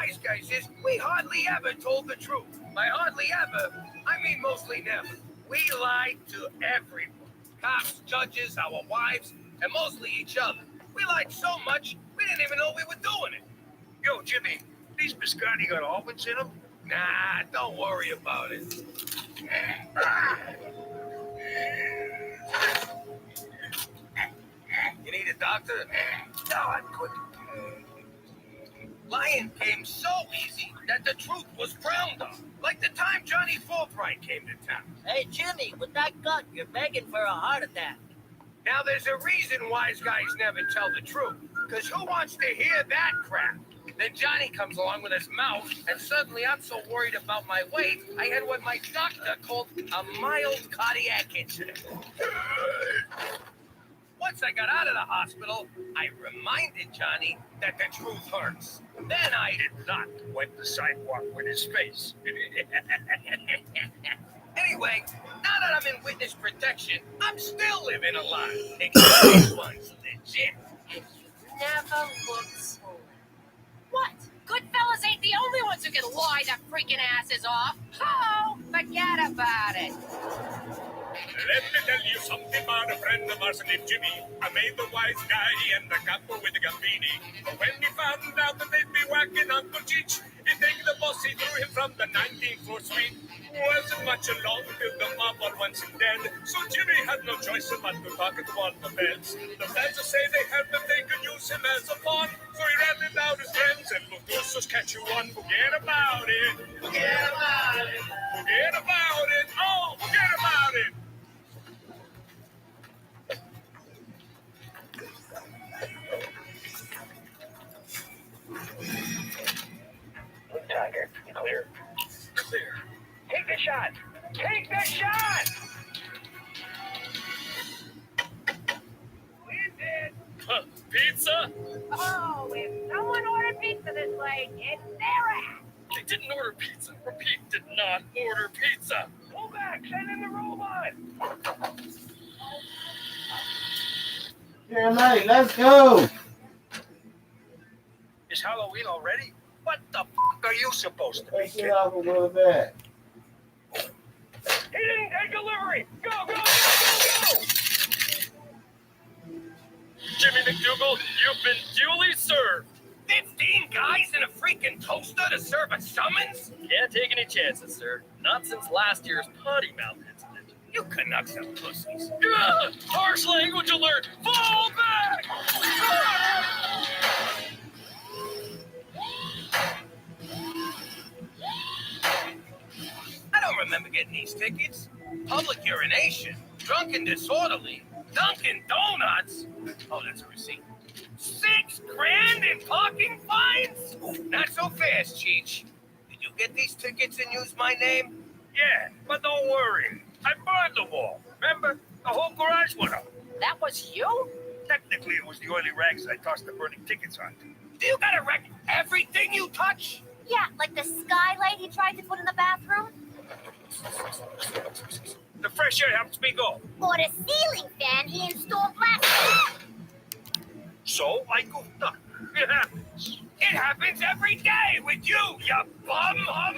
wise guys is we hardly ever told the truth. By hardly ever, I mean mostly never. We lied to everyone. Cops, judges, our wives, and mostly each other. We lied so much, we didn't even know we were doing it. Yo, Jimmy, these biscotti got almonds in them? Nah, don't worry about it. You need a doctor? No, I'm good. Lying came so easy that the truth was frowned on. Like the time Johnny Fulbright came to town. Hey, Jimmy, with that gut, you're begging for a heart attack. Now, there's a reason wise guys never tell the truth. Because who wants to hear that crap? Then Johnny comes along with his mouth, and suddenly I'm so worried about my weight, I had what my doctor called a mild cardiac incident. Once I got out of the hospital, I reminded Johnny that the truth hurts. Then I did not wipe the sidewalk with his face. Anyway, now that I'm in witness protection, I'm still living a lie. Except this one's legit. And you never looked slow. What? Goodfellas ain't the only ones who can lie their freaking asses off. Oh, forget about it. Let me tell you something about a friend of ours named Jimmy. I made the wise guy and the capo with the Gambini. But when he found out that they'd be whacking Uncle Cheech, he take the boss, he threw him from the 19th floor suite. Wasn't much along till the mob all once and dead. So Jimmy had no choice but to talk to all the feds. The feds say they had them, they could use him as a pawn. So he ratted out his friends and look, just catch you one. Forget about it. Forget about it. Forget about it. Oh, forget about it. Tiger, clear. Clear. Take the shot! Take the shot! We did. Pizza? Oh, if someone ordered pizza this way, it's their ass. They didn't order pizza. Repeat, did not order pizza. Pull back, send in the robot. Yeah, mate, let's go. Is Halloween already? What the f*** are you supposed to be? Let's get off a little bit. He didn't take delivery! Go, go, go, go, go! Jimmy McDougal, you've been duly served. 15 guys in a freaking toaster to serve a summons? Can't take any chances, sir. Not since last year's potty mouth incident. You Canucks are pussies. Ugh! Harsh language alert! Fall back! I don't remember getting these tickets. Public urination, drunken disorderly, Dunkin' Donuts. Oh, that's a receipt. $6 grand in parking fines? Not so fast, Cheech. Did you get these tickets and use my name? Yeah, but don't worry. I burned them all. Remember? The whole garage went up. That was you? Technically, it was the oily rags I tossed the burning tickets on. Do you gotta wreck everything you touch? Yeah, like the skylight he tried to put in the bathroom? The fresh air helps me go. Or the ceiling fan he installed last. So I goofed up. It happens. It happens every day with you, you bum hum.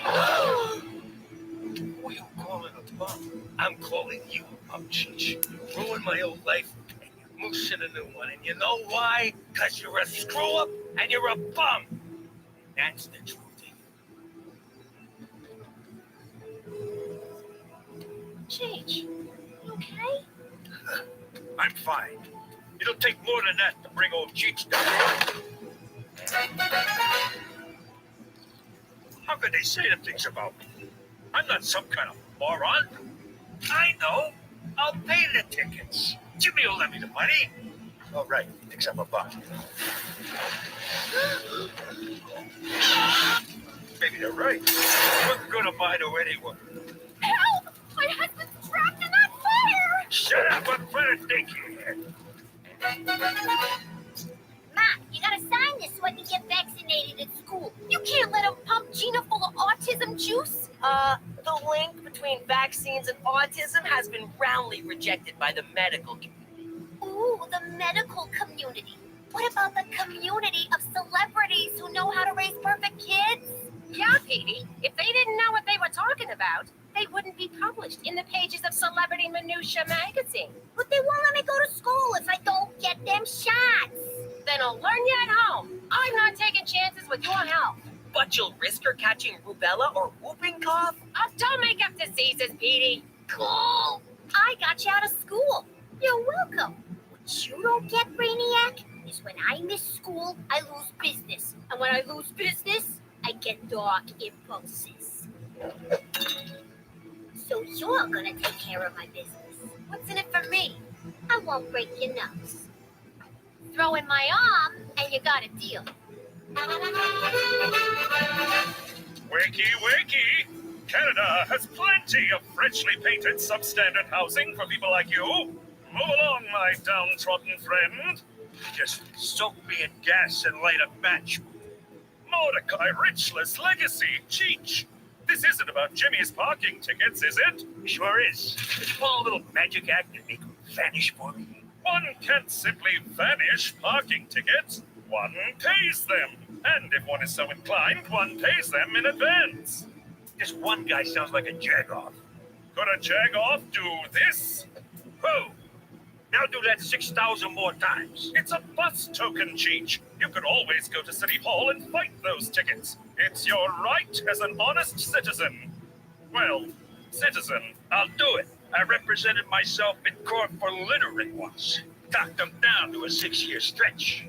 Who are you calling a bum? I'm calling you a bum, Cheech. You ruined my old life, and you're moosing a new one. And you know why? Because you're a screw-up, and you're a bum. That's the truth. Cheech, you okay? I'm fine. It'll take more than that to bring old Cheech down. How could they say the things about me? I'm not some kind of moron. I know. I'll pay the tickets. Jimmy will lend me the money. All right, he thinks I'm a bum. Maybe they're right. We're gonna buy the anyway. Help! My husband's trapped in that fire! Shut up, I'm trying to think here. Ma, you gotta sign this so I can get vaccinated at school. You can't let him pump Gina full of autism juice. The link between vaccines and autism has been roundly rejected by the medical community. Ooh, the medical community. What about the community of celebrities who know how to raise perfect kids? Petey. If they didn't know what they were talking about, they wouldn't be published in the pages of Celebrity Minutia magazine. But they won't let me go to school if I don't get them shots. Then I'll learn you at home. I'm not taking chances with your health. But you'll risk her catching rubella or whooping cough? Oh, don't make up diseases, Petey. Cool. I got you out of school. You're welcome. What you don't get, Brainiac, is when I miss school, I lose business. And when I lose business, I get dark impulses. So you're gonna take care of my business. What's in it for me? I won't break your nose. Throw in my arm, and you got a deal. Wakey, wakey! Canada has plenty of freshly painted substandard housing for people like you. Move along, my downtrodden friend. Just soak me in gas and light a match. Mordecai Richless Legacy, Cheech. This isn't about Jimmy's parking tickets, is it? Sure is. Just pull a little magic act and make them vanish for me. One can't simply vanish parking tickets. One pays them. And if one is so inclined, one pays them in advance. This one guy sounds like a jagoff. Could a jagoff do this? Who? Now do that 6,000 more times. It's a bus token, Cheech. You could always go to City Hall and fight those tickets. It's your right as an honest citizen. Well, citizen. I'll do it. I represented myself in court for littering once. Knocked them down to a 6-year stretch.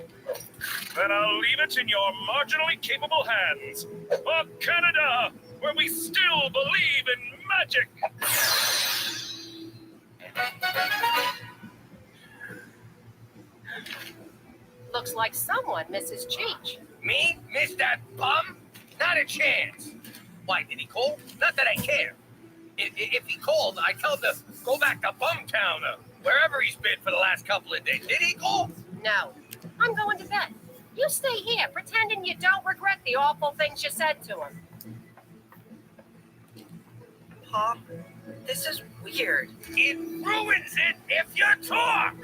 Then I'll leave it in your marginally capable hands. For Canada, where we still believe in magic. Looks like someone misses Cheech. Me? Miss that bum? Not a chance. Why, did he call? Not that I care. If he called, I tell him to go back to Bumtown or wherever he's been for the last couple of days. Did he call? No. I'm going to bed. You stay here, pretending you don't regret the awful things you said to him. Pop, this is weird. It ruins it if you talk.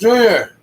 Junior.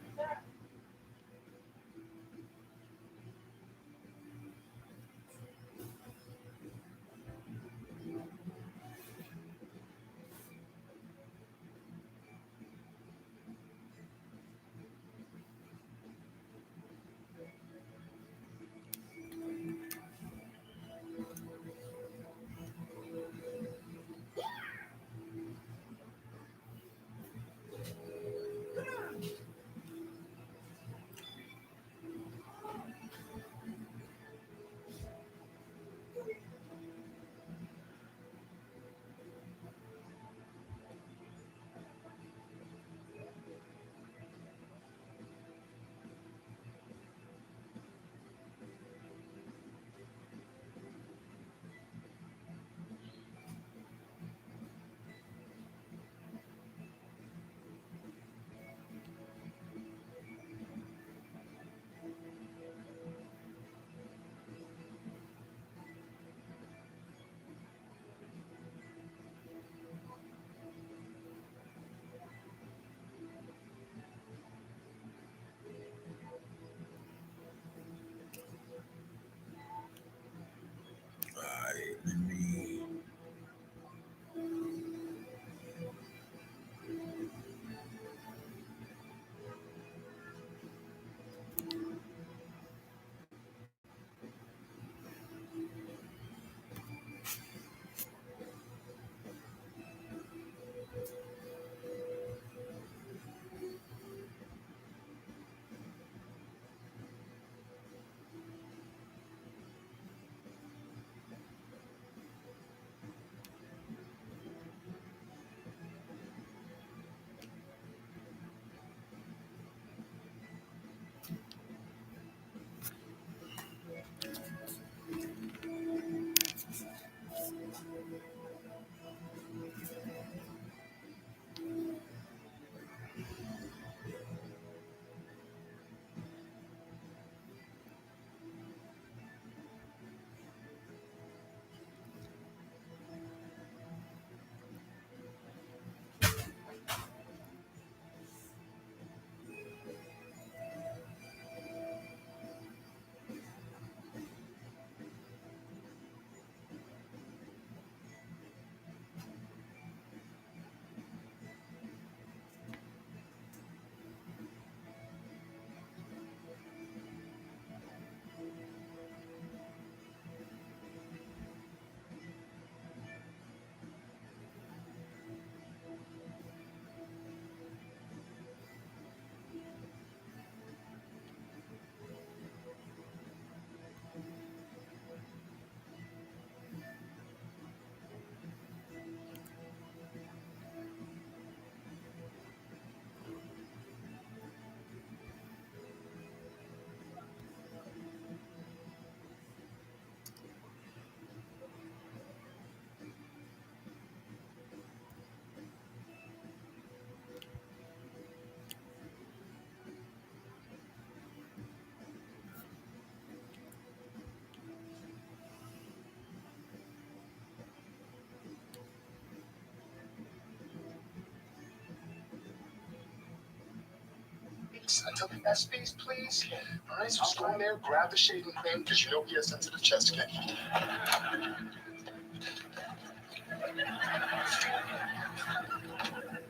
Until the SPs, please. All right, so just go in there, grab the shaving cream, because you know he has sensitive chest skin.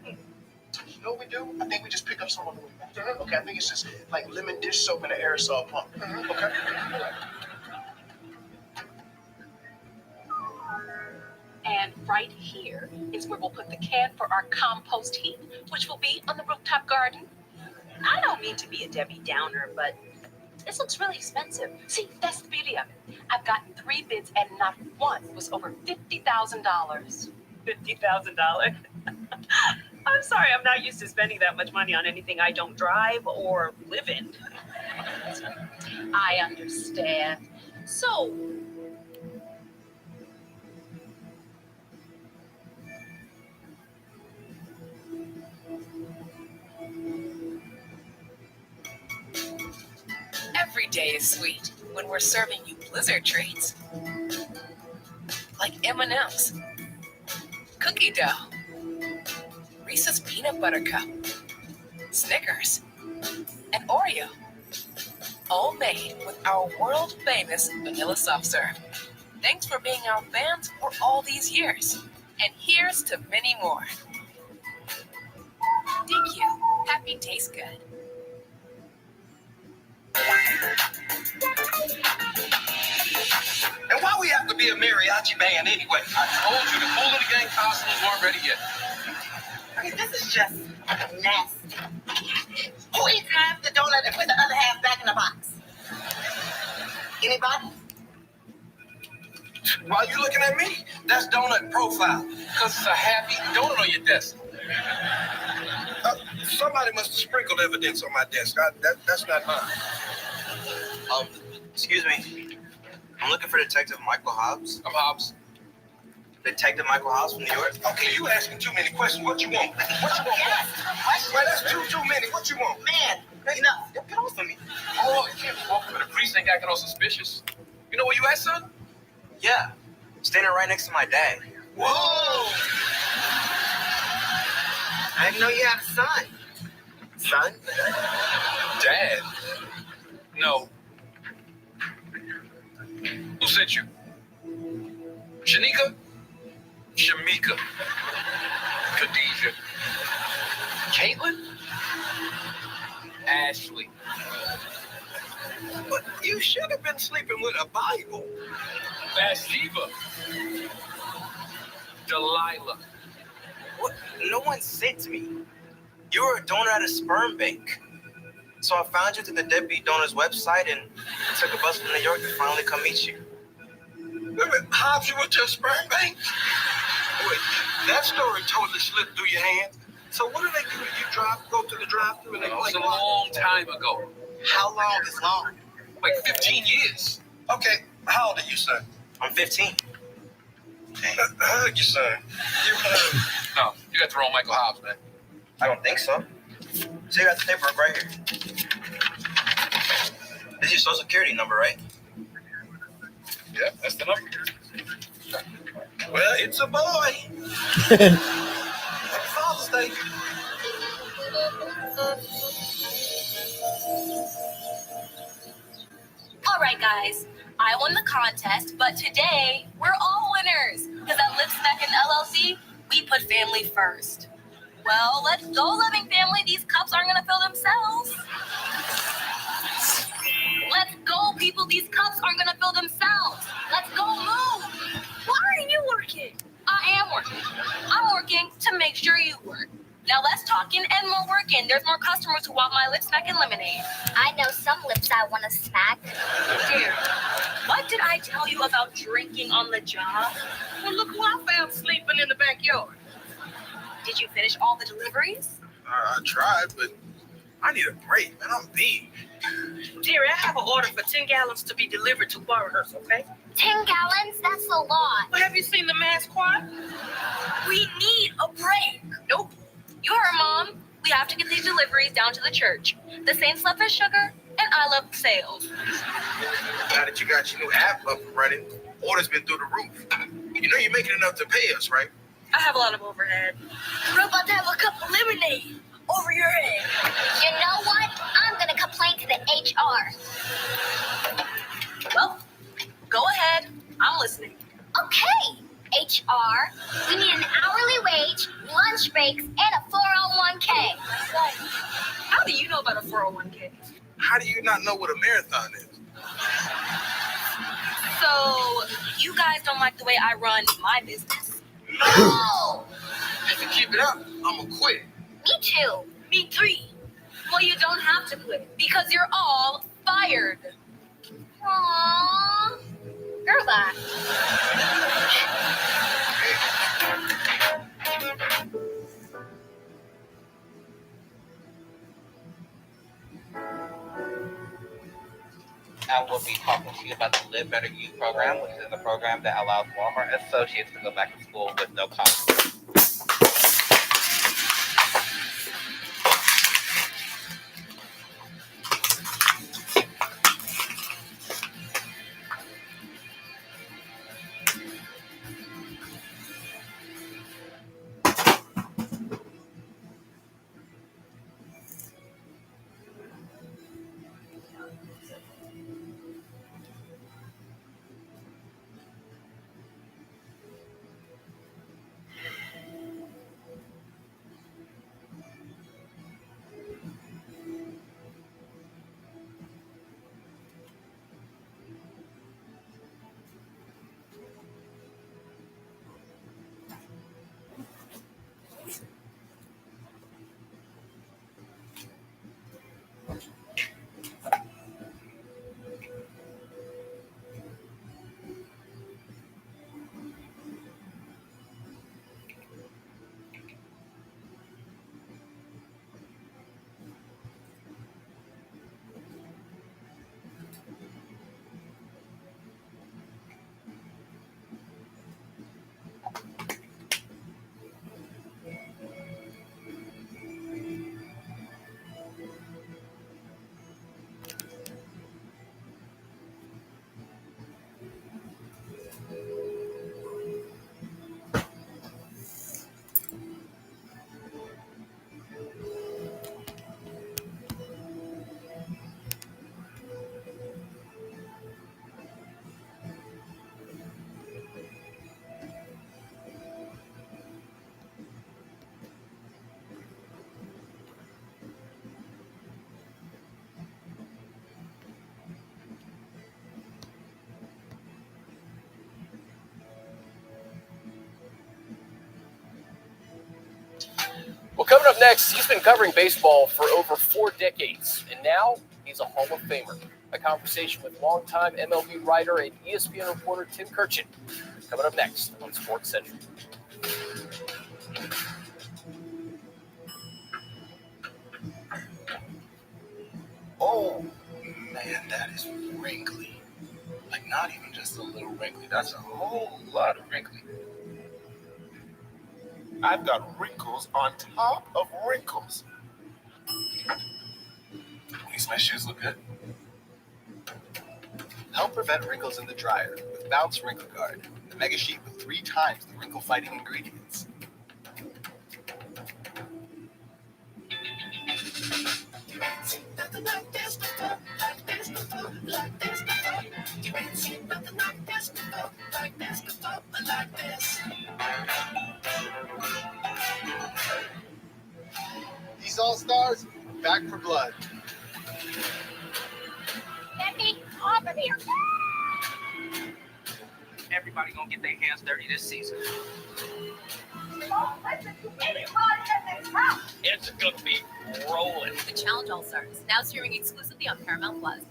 You know what we do? I think we just pick up some on the way back. Okay, I think it's just like lemon dish soap and an aerosol pump. Okay? And right here is where we'll put the can for our compost heap, which will be on the rooftop garden. I don't mean to be a Debbie Downer, but this looks really expensive. See, that's the beauty of it. I've gotten 3 bids and not one was over $50,000. $50,000? I'm sorry, I'm not used to spending that much money on anything I don't drive or live in. I understand. So, every day is sweet when we're serving you Blizzard treats. Like M&M's, cookie dough, Reese's Peanut Butter Cup, Snickers, and Oreo. All made with our world-famous vanilla soft serve. Thanks for being our fans for all these years. And here's to many more. DQ, happy tastes good. And why we have to be a mariachi band anyway? I told you the Cool of the Gang costumes weren't ready yet. Okay, this is just nasty. Who eats half the donut and put the other half back in the box? Anybody? Why are you looking at me? That's donut profile. Because it's a half-eaten donut on your desk. Somebody must have sprinkled evidence on my desk. That's not mine. Excuse me. I'm looking for Detective Michael Hobbs. I'm Hobbs. Detective Michael Hobbs from New York. Okay, you asking too many questions. What you want? What you want? Well, that's too many. What you want? Man, enough. Get off of me. Oh, you can't walk up in the precinct acting all suspicious. You know where you at, son? Yeah. Standing right next to my dad. Whoa! I didn't know you had a son. Son? Dad? No. Who sent you? Shanika? Shamika? Khadijah? Caitlin? Ashley? But you should have been sleeping with a Bible. Bathsheba? Delilah? What? No one sent me. You were a donor at a sperm bank. So I found you through the Deadbeat Donors website and took a bus from New York to finally come meet you. Hobbs, you went to a sperm bank? Wait, that story totally slipped through your hands. So what do they do? You go to the drive-thru and they It was a long time ago. How long is long? Like 15 years. Okay, how old are you, son? I'm 15. Hug your son. No, you got the wrong Michael Hobbs, man. I don't think so. So you got the paperwork right here. This is your social security number, right? Yeah, that's the number. Well, it's a boy. Happy Father's Day. All right, guys. I won the contest, but today we're all winners. Because at Lipsmack and LLC, we put family first. Well, let's go, loving family. These cups aren't going to fill themselves. Let's go, people. These cups aren't going to fill themselves. Let's go move. Why aren't you working? I am working. I'm working to make sure you work. Now less talking and more working. There's more customers who want my lip smack and lemonade. I know some lips I want to smack. Dear, what did I tell you about drinking on the job? Well, look who I found sleeping in the backyard. Did you finish all the deliveries? I tried, but I need a break, man. I'm big. Dearie, I have an order for 10 gallons to be delivered to Warrenhurst, okay? 10 gallons? That's a lot. Well, have you seen the mass choir? We need a break. Nope. You heard, Mom. We have to get these deliveries down to the church. The Saints love his sugar, and I love sales. Now that you got your new app up and running, orders been through the roof. You know you're making enough to pay us, right? I have a lot of overhead. We're about to have a cup of lemonade over your head. You know what? I'm going to complain to the HR. Well, go ahead. I'm listening. Okay, HR. We need an hourly wage, lunch breaks, and a 401k. How do you know about a 401k? How do you not know what a marathon is? So, you guys don't like the way I run my business? No! If you keep it up, I'm gonna quit. Me too. Me three. Well, you don't have to quit because you're all fired. Aww. Girl back. I will be talking to you about the Live Better You program, which is a program that allows Walmart associates to go back to school with no cost. coming up next, he's been covering baseball for over 4 decades, and now he's a Hall of Famer. A conversation with longtime MLB writer and ESPN reporter Tim Kurkjian. Coming up next on Sports Central. Oh, man, that is wrinkly. Like, not even just a little wrinkly. That's a whole lot of wrinkly. I've got wrinkles on top of wrinkles. At least my shoes look good. Help prevent wrinkles in the dryer with Bounce Wrinkle Guard, the mega sheet with 3 times the wrinkle-fighting ingredients. These All-Stars are back for blood. Get me off of here. Everybody gonna get their hands dirty this season. It's gonna be rolling. The Challenge All-Stars, now streaming exclusively on Paramount Plus.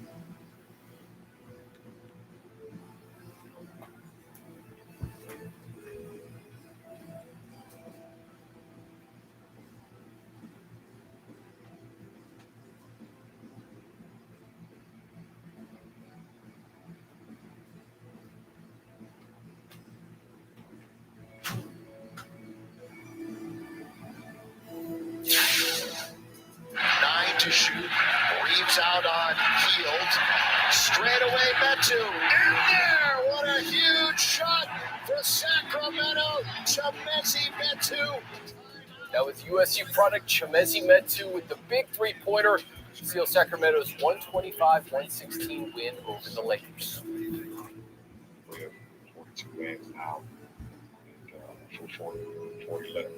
To shoot, Reeves out on Field, straight away Metu, in there, what a huge shot for Sacramento, Chimezie Metu. That was USU product Chimezie Metu with the big 3-pointer to seal Sacramento's 125-116 win over the Lakers. We have 42 wins now, and 40 left.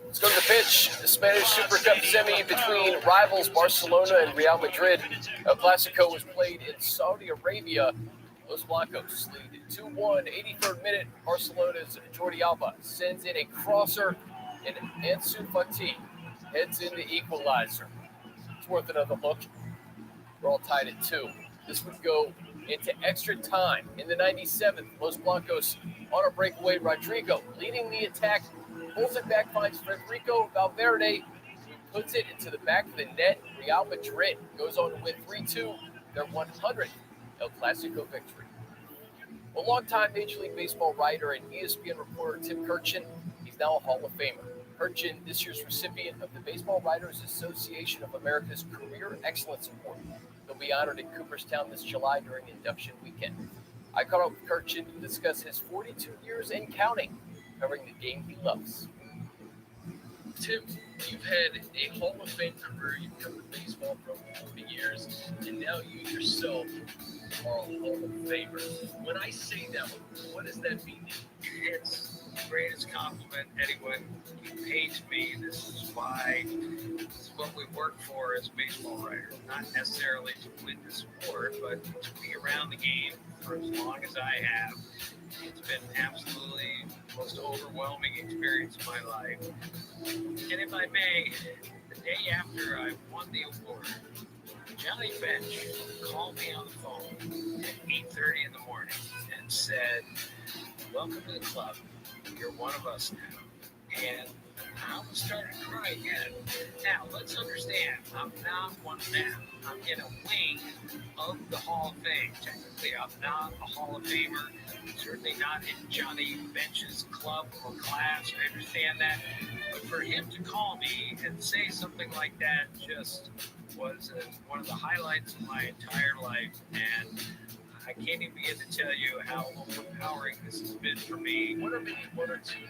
Let's go to the pitch. The Spanish Super Cup semi between rivals Barcelona and Real Madrid. El Clasico was played in Saudi Arabia. Los Blancos lead 2-1, 83rd minute. Barcelona's Jordi Alba sends in a crosser, and Ansu Fati heads in the equalizer. It's worth another look. We're all tied at 2. This would go into extra time. In the 97th, Los Blancos on a breakaway. Rodrigo leading the attack, pulls it back, finds Federico Valverde, who puts it into the back of the net. Real Madrid goes on to win 3-2, their 100th El Clasico victory. Well, longtime Major League Baseball writer and ESPN reporter Tim Kurkjian, he's now a Hall of Famer. Kurkjian, this year's recipient of the Baseball Writers Association of America's Career Excellence Award. He'll be honored in Cooperstown this July during induction weekend. I caught up with Kurkjian to discuss his 42 years and counting, covering the game he loves. Tim, you've had a Hall of Fame career. You've covered baseball for over 40 years, and now you yourself are a Hall of Famer. When I say that, what does that mean? It's the greatest compliment anyone pays me. This is what we work for as baseball writers. Not necessarily to win the sport, but to be around the game for as long as I have. It's been absolutely the most overwhelming experience of my life. And if I may, the day after I won the award, Johnny Bench called me on the phone at 8:30 in the morning and said, "Welcome to the club. You're one of us now." And I almost started to cry again. Now, let's understand, I'm not one of them. I'm in a wing of the Hall of Fame. Technically, I'm not a Hall of Famer. Certainly not in Johnny Bench's club or class. I understand that. But for him to call me and say something like that just was one of the highlights of my entire life. And I can't even begin to tell you how overpowering this has been for me. What are maybe one or two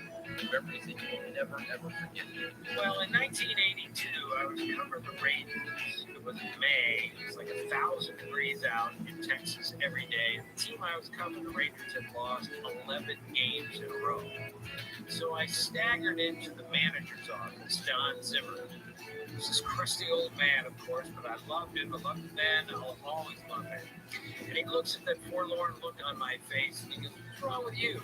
memories that you will never, ever forget? Well, in 1982, I was covering the Rangers. The It was May. It was like 1,000 degrees out in Texas every day. The team I was covering, the Rangers, had lost 11 games in a row. So I staggered into the manager's office, Don Zimmer. He was this crusty old man, of course, but I loved him. I loved him then. I'll always love him. And he looks at that forlorn look on my face, and he goes, "What's wrong with you?"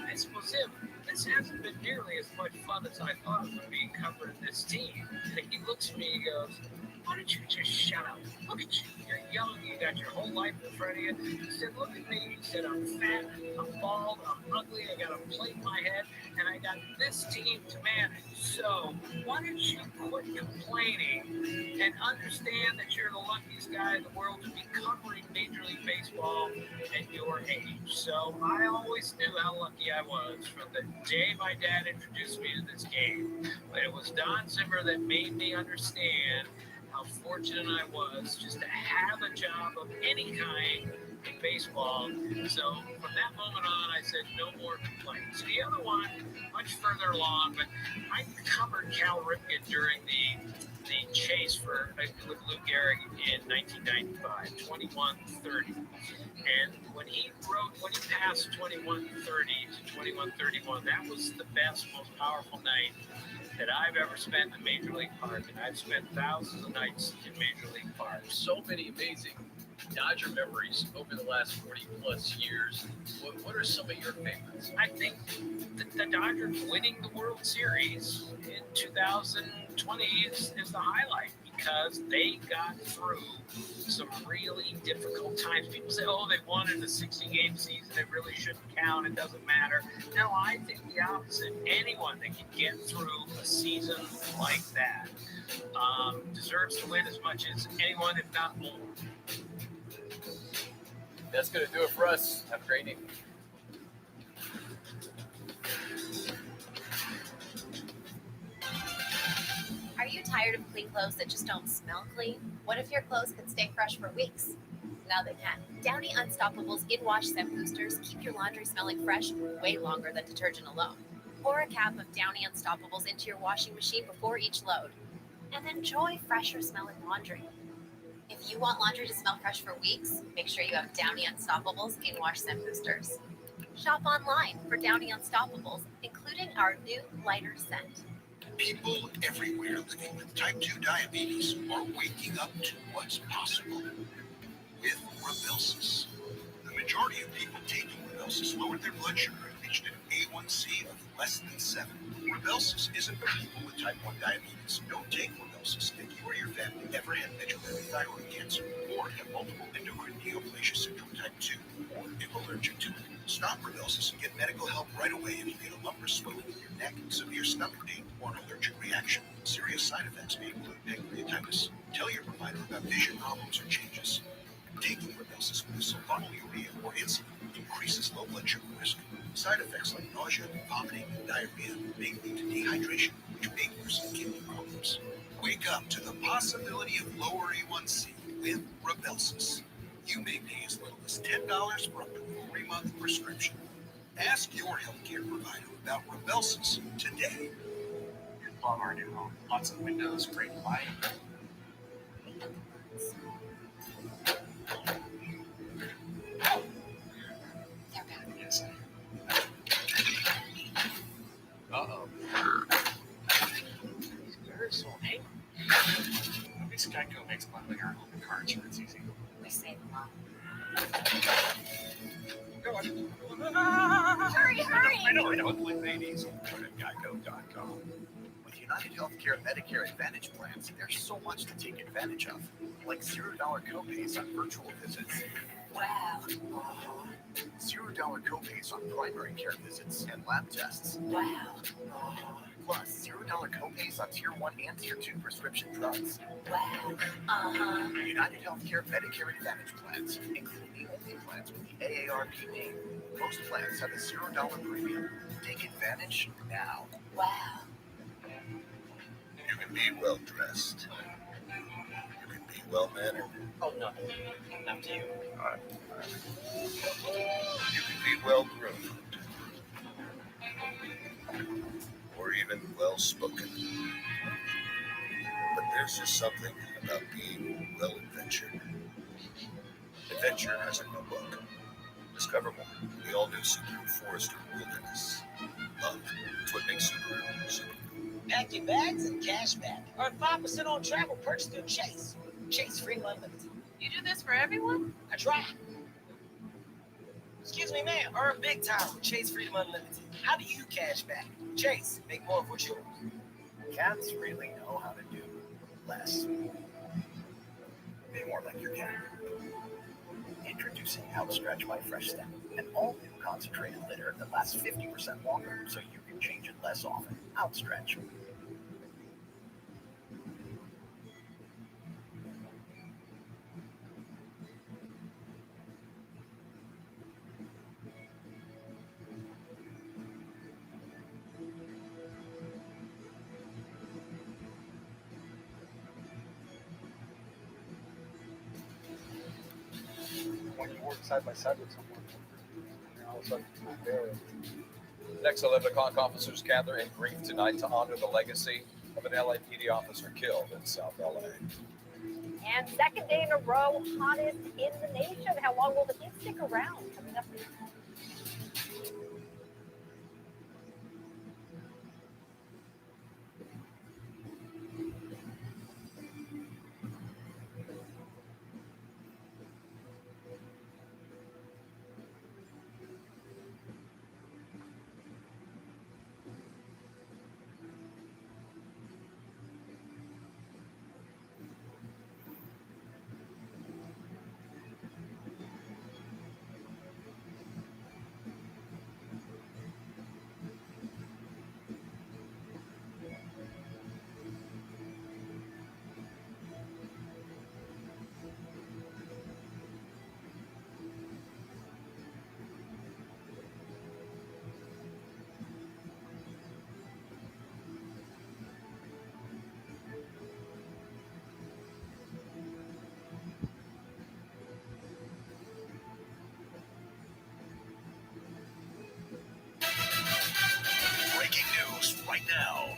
I said, "Well, Zim, this hasn't been nearly as much fun as I thought it would be covering this team." And he looks at me and goes, "Why don't you just shut up? Look at you. You're young. You got your whole life in front of you." He said, "Look at me." He said, "I'm fat. I'm bald. I'm ugly. I got a plate in my head. And I got this team to manage. So why don't you quit complaining and understand that you're the luckiest guy in the world to be covering Major League Baseball at your age." So I always knew how lucky I was from the day my dad introduced me to this game. But it was Don Zimmer that made me understand how fortunate I was just to have a job of any kind in baseball. So from that moment on, I said no more complaints. The other one, much further along, but I covered Cal Ripken during the chase for with Lou Gehrig in 1995, 21-30. And when he passed 21-30 to 21-31, that was the best, most powerful night that I've ever spent in a Major League Park, and I've spent thousands of nights in Major League Parks. So many amazing Dodger memories over the last 40 plus years. What are some of your favorites? I think the Dodgers winning the World Series in 2020 is the highlight, because they got through some really difficult times. People say, "Oh, they won in a 60-game season. It really shouldn't count. It doesn't matter." No, I think the opposite. Anyone that can get through a season like that deserves to win as much as anyone, if not more. That's going to do it for us. Have a great evening. Are you tired of clean clothes that just don't smell clean? What if your clothes could stay fresh for weeks? Now they can. Downy Unstopables In-Wash Scent Boosters keep your laundry smelling fresh way longer than detergent alone. Pour a cap of Downy Unstoppables into your washing machine before each load, and enjoy fresher smelling laundry. If you want laundry to smell fresh for weeks, make sure you have Downy Unstoppables In-Wash Scent Boosters. Shop online for Downy Unstoppables, including our new lighter scent. People everywhere living with type 2 diabetes are waking up to what's possible with Rybelsus. The majority of people taking Rybelsus lowered their blood sugar and reached an A1C of less than 7. Rybelsus isn't for people with type 1 diabetes. Don't take Rybelsus if you or your family ever had medullary thyroid cancer, or have multiple endocrine neoplasia syndrome type 2, or if allergic to it. Stop Rybelsus and get medical help right away if you get a lump or swelling in your neck, severe stomach pain, or an allergic reaction. Serious side effects may include pancreatitis. Tell your provider about vision problems or changes. Taking Rybelsus with sulfonylurea or insulin increases low blood sugar risk. Side effects like nausea, vomiting, and diarrhea may lead to dehydration, which may worsen kidney problems. Wake up to the possibility of lower A1C with Rybelsus. You may pay as little as $10 for up to a 3-month prescription. Ask your healthcare provider about Rybelsus today. Love our new home. Lots of windows, great light. They're back. Yes. Uh-oh. Very so angry. At least Geico makes bundling our home and car insurance easy. We save a lot. Go on. Hurry! I know. Like ladies, go to geico.com. With United Healthcare Medicare Advantage plans, there's so much to take advantage of, like $0 copays on virtual visits. Wow. $0 copays on primary care visits and lab tests. Wow. Plus, $0 copays on Tier 1 and Tier 2 prescription drugs. Wow. United Healthcare Medicare Advantage plans include the only plans with the AARP name. Most plans have a $0 premium. Take advantage now. Wow. You can be well dressed. You can be well mannered. Oh, no. Up to you. All right. You can be well groomed. Or even well spoken. But there's just something about being well adventured. Adventure has a new look. Discover more in the all-new Subaru Forester Wilderness. Love, it's what makes Subaru Subaru. Pack your bags and cash back. Earn 5% on travel purchase through Chase. Chase Freedom Unlimited. You do this for everyone? I try. Excuse me, man. Earn big time with Chase Freedom Unlimited. How do you cash back? Chase, make more of what's yours. Cats really know how to do less. Be more like your cat. Introducing Outstretch by Fresh Step, an all-new concentrated litter that lasts 50% longer, so you can change it less often. Outstretch. When you work side by side with someone, and all of a sudden it's not there. Next 11 o'clock, officers gather in grief tonight to honor the legacy of an LAPD officer killed in South LA. And second day in a row, hottest in the nation. How long will the heat stick around? Coming up. Breaking news right now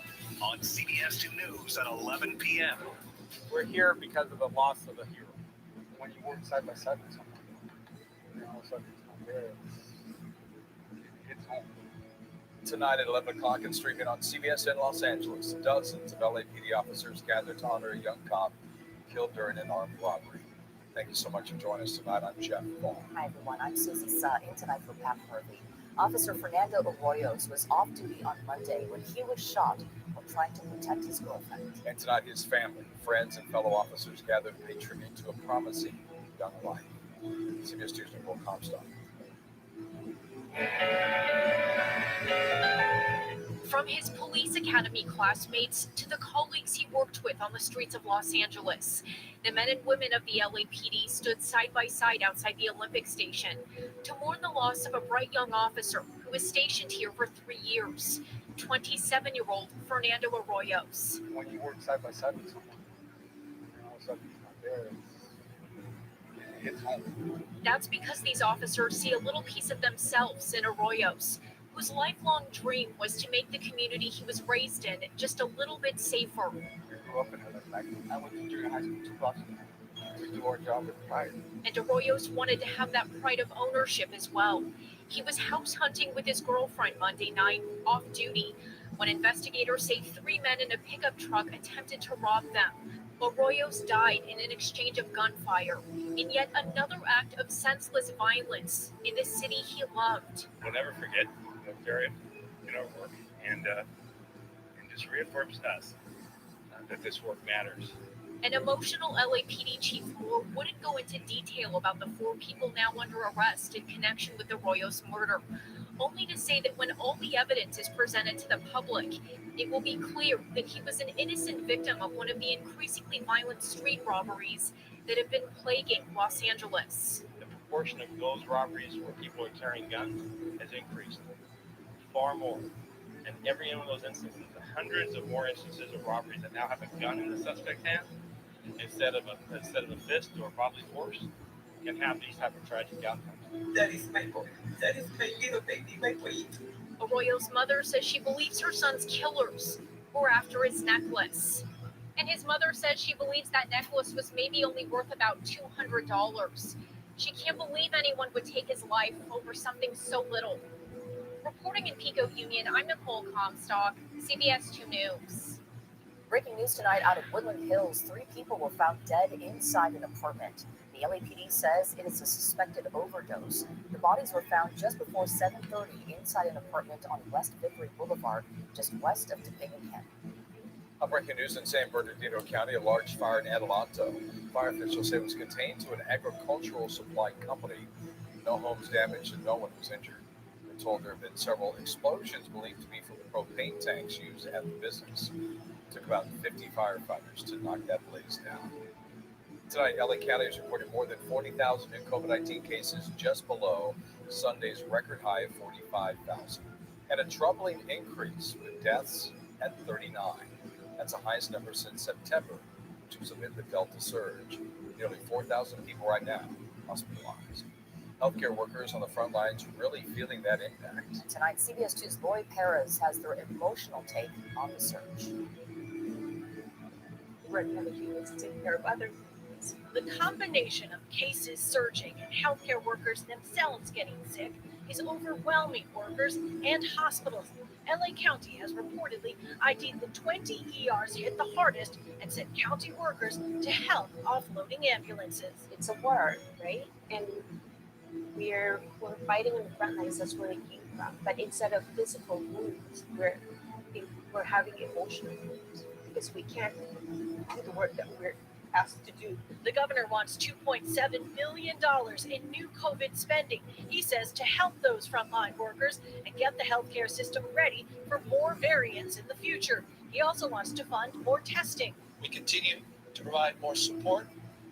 on CBS 2 News at 11 p.m. We're here because of the loss of a hero. When you work side by side with someone, and all of a sudden it's not there, it's home. Tonight at 11 o'clock and streaming on CBS in Los Angeles, dozens of LAPD officers gather to honor a young cop killed during an armed robbery. Thank you so much for joining us tonight. I'm Jeff Ball. Hi, everyone. I'm Susie Sa, in tonight for Pat Murphy. Officer Fernando Arroyos was off duty on Monday when he was shot while trying to protect his girlfriend. And tonight, his family, friends, and fellow officers gathered to pay tribute to a promising young life. CBS News Nicole Comstock. From his police academy classmates to the colleagues he worked with on the streets of Los Angeles, the men and women of the LAPD stood side by side outside the Olympic Station to mourn the loss of a bright young officer who was stationed here for 3 years, 27-year-old Fernando Arroyos. When you work side by side with someone, and all of a sudden it's not there, it's home. That's because these officers see a little piece of themselves in Arroyos, whose lifelong dream was to make the community he was raised in just a little bit safer. We grew up in LA. I went to junior high school 2 blocks from here. We do our job with pride. And Arroyos wanted to have that pride of ownership as well. He was house hunting with his girlfriend Monday night, off duty, when investigators say 3 men in a pickup truck attempted to rob them. Arroyos died in an exchange of gunfire, in yet another act of senseless violence in the city he loved. We'll never forget the period in our work, and just reaffirms to us that this work matters. An emotional LAPD chief Moore wouldn't go into detail about the 4 people now under arrest in connection with the Arroyos murder, only to say that when all the evidence is presented to the public, it will be clear that he was an innocent victim of one of the increasingly violent street robberies that have been plaguing Los Angeles. The proportion of those robberies where people are carrying guns has increased far more. And every one of those instances, hundreds of more instances of robberies that now have a gun in the suspect's hand instead of a fist or probably force, can have these type of tragic outcomes. That is my boy. That is my little baby, my boy. Arroyo's mother says she believes her son's killers were after his necklace. And his mother says she believes that necklace was maybe only worth about $200. She can't believe anyone would take his life over something so little. Reporting in Pico Union, I'm Nicole Comstock, CBS 2 News. Breaking news tonight out of Woodland Hills. 3 people were found dead inside an apartment. The LAPD says it is a suspected overdose. The bodies were found just before 7:30 inside an apartment on West Vickery Boulevard, just west of Topanga Canyon. Breaking news in San Bernardino County, a large fire in Adelanto. Fire officials say it was contained to an agricultural supply company. No homes damaged and no one was injured. We're told there have been several explosions believed to be from the propane tanks used at the business. It took about 50 firefighters to knock that blaze down. Tonight, LA County has reported more than 40,000 new COVID-19 cases, just below Sunday's record high of 45,000, and a troubling increase with deaths at 39. That's the highest number since September, which was amid the Delta surge. Nearly 4,000 people right now hospitalized. Healthcare workers on the front lines really feeling that impact. Tonight, CBS 2's Lori Perez has their emotional take on the surge. We're going to do is take care of other things. The combination of cases surging and healthcare workers themselves getting sick is overwhelming workers and hospitals. LA County has reportedly ID'd the 20 ERs hit the hardest and sent county workers to help offloading ambulances. It's a war, right? And we're fighting on the front lines. That's where it came from. But instead of physical wounds, we're having emotional wounds because we can't do the work that we're asked to do. The governor wants $2.7 billion in new COVID spending, he says, to help those frontline workers and get the healthcare system ready for more variants in the future. He also wants to fund more testing. We continue to provide more support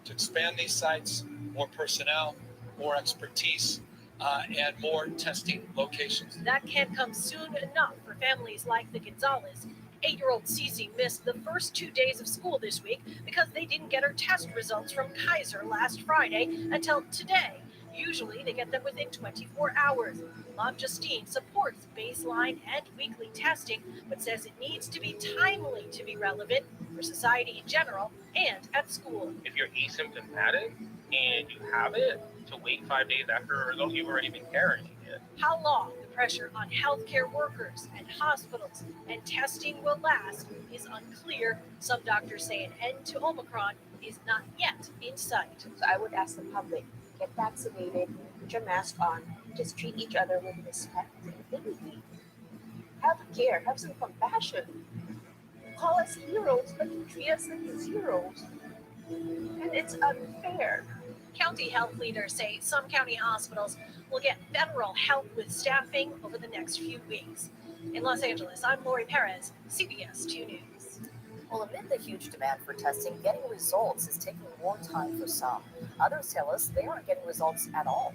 to expand these sites, more personnel, more expertise, and more testing locations. That can't come soon enough for families like the Gonzalez. 8-year-old Cece missed the first 2 days of school this week because they didn't get her test results from Kaiser last Friday until today. Usually they get them within 24 hours. Mom Justine supports baseline and weekly testing, but says it needs to be timely to be relevant for society in general and at school. If you're asymptomatic and you have it, to wait 5 days after a result, you've already been carrying it. How long the pressure on healthcare workers and hospitals and testing will last is unclear. Some doctors say an end to Omicron is not yet in sight. So I would ask the public, get vaccinated, put your mask on, just treat each other with respect and dignity. Have care, have some compassion. Call us heroes, but you treat us like zeros. And it's unfair. County health leaders say some county hospitals will get federal help with staffing over the next few weeks. In Los Angeles, I'm Lori Perez, CBS 2 News. Well, amid the huge demand for testing, getting results is taking more time for some. Others tell us they aren't getting results at all.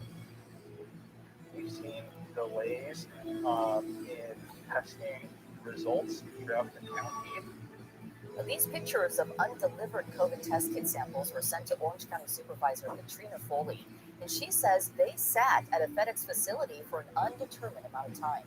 We've seen delays in testing results throughout the county. These pictures of undelivered COVID test kit samples were sent to Orange County Supervisor Katrina Foley, and she says they sat at a FedEx facility for an undetermined amount of time.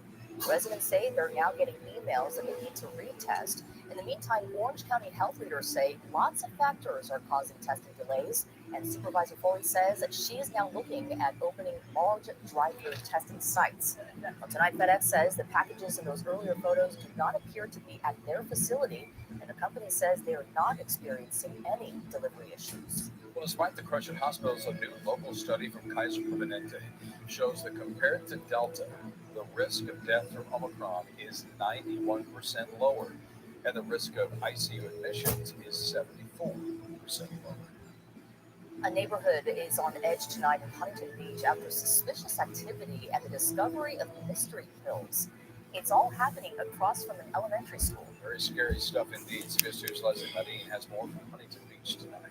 Residents say they're now getting emails that they need to retest. In the meantime, Orange County health leaders say lots of factors are causing testing delays, and Supervisor Foley says that she is now looking at opening large drive-through testing sites. Well, tonight, FedEx says the packages in those earlier photos do not appear to be at their facility, and the company says they are not experiencing any delivery issues. Well, despite the crush at hospitals, a new local study from Kaiser Permanente shows that compared to Delta, the risk of death from Omicron is 91% lower, and the risk of ICU admissions is 74% lower. A neighborhood is on edge tonight in Huntington Beach after suspicious activity and the discovery of mystery pills. It's all happening across from an elementary school. Very scary stuff indeed. CBS 2's Leslie Medine has more from Huntington Beach tonight.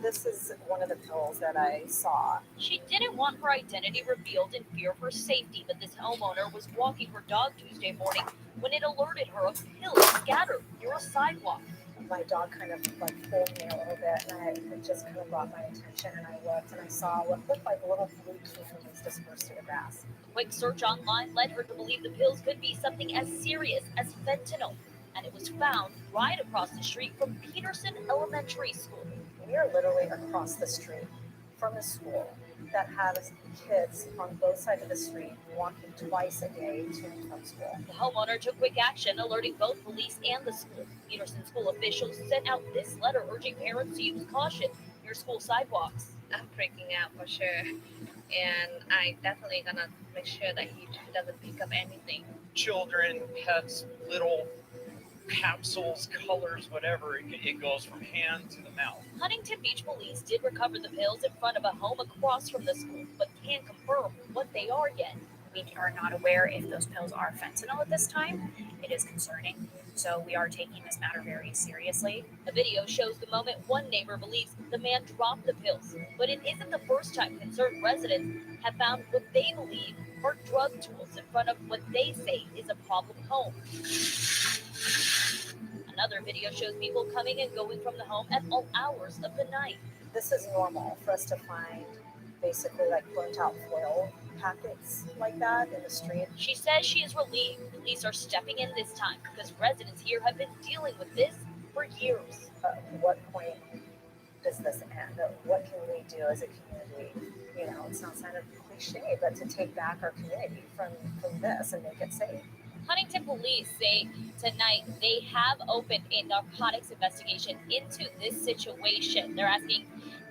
This is one of the pills that I saw. She didn't want her identity revealed in fear of her safety, but this homeowner was walking her dog Tuesday morning when it alerted her of pills scattered near a sidewalk. My dog kind of like pulled me a little bit, and it just kind of brought my attention, and I looked and I saw what looked like little blue candles dispersed to the grass. A quick search online led her to believe the pills could be something as serious as fentanyl. and it was found right across the street from Peterson Elementary School. We are literally across the street from a school that has kids on both sides of the street walking twice a day to and from school. The homeowner took quick action, alerting both police and the school. Peterson school officials sent out this letter urging parents to use caution near school sidewalks. I'm freaking out for sure, and I definitely gonna make sure that he doesn't pick up anything. Children, pets, little capsules, colors, whatever, it goes from hand to the mouth. Huntington Beach police did recover the pills in front of a home across from the school, but can't confirm what they are yet. We are not aware if those pills are fentanyl at this time. It is concerning. So we are taking this matter very seriously. A video shows the moment one neighbor believes the man dropped the pills, but it isn't the first time concerned residents have found what they believe are drug tools in front of what they say is a problem home. Another video shows people coming and going from the home at all hours of the night. This is normal for us to find basically like burnt out foil packets like that in the street. She says she is relieved police are stepping in this time because residents here have been dealing with this for years. At what point does this end? What can we do as a community? You know, it sounds kind of cliche, but to take back our community from this and make it safe. Huntington police say tonight they have opened a narcotics investigation into this situation. They're asking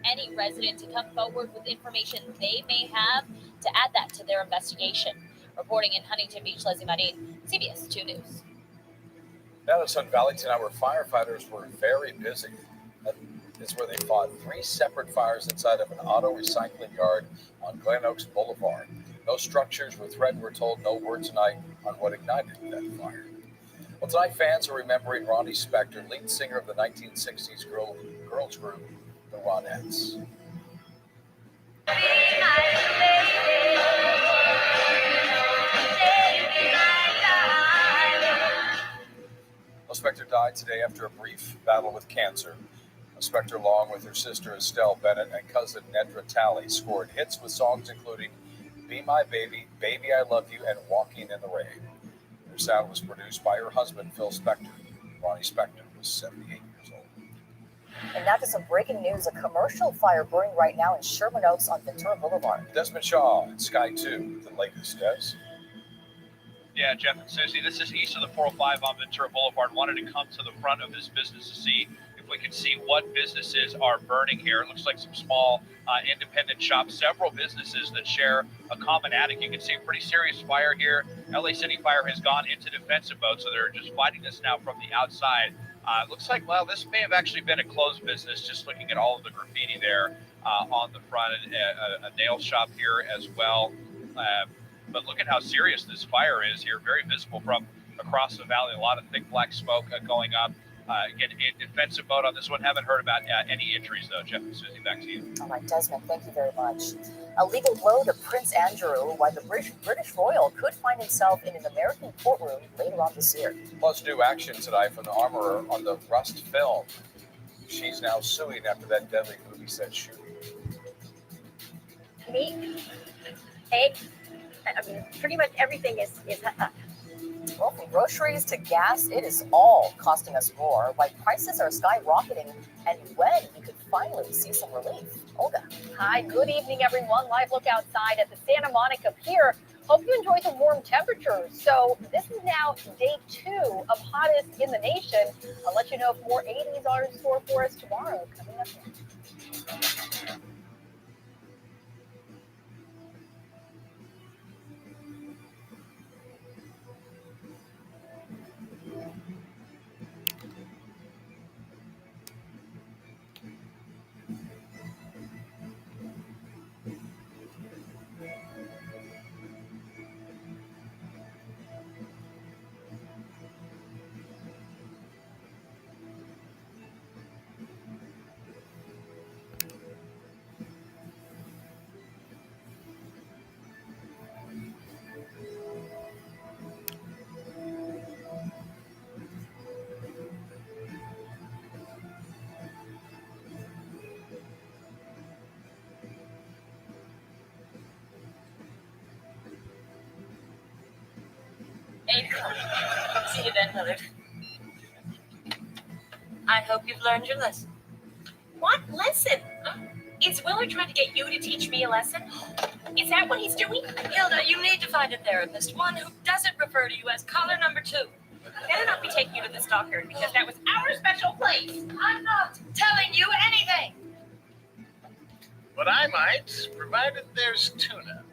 any resident to come forward with information they may have to add that to their investigation. Reporting in Huntington Beach, Leslie Marin, CBS 2 News. Now to Sun Valley tonight, where firefighters were very busy. That is where they fought 3 separate fires inside of an auto recycling yard on Glen Oaks Boulevard. No structures were threatened, we're told. No word tonight on what ignited that fire. Well, tonight fans are remembering Ronnie Spector, lead singer of the 1960s girls group, the Ronettes. Well, Spector died today after a brief battle with cancer. Spector, along with her sister Estelle Bennett and cousin Nedra Talley, scored hits with songs including Be My Baby, Baby I Love You, and Walking in the Rain. Her sound was produced by her husband, Phil Spector. Ronnie Spector was 78 years old. And now to some breaking news. A commercial fire burning right now in Sherman Oaks on Ventura Boulevard. Desmond Shaw at Sky 2, the latest, Des. Yeah, Jeff and Susie, this is east of the 405 on Ventura Boulevard. Wanted to come to the front of this business to see if we can see what businesses are burning here. It looks like some small independent shops, several businesses that share a common attic. You can see a pretty serious fire here. LA City Fire has gone into defensive mode, so they're just fighting this now from the outside. It looks like, well, this may have actually been a closed business, just looking at all of the graffiti there on the front, a nail shop here as well. But look at how serious this fire is here, very visible from across the valley. A lot of thick black smoke going up. Again, in defensive mode on this one. Haven't heard about any injuries, though. Jeff and Susie, back to you. All right, Desmond, thank you very much. A legal blow to Prince Andrew, why the British royal could find himself in an American courtroom later on this year. Plus, new action tonight from the armorer on the Rust film. She's now suing after that deadly movie set shooting. Meat, eggs, I mean, pretty much everything is up. Well, from groceries to gas, it is all costing us more. Why prices are skyrocketing and when we could finally see some relief. Olga. Hi, good evening, everyone. Live look outside at the Santa Monica Pier. Hope you enjoy the warm temperatures. So this is now day 2 of hottest in the nation. I'll let you know if more 80s are in store for us tomorrow. Coming up next. See you then, Willard. hope you've learned your lesson. What lesson? Is Willard trying to get you to teach me a lesson? Is that what he's doing? Hilda, you need to find a therapist, one who doesn't refer to you as caller number 2. Better not be taking you to this doctor because that was our special place. I'm not telling you anything. But I might, provided there's tuna.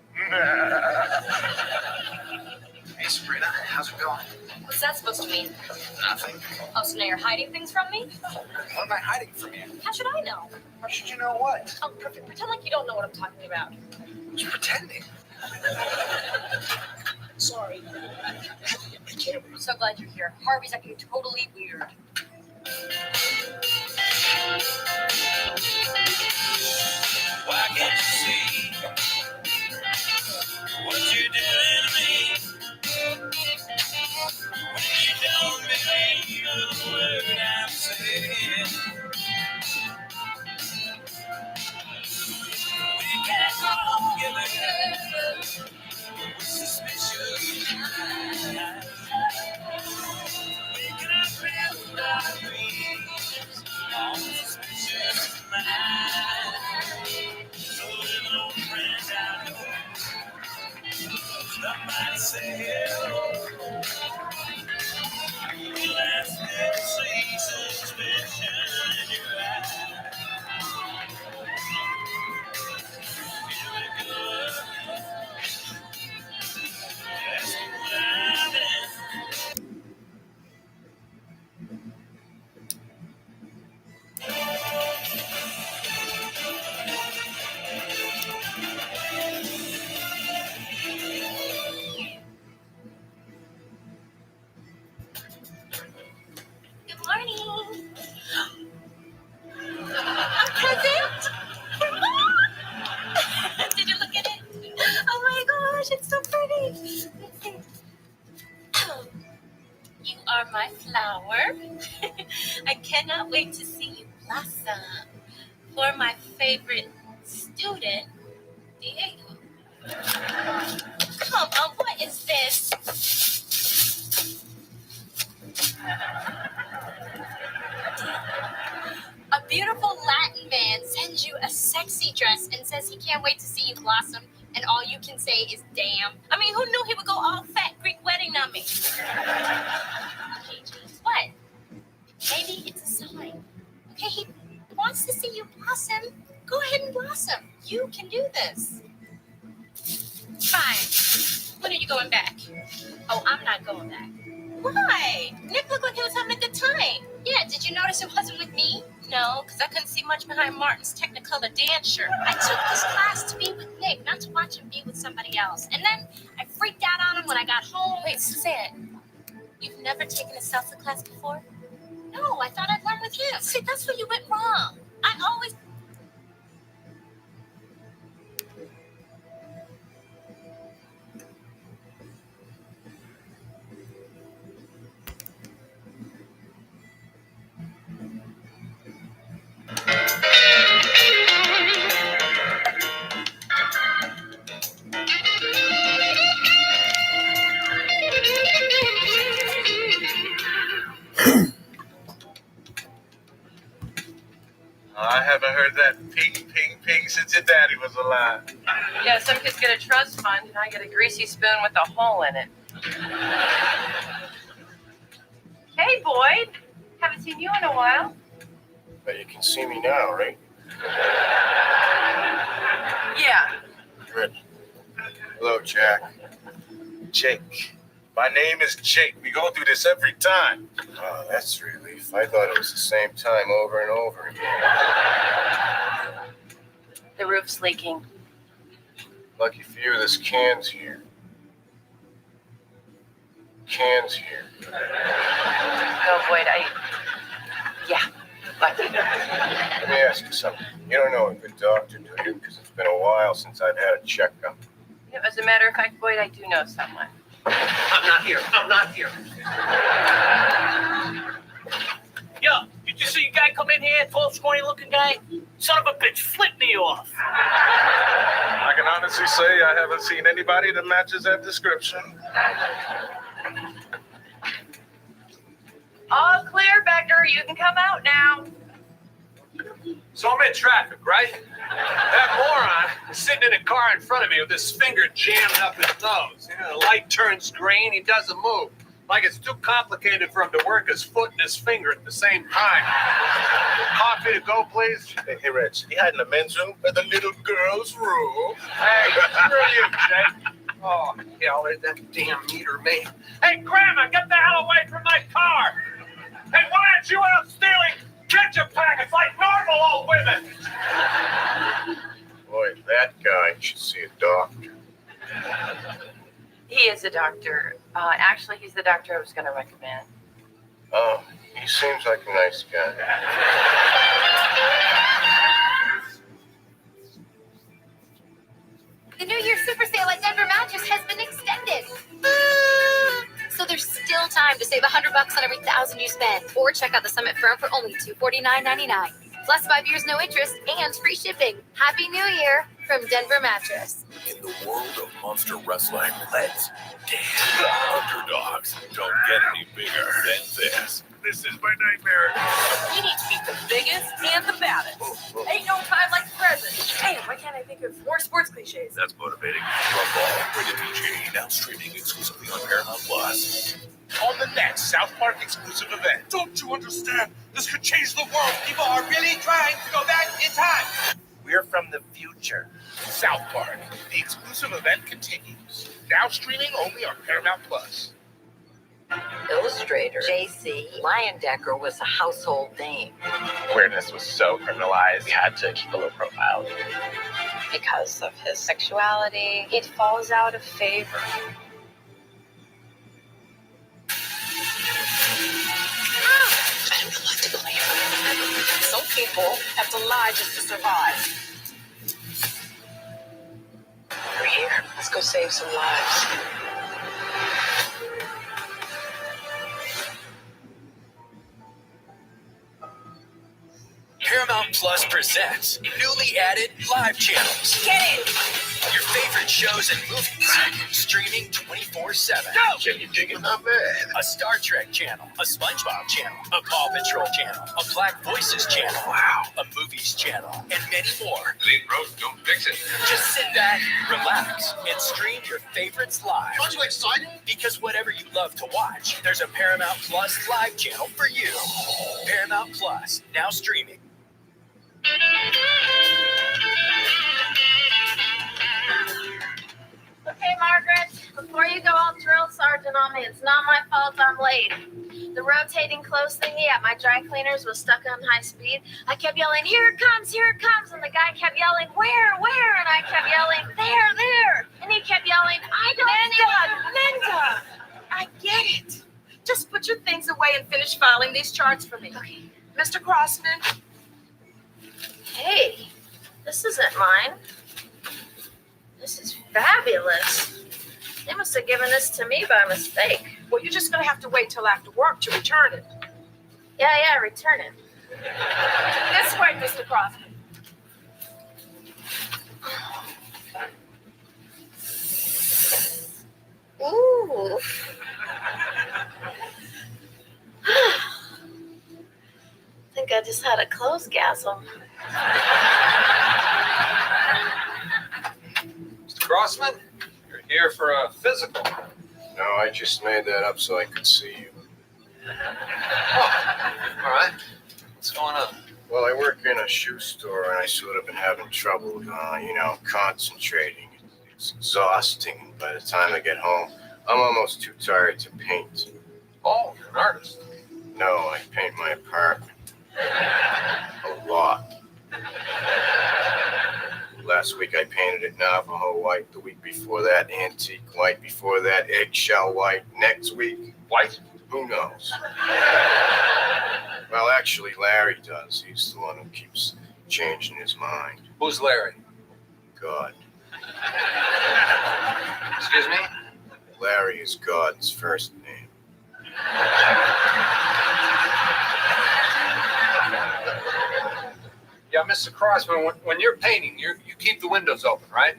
Hey, Sabrina, how's it going? What's that supposed to mean? Nothing. Oh, so now you're hiding things from me? What am I hiding from you? How should I know? How should you know what? Oh, perfect. Pretend like you don't know what I'm talking about. Who's pretending? Sorry. I'm so glad you're here. Harvey's acting totally weird. Why can't you see what you're doing to me? When you don't believe a word I'm saying, we can't go together with suspicious eyes. We cannot build our dreams on suspicious minds. So little old friend I know, somebody say hello. Last never see suspicion in your eyes. Here we go again. Ask me what I'm in. Good morning. A present? Did you look at it? Oh my gosh, it's so pretty. You are my flower. I cannot wait to see you blossom. For my favorite student, Diego. Come on, what is this? A beautiful Latin man sends you a sexy dress and says he can't wait to see you blossom, and all you can say is damn. I mean, who knew he would go all fat Greek wedding on me? What? Maybe it's a sign. Okay, he wants to see you blossom. Go ahead and blossom. You can do this. Fine. When are you going back? Oh, I'm not going back. Why? Nick looked like he was having a good time. Yeah, did you notice it wasn't with me? No, because I couldn't see much behind Martin's Technicolor dance shirt. I took this class to be with Nick, not to watch him be with somebody else. And then I freaked out on him when I got home. Wait, Suzanne, you've never taken a salsa class before? No, I thought I'd learn with him. See, that's where you went wrong. I always... I haven't heard that ping, ping, ping since your daddy was alive. Yeah, some kids get a trust fund, and I get a greasy spoon with a hole in it. Hey, Boyd. Haven't seen you in a while. But you can see me now, right? Yeah. Good. Hello, Jack. Jake. My name is Jake. We go through this every time. Oh, that's relief. I thought it was the same time over and over again. The roof's leaking. Lucky for you, this can's here. Can's here. Oh, Boyd, Yeah. What? Let me ask you something. You don't know a good doctor, do you? Because it's been a while since I've had a checkup. As a matter of fact, Boyd, I do know someone. I'm not here. I'm not here. Yo, did you see a guy come in here, tall, scrawny looking guy? Son of a bitch, flip me off. I can honestly say I haven't seen anybody that matches that description. All clear, Becker. You can come out now. So I'm in traffic, right? That moron is sitting in a car in front of me with his finger jammed up his nose. You know, the light turns green, he doesn't move. Like it's too complicated for him to work his foot and his finger at the same time. Coffee to go, please? Hey, Rich, you hide in the men's room or the little girl's room? Hey, screw you, Jake. Oh, hell, that damn meter maid. Hey, Grandma, get the hell away from my car! Hey, why aren't you out stealing kitchen packets like normal old women? Boy, that guy should see a doctor. He is a doctor. Actually, he's the doctor I was going to recommend. Oh, he seems like a nice guy. The New Year super sale at Denver Mattress has been extended. So there's still time to save $100 on every $1,000 you spend. Or check out the Summit Firm for only $249.99. Plus 5 years no interest and free shipping. Happy New Year from Denver Mattress. In the world of monster wrestling, let's dance. Underdogs don't get any bigger than this. This is my nightmare. We need to beat the biggest and the baddest. Ain't no time like the present. Damn, why can't I think of more sports cliches? That's motivating. Rumble, rated PG, now streaming exclusively on Paramount Plus. On the next South Park exclusive event. Don't you understand? This could change the world. People are really trying to go back in time. We're from the future. South Park. The exclusive event continues. Now streaming only on Paramount Plus. Illustrator J.C. Leyendecker was a household name. Queerness was so criminalized, we had to keep a low profile. Because of his sexuality, it falls out of favor. I don't know what to believe. Some people have to lie just to survive. We're here. Let's go save some lives. Paramount Plus presents newly added live channels. Get it! Your favorite shows and movies streaming 24/7. Can you dig it? Not bad. A Star Trek channel, a SpongeBob channel, a Paw Patrol channel, a Black Voices channel, wow, a Movies channel, and many more. It ain't broke, don't fix it. Just sit back, relax, and stream your favorites live. Aren't you excited? Because whatever you love to watch, there's a Paramount Plus live channel for you. Paramount Plus, now streaming. Okay, Margaret, before you go all drill sergeant on me, it's not my fault I'm late. The rotating clothes thingy at my dry cleaners was stuck on high speed. I kept yelling, here it comes, and the guy kept yelling, where, and I kept yelling, there, and he kept yelling, I don't Linda! I get it. Just put your things away and finish filing these charts for me. Okay. Mr. Crossman? Hey, this isn't mine. This is fabulous. They must have given this to me by mistake. Well, you're just going to have to wait till after work to return it. Yeah, return it. This way, Mr. Crossman. Ooh. I think I just had a clothes-gasm. Mr. Crossman, you're here for a physical. No, I just made that up so I could see you. Oh, all right. What's going on? Well, I work in a shoe store, and I sort of been having trouble, concentrating. It's exhausting. By the time I get home, I'm almost too tired to paint. Oh, you're an artist. No, I paint my apartment. A lot. Last week I painted it Navajo white. The week before that, antique white. Before that, eggshell white. Next week, white. Who knows? Well, actually, Larry does. He's the one who keeps changing his mind. Who's Larry? God. Excuse me? Larry is God's first name. Yeah, Mr. Crossman, when you're painting, you keep the windows open, right?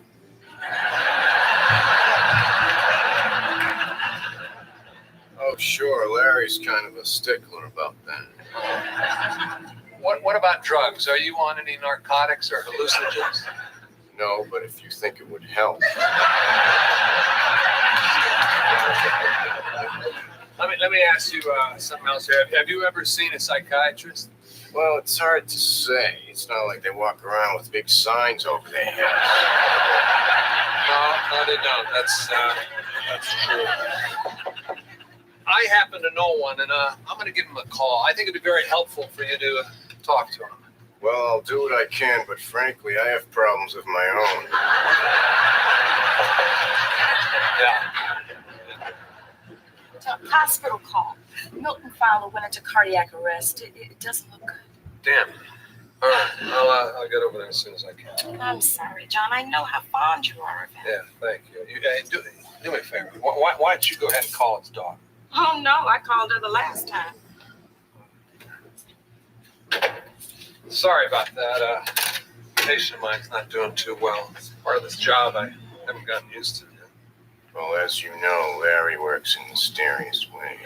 Oh, sure. Larry's kind of a stickler about that. What about drugs? Are you on any narcotics or hallucinogens? No, but if you think it would help. Let me ask you something else here. Have you ever seen a psychiatrist? Well, it's hard to say. It's not like they walk around with big signs over their heads. No, they don't. That's true. I happen to know one, and I'm going to give him a call. I think it'd be very helpful for you to talk to him. Well, I'll do what I can, but frankly, I have problems of my own. Yeah. Hospital call. Milton Fowler went into cardiac arrest. It doesn't look good. Damn. All right, I'll get over there as soon as I can. I'm sorry, John. I know how fond you are of him. Yeah, thank you. Do me a favor. Why don't you go ahead and call his daughter? Oh, no. I called her the last time. Sorry about that. Patient of mine's not doing too well. It's part of this job I haven't gotten used to yet. Well, as you know, Larry works in mysterious ways.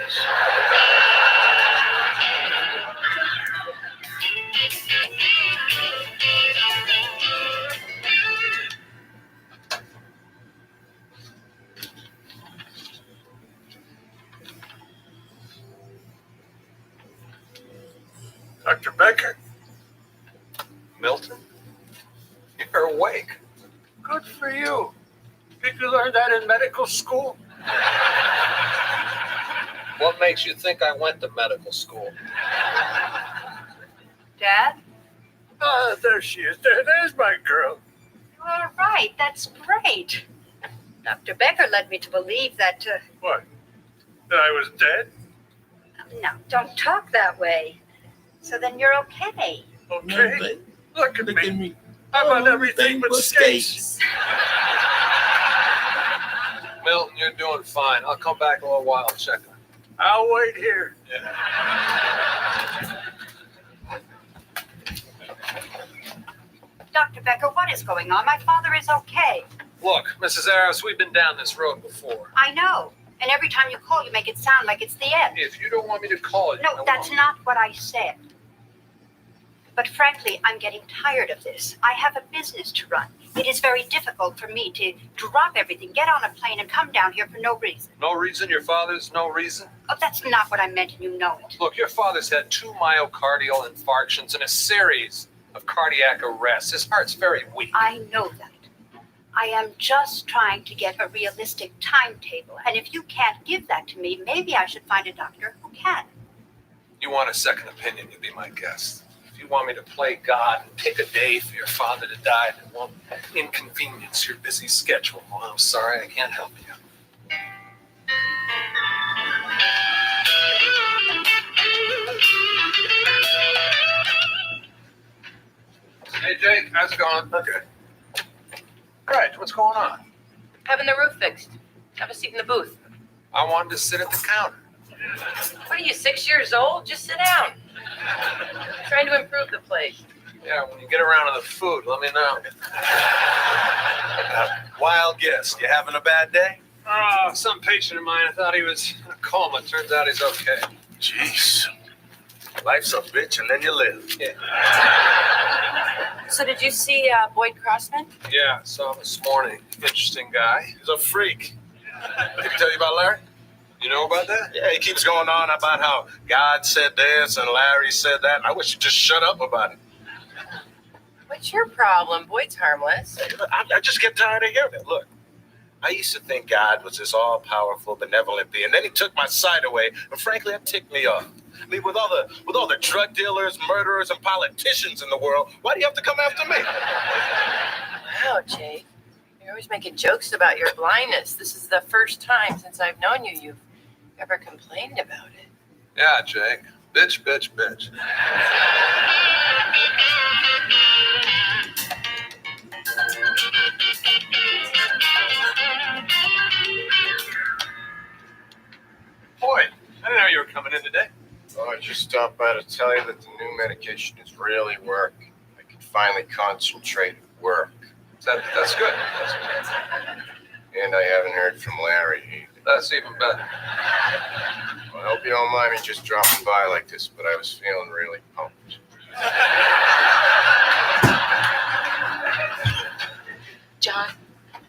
Dr. Becker? Milton? You're awake. Good for you. Did you learn that in medical school? What makes you think I went to medical school? Dad? There she is. There's my girl. All right. That's great. Dr. Becker led me to believe that... What? That I was dead? No, don't talk that way. So then you're okay. Okay. Look at me. I'm on everything but skates. Milton, you're doing fine. I'll come back in a little while and check on you. I'll wait here. Dr. Becker, what is going on? My father is okay. Look, Mrs. Harris, we've been down this road before. I know. And every time you call, you make it sound like it's the end. If you don't want me to call you... No, that's not what I said. But frankly, I'm getting tired of this. I have a business to run. It is very difficult for me to drop everything, get on a plane, and come down here for no reason. No reason? Your father's no reason? Oh, that's not what I meant, and you know it. Look, your father's had 2 myocardial infarctions and a series of cardiac arrests. His heart's very weak. I know that. I am just trying to get a realistic timetable. And if you can't give that to me, maybe I should find a doctor who can. You want a second opinion, you'd be my guest. If you want me to play God and pick a day for your father to die that won't inconvenience your busy schedule, well, I'm sorry, I can't help you. Hey, Jake, how's it going? Okay. Great, what's going on? Having the roof fixed. Have a seat in the booth. I wanted to sit at the counter. What are you, 6 years old? Just sit down. Trying to improve the place. Yeah, when you get around to the food, let me know. Wild guess. You having a bad day? Oh, some patient of mine, I thought he was in a coma. Turns out he's okay. Jeez. Life's a bitch and then you live. Yeah. So did you see Boyd Crossman? Yeah, saw him this morning. Interesting guy. He's a freak. Did he tell you about Larry? You know about that? Yeah, he keeps going on about how God said this and Larry said that. I wish you'd just shut up about it. What's your problem? Boyd's harmless. Hey, look, I just get tired of hearing it. Look, I used to think God was this all-powerful, benevolent being. Then he took my sight away, and frankly, that ticked me off. I mean, with all the drug dealers, murderers, and politicians in the world, why do you have to come after me? Wow, Jake. You're always making jokes about your blindness. This is the first time since I've known you you've ever complained about it. Yeah, Jake. Bitch, bitch, bitch. Boy, I didn't know you were coming in today. Oh, I just stopped by to tell you that the new medication is really working. I can finally concentrate at work. That's good. That's good. And I haven't heard from Larry either. That's even better. Well, I hope you don't mind me just dropping by like this, but I was feeling really pumped. John,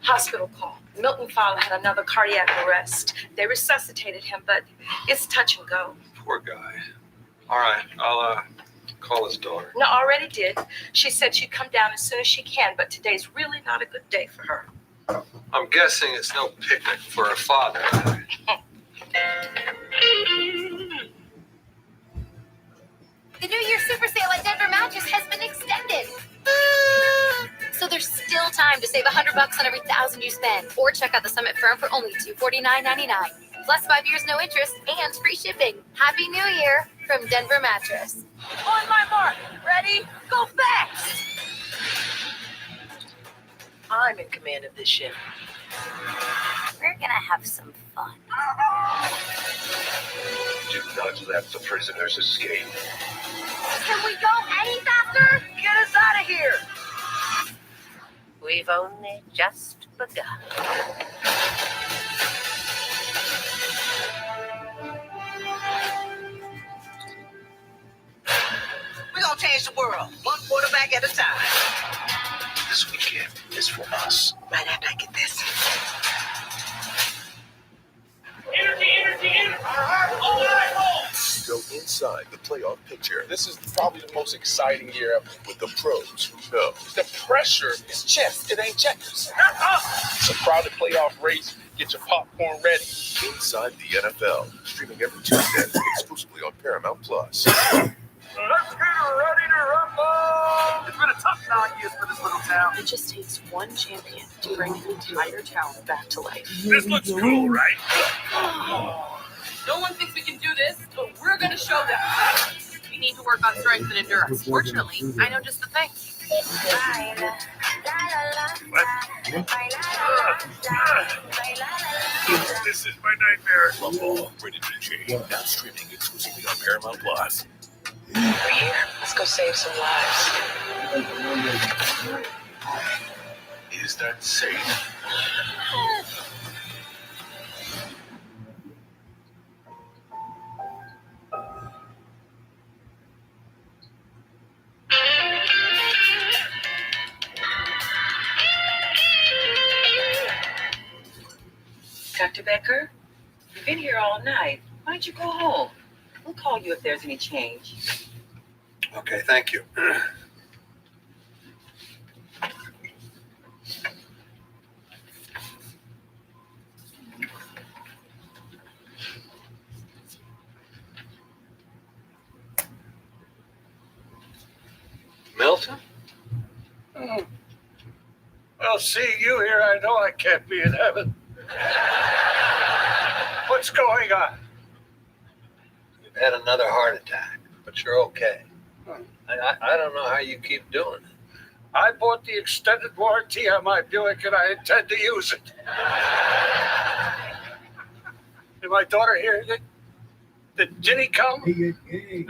hospital call. Milton Fowler had another cardiac arrest. They resuscitated him, but it's touch and go. Poor guy. All right, I'll call his daughter. No, already did. She said she'd come down as soon as she can, but today's really not a good day for her. I'm guessing it's no picnic for a father. The New Year super sale at Denver Mattress has been extended. So there's still time to save $100 on every $1,000 you spend. Or check out the Summit Firm for only $249.99. Plus 5 years no interest and free shipping. Happy New Year from Denver Mattress. On my mark. Ready? Go fast! I'm in command of this ship. We're gonna have some fun. Do not let the prisoners escape. Can we go any faster? Get us out of here! We've only just begun. We're gonna change the world, one quarterback at a time. This weekend is for us. Right after I get this. Energy! All right, roll! Go inside the playoff picture. This is probably the most exciting year ever with the pros who know. The pressure is chess, it ain't checkers. It's a crowded playoff race. Get your popcorn ready. Inside the NFL, streaming every Tuesday exclusively on Paramount Plus. Let's get ready to rumble! It's been a tough 9 years for this little town. It just takes one champion to bring an entire town back to life. This looks cool, right? No one thinks we can do this, but we're gonna show them. We need to work on strength and endurance. Fortunately, I know just the thing. This is my nightmare. Rumble, rated PG. Now streaming exclusively on Paramount Plus. We're here. Let's go save some lives. Is that safe? Dr. Becker, you've been here all night. Why don't you go home? We'll call you if there's any change. Okay, thank you. Milton? Well, seeing you here, I know I can't be in heaven. What's going on? You've had another heart attack, but you're okay. I don't know how you keep doing it. I bought the extended warranty on my Buick and I intend to use it. Did my daughter hear that? Did Ginny come?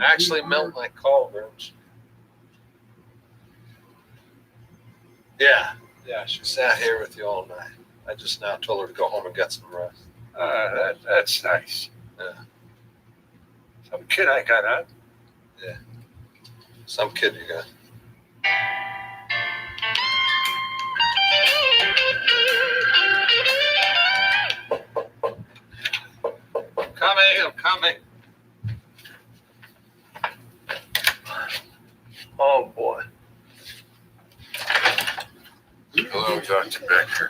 Actually, Milton, I called her. Yeah, she sat here with you all night. I just now told her to go home and get some rest. That's nice. Yeah. Some kid I got, huh? Yeah. Some kid you got. I'm coming. Oh, boy. Hello, Dr. Becker.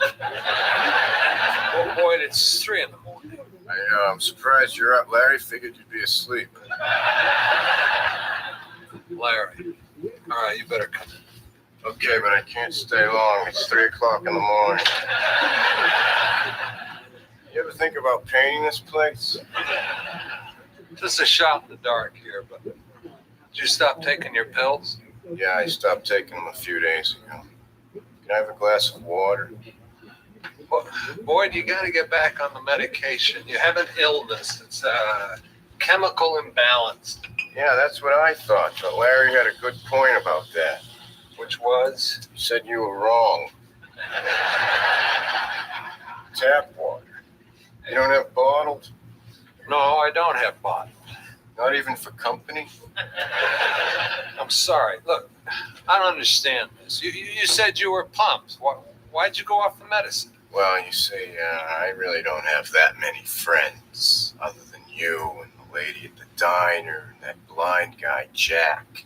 Oh, boy, it's 3 in the morning. I'm surprised you're up. Larry figured you'd be asleep. Larry. All right, you better come in. Okay, but I can't stay long. It's 3 o'clock in the morning. You ever think about painting this place? Just a shot in the dark here, but did you stop taking your pills? Yeah, I stopped taking them a few days ago. Can I have a glass of water? Boyd, you got to get back on the medication. You have an illness. It's chemical imbalance. Yeah, that's what I thought, but Larry had a good point about that. Which was? He said you were wrong. tap water. You don't have bottled? No, I don't have bottled. Not even for company? I'm sorry. Look, I don't understand this. You said you were pumped. Why'd you go off the medicine? Well, you see, I really don't have that many friends other than you and the lady at the diner and that blind guy, Jack.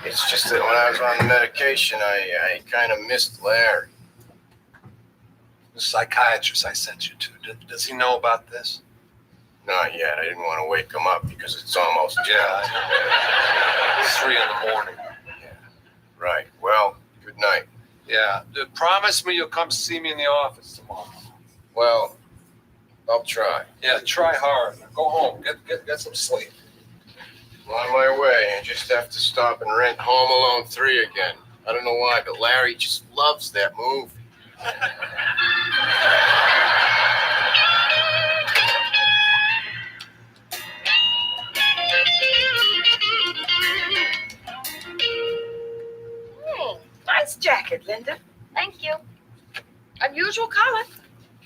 It's just that when I was on the medication, I kind of missed Larry. The psychiatrist I sent you to, does he know about this? Not yet. I didn't want to wake him up because it's almost... Yeah, it's 3 a.m. Yeah, right. Well, good night. Yeah, promise me you'll come see me in the office tomorrow. Well, I'll try. Yeah, try hard. Go home. Get some sleep. I'm on my way. I just have to stop and rent Home Alone 3 again. I don't know why, but Larry just loves that movie. Nice jacket, Linda. Thank you. Unusual color.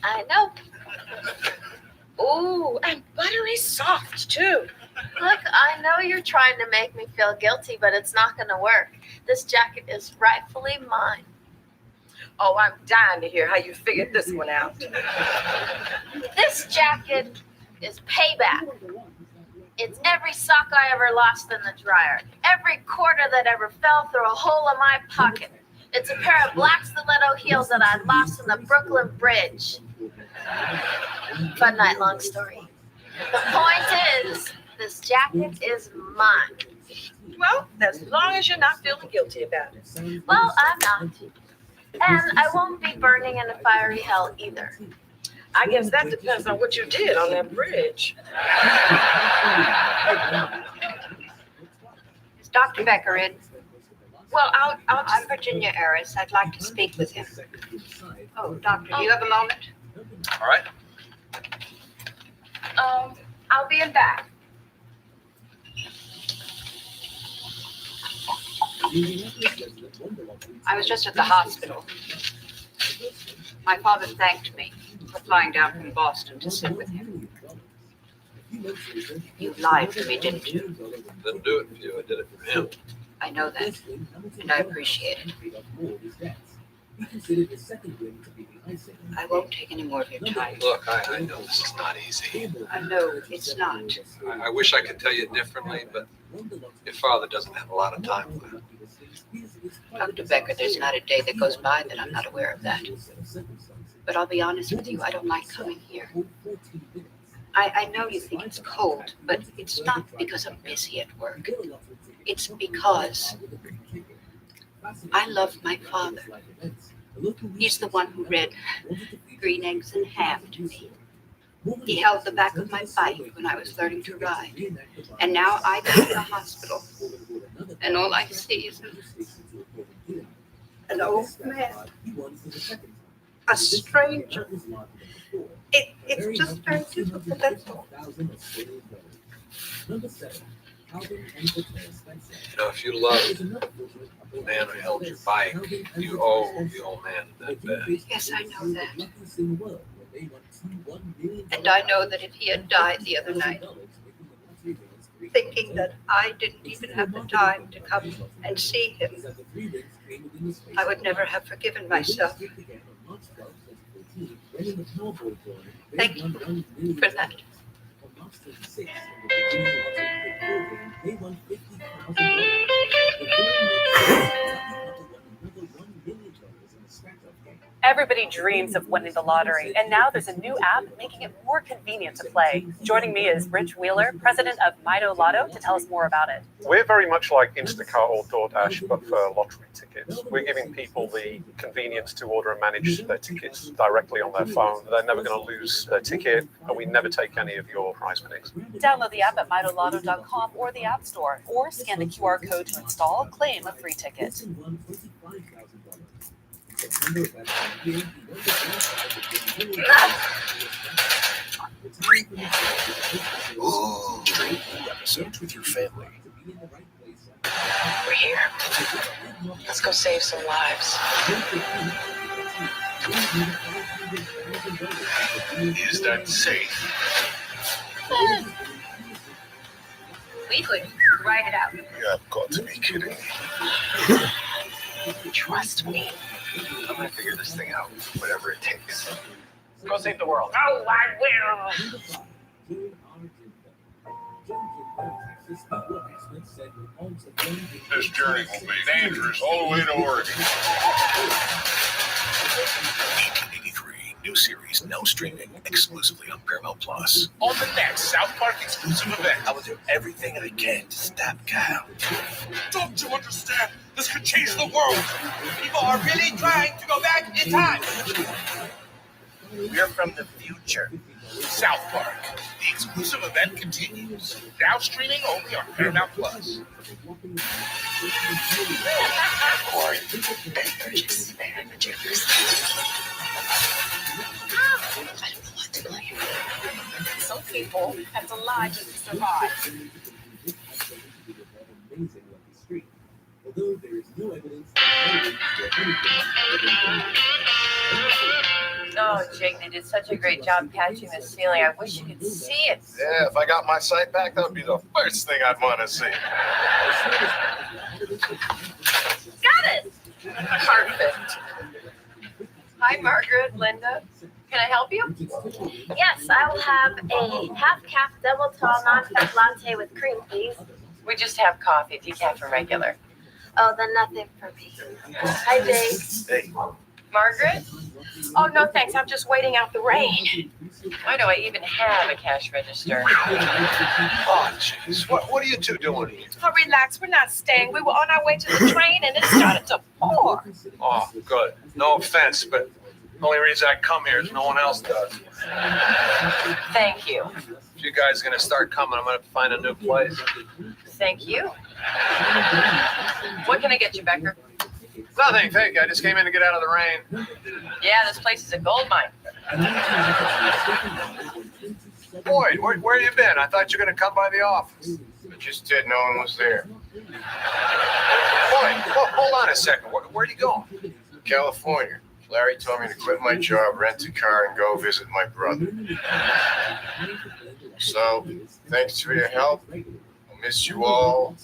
I know. Ooh, and buttery soft, too. Look, I know you're trying to make me feel guilty, but it's not going to work. This jacket is rightfully mine. Oh, I'm dying to hear how you figured this one out. This jacket is payback. It's every sock I ever lost in the dryer, every quarter that ever fell through a hole in my pocket. It's a pair of black stiletto heels that I lost in the Brooklyn Bridge. Fun night, long story. The point is, this jacket is mine. Well, as long as you're not feeling guilty about it. Well, I'm not. And I won't be burning in a fiery hell either. I guess that depends on what you did on that bridge. Is Dr. Becker in? Well, I'm Virginia Eris. I'd like to speak with him. Oh, doctor, do you have a moment? All right. I'll be in back. I was just at the hospital. My father thanked me for flying down from Boston to sit with him. You lied for me, didn't you? Didn't do it for you. I did it for him. I know that, and I appreciate it. I won't take any more of your time. Look, I know this is not easy. I know it's not. I wish I could tell you differently, but your father doesn't have a lot of time left. Dr. Becker, there's not a day that goes by that I'm not aware of that. But I'll be honest with you, I don't like coming here. I know you think it's cold, but it's not because I'm busy at work. It's because I love my father. He's the one who read Green Eggs and Ham to me. He held the back of my bike when I was learning to ride. And now I go to the hospital, and all I see is an old man, a stranger. It's just very difficult, that's all. You know, if you love the man who held your bike, you owe the old man that bet. Yes, I know that. And I know that if he had died the other night, thinking that I didn't even have the time to come and see him, I would never have forgiven myself. Thank you for that. Everybody dreams of winning the lottery, and now there's a new app making it more convenient to play. Joining me is Rich Wheeler, president of Mito Lotto, to tell us more about it. We're very much like Instacart or DoorDash, but for lottery tickets. We're giving people the convenience to order and manage their tickets directly on their phone. They're never going to lose their ticket, and we never take any of your prize winnings. Download the app at mitolotto.com or the App Store, or scan the QR code to install, claim a free ticket. Ooh, stream the episodes with your family. We're here. Let's go save some lives. Is that safe? We could write it out. You have got to be kidding me. Trust me. I'm gonna figure this thing out, whatever it takes. Go save the world. Oh, I will. This journey will be dangerous all the way to Oregon. 1883, new series, now streaming exclusively on Paramount Plus. On the next South Park exclusive event, I will do everything I can to stop Kyle. Don't you understand? This could change the world. People are really trying to go back in time. We're from the future. South Park. The exclusive event continues. Now streaming only on Paramount Plus. Some people have to lie just to survive. Oh, Jake, they did such a great job catching this ceiling. I wish you could see it. Yeah, if I got my sight back, that would be the first thing I'd want to see. Got it. Perfect. Hi, Margaret, Linda. Can I help you? Yes, I will have a half-cap double tall non-fat latte with cream, please. We just have coffee, decaf and regular. Oh, then nothing for me. Hi, Jake. Hey. Margaret? Oh, no, thanks. I'm just waiting out the rain. Why do I even have a cash register? Oh, jeez. What are you two doing here? Oh, relax. We're not staying. We were on our way to the train and it started to pour. Oh, good. No offense, but the only reason I come here is no one else does. Thank you. If you guys are going to start coming, I'm going to find a new place. Thank you. What can I get you, Becker? Nothing, thank you. I just came in to get out of the rain. Yeah, this place is a gold mine. Boyd, where you been? I thought you were going to come by the office. I just did. No one was there. Boyd, hold on a second. Where are you going? California. Larry told me to quit my job, rent a car, and go visit my brother. So, thanks for your help. I'll miss you all,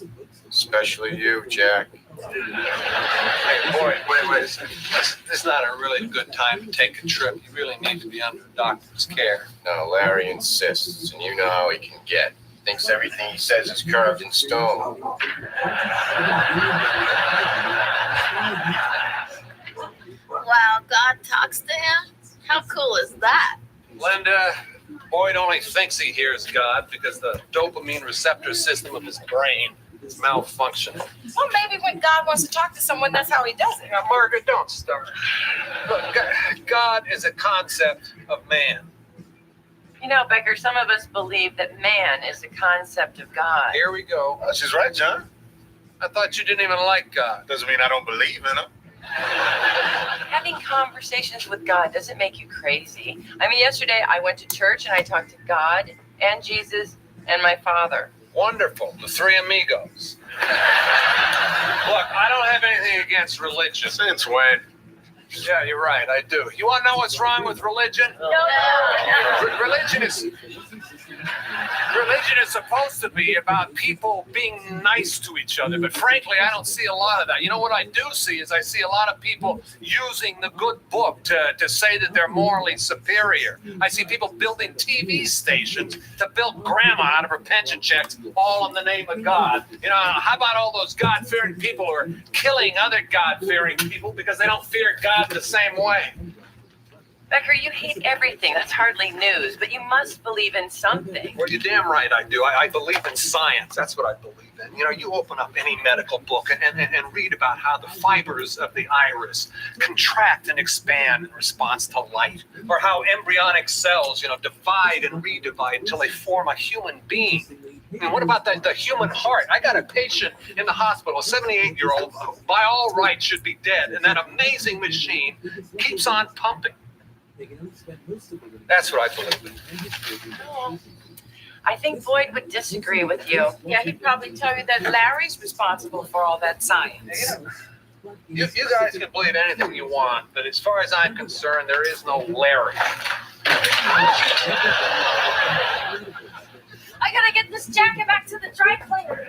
especially you, Jack. Hey, Boyd, wait a second. This is not a really good time to take a trip. You really need to be under a doctor's care. No, Larry insists, and you know how he can get. He thinks everything he says is carved in stone. Wow, God talks to him? How cool is that? Linda, Boyd only thinks he hears God because the dopamine receptor system of his brain is malfunctioning. Well, maybe when God wants to talk to someone, that's how he does it. Now, Margaret, don't start. Look, God is a concept of man. You know, Becker, some of us believe that man is the concept of God. Here we go. She's right, John. I thought you didn't even like God. Doesn't mean I don't believe in him. Having conversations with God doesn't make you crazy. I mean, yesterday I went to church and I talked to God and Jesus and my Father. Wonderful. The three amigos. Look, I don't have anything against religion. Since when? Yeah, you're right. I do. You want to know what's wrong with religion? No. Religion is supposed to be about people being nice to each other, but frankly, I don't see a lot of that. You know what I do see is I see a lot of people using the good book to say that they're morally superior. I see people building TV stations to bilk grandma out of her pension checks, all in the name of God. You know, how about all those God-fearing people who are killing other God-fearing people because they don't fear God the same way? Becker, you hate everything. That's hardly news, but you must believe in something. Well, you're damn right I do. I believe in science. That's what I believe in. You know, you open up any medical book and read about how the fibers of the iris contract and expand in response to light, or how embryonic cells, divide and redivide until they form a human being. And what about the human heart? I got a patient in the hospital, a 78-year-old, by all rights should be dead, and that amazing machine keeps on pumping. That's what I believe in. I think Boyd would disagree with you. Yeah, he'd probably tell you that Larry's responsible for all that science. You guys can believe anything you want, but as far as I'm concerned, there is no Larry. I gotta get this jacket back to the dry cleaner.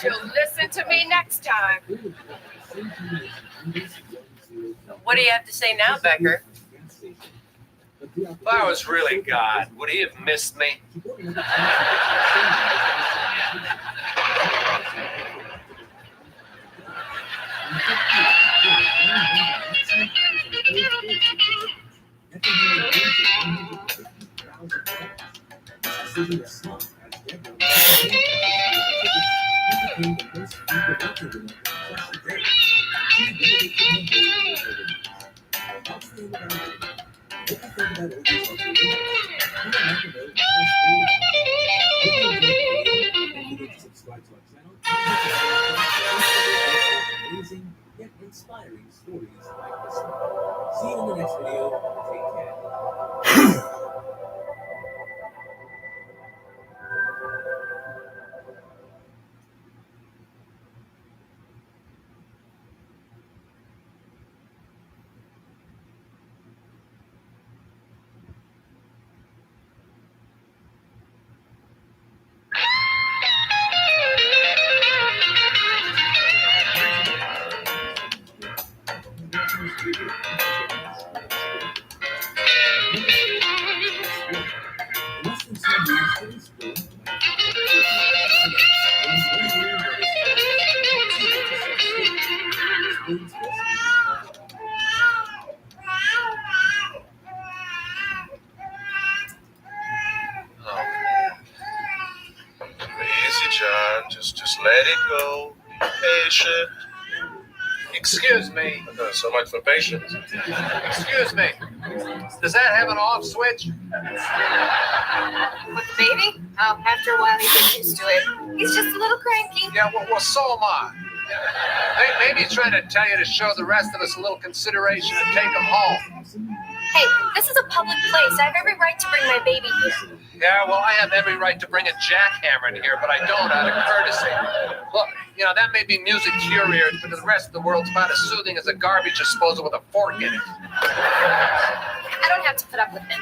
She'll listen to me next time. What do you have to say now, Becker? If I was really God, would he have missed me? Amazing yet inspiring stories like this one. See you in the next video. Take care. Easy, John. Just let it go. Be patient. Excuse me. So much for patience. Excuse me. Does that have an off switch? With the baby? Oh, after a while he gets used to it. He's just a little cranky. Yeah, well, so am I. Maybe he's trying to tell you to show the rest of us a little consideration and take him home. Hey, this is a public place. I have every right to bring my baby here. Yeah, well, I have every right to bring a jackhammer in here, but I don't out of courtesy. Look, that may be music to your ears, but to the rest of the world, it's about as soothing as a garbage disposal with a fork in it. I don't have to put up with this.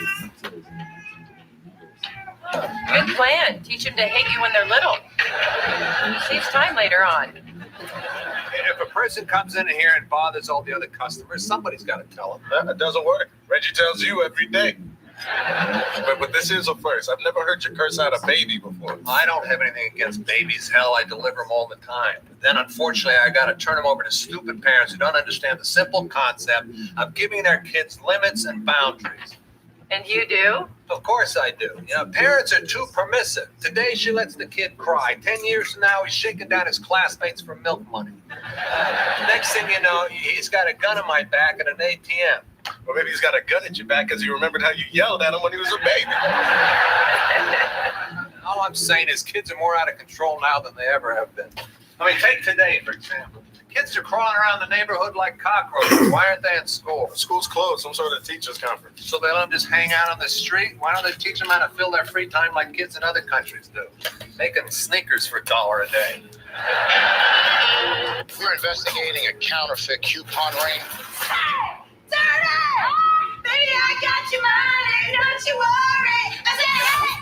Good plan. Teach them to hate you when they're little. Saves time later on. If a person comes in here and bothers all the other customers, somebody's got to tell them. That doesn't work. Reggie tells you every day. But this is a first. I've never heard you curse out a baby before. I don't have anything against babies. Hell, I deliver them all the time. But then, unfortunately, I got to turn them over to stupid parents who don't understand the simple concept of giving their kids limits and boundaries. And you do? Of course I do. Parents are too permissive. Today, she lets the kid cry. 10 years from now, he's shaking down his classmates for milk money. Next thing you know, he's got a gun in my back at an ATM. Or maybe he's got a gun at your back because he remembered how you yelled at him when he was a baby. All I'm saying is kids are more out of control now than they ever have been. I mean, take today, for example. Kids are crawling around the neighborhood like cockroaches. Why aren't they in school? School's closed, some sort of teacher's conference. So they let them just hang out on the street? Why don't they teach them how to fill their free time like kids in other countries do? Making sneakers for $1 a day. We're investigating a counterfeit coupon ring. Baby, I got you money, don't you worry.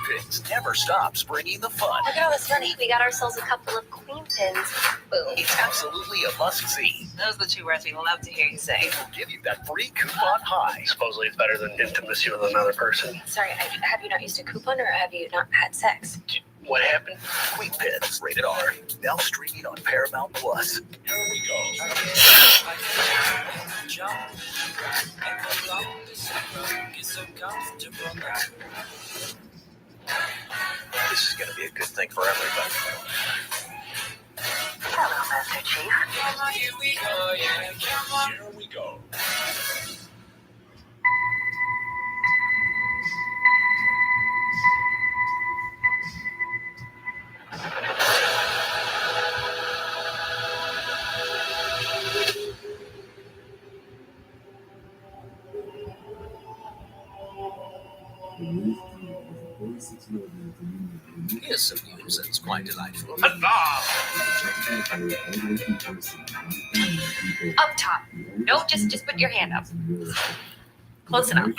Pins never stops bringing the fun. Look at all this money. We got ourselves a couple of queen pins. Boom. It's absolutely a must-see. Those are the two words we love to hear you say. We'll give you that free coupon high. Supposedly it's better than intimacy with another person. Sorry, have you not used a coupon or have you not had sex? What happened? Queen Pins, rated R. Now streaming on Paramount Plus. Here we go. This is going to be a good thing for everybody. Hello, Master Chief. Here we go, yeah. Here we go. Here's some news that's quite delightful. Huzzah! Up top. No, just put your hand up. Close enough.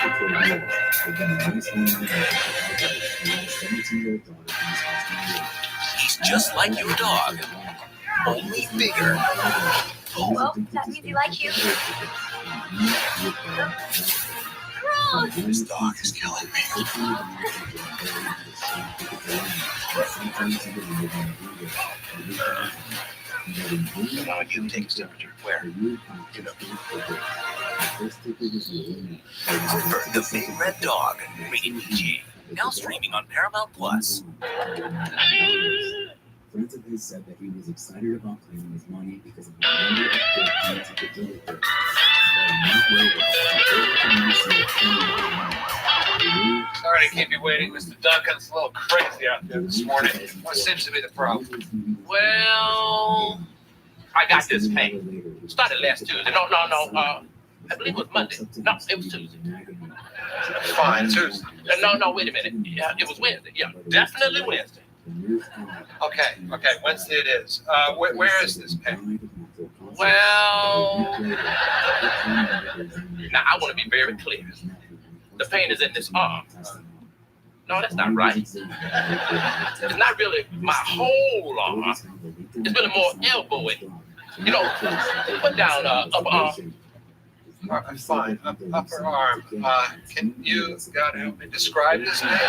He's just like your dog, only bigger. Well, that means he likes you. This dog is killing me. Come on, you take his temperature. Where? You know. Clifford, the Big Red Dog, rated PG. Now streaming on Paramount Plus. Friends of his said that he was excited about claiming his money because of the number of good deeds he could do with it. Sorry to keep you waiting, Mr. Duncan. It's a little crazy out there this morning. What seems to be the problem? Well, I got this pain. Started last Tuesday. No. I believe it was Monday. No, it was Tuesday. Fine, Tuesday. No, wait a minute. Yeah, it was Wednesday. Yeah, definitely Wednesday. Okay, Wednesday it is. Where is this pain? Well, now I want to be very clear. The pain is in this arm. No, that's not right. It's not really my whole arm. It's really more elbowing. You know, put down upper arm. Fine, upper arm. Can you help me describe this pain?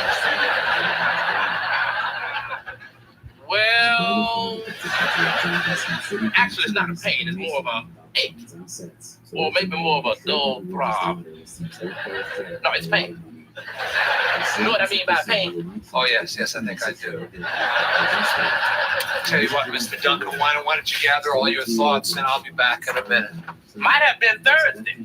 Well, actually, it's not a pain. It's more of a ache, or maybe more of a dull throb. No, it's pain. You know what I mean by pain? Oh, yes, I think I do. Tell you what, Mr. Duncan, why don't you gather all your thoughts, and I'll be back in a minute. Might have been Thursday.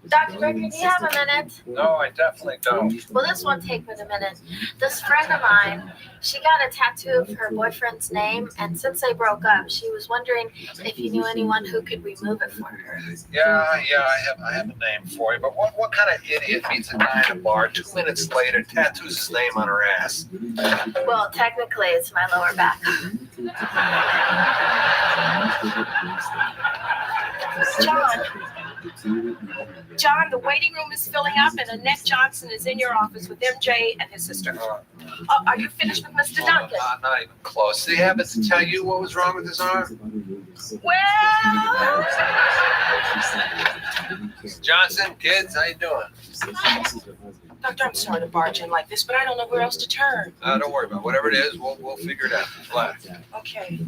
Dr. Becker, do you have a minute? No, I definitely don't. Well, this won't take but a minute. This friend of mine, she got a tattoo of her boyfriend's name, and since they broke up, she was wondering if you knew anyone who could remove it for her. Yeah, I have a name for you, but what kind of idiot meets a guy in a bar 2 minutes later, tattoos his name on her ass? Well, technically, it's my lower back. John, the waiting room is filling up, and Annette Johnson is in your office with MJ and his sister. Are you finished with Mr. Duncan? Not even close. Did he happen to tell you what was wrong with his arm? Well, Johnson, kids, how you doing? Doctor, I'm sorry to barge in like this, but I don't know where else to turn. Don't worry about it. Whatever it is, we'll figure it out. Relax. Okay.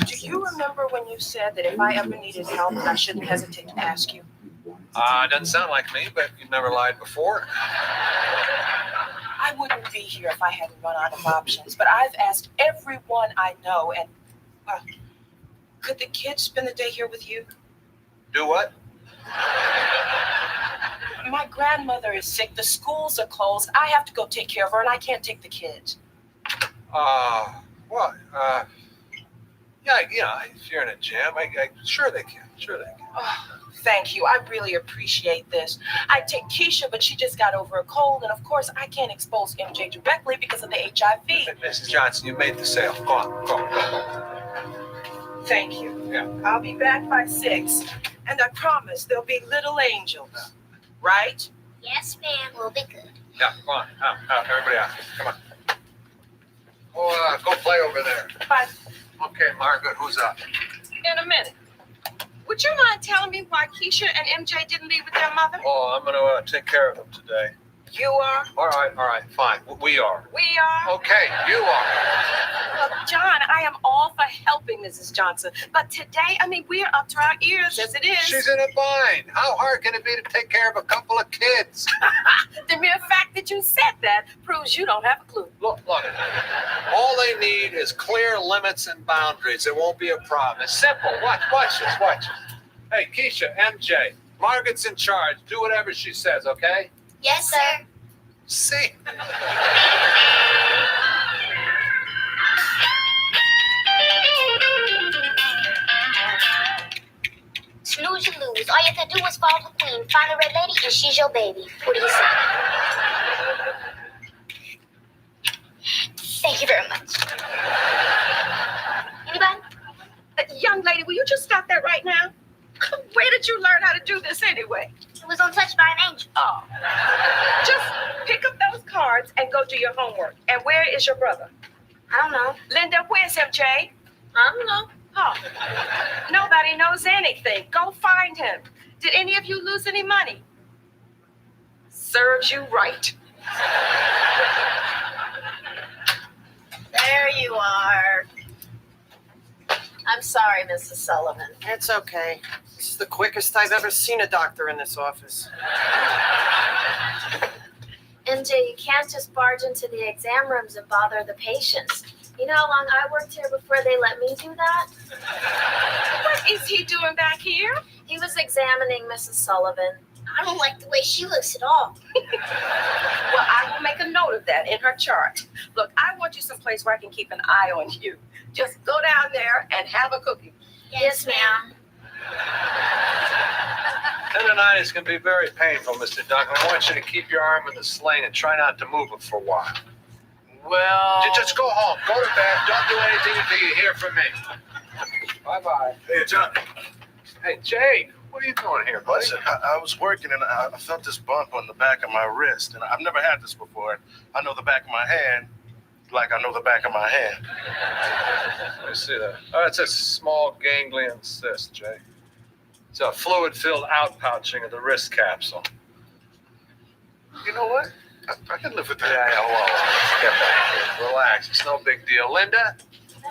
Do you remember when you said that if I ever needed help, that I shouldn't hesitate to ask you? Doesn't sound like me, but you've never lied before. I wouldn't be here if I hadn't run out of options, but I've asked everyone I know, and could the kids spend the day here with you? Do what? My grandmother is sick. The schools are closed. I have to go take care of her, and I can't take the kids. Yeah, if you're in a jam, sure they can. Oh, thank you. I really appreciate this. I'd take Keisha, but she just got over a cold, and of course, I can't expose MJ directly because of the HIV. Mrs. Johnson, you made the sale. Go on. Thank you. Yeah. I'll be back by 6, and I promise there'll be little angels. Right? Yes, ma'am. We'll be good. Yeah, come on. Out. Everybody out. Come on. Go play over there. Bye. Okay, Margaret, who's up? In a minute. Would you mind telling me why Keisha and MJ didn't leave with their mother? Oh, I'm going to take care of them today. You are? All right, fine. We are. We are? Okay, you are. Look, John, I am all for helping Mrs. Johnson, but today, we're up to our ears as it is. She's in a bind. How hard can it be to take care of a couple of kids? The mere fact that you said that proves you don't have a clue. Look. All they need is clear limits and boundaries. It won't be a problem. It's simple. Watch this. Hey, Keisha, MJ, Margaret's in charge. Do whatever she says, okay? Yes, sir. See? Snooze, you lose. All you have to do is follow the queen, find a red lady, and she's your baby. What do you say? you very much. Anybody? Young lady, will you just stop that right now? Where did you learn how to do this anyway? It was on Touched by an Angel. Oh. Just pick up those cards and go do your homework. And where is your brother? I don't know. Linda, where's him, Jay? I don't know. Oh. Nobody knows anything. Go find him. Did any of you lose any money? Serves you right. There you are. I'm sorry, Mrs. Sullivan. It's okay. This is the quickest I've ever seen a doctor in this office. MJ, you can't just barge into the exam rooms and bother the patients. You know how long I worked here before they let me do that? What is he doing back here? He was examining Mrs. Sullivan. I don't like the way she looks at all. Well, I will make a note of that in her chart. Look, I want you someplace where I can keep an eye on you. Just go down there and have a cookie. Yes, ma'am. Tendonitis can be very painful, Mr. Duncan. I want you to keep your arm in the sling and try not to move it for a while. Well, Just go home. Go to bed. Don't do anything until you hear from me. Bye-bye. Hey, John. Hey, Jake. What are you doing here, buddy? Listen, I was working and I felt this bump on the back of my wrist, and I've never had this before. I know the back of my hand like I know the back of my hand. Let me see that. Oh, it's a small ganglion cyst, Jay. It's a fluid-filled outpouching of the wrist capsule. You know what? I can live with that. Yeah, well, let's get back here. Relax. It's no big deal. Linda,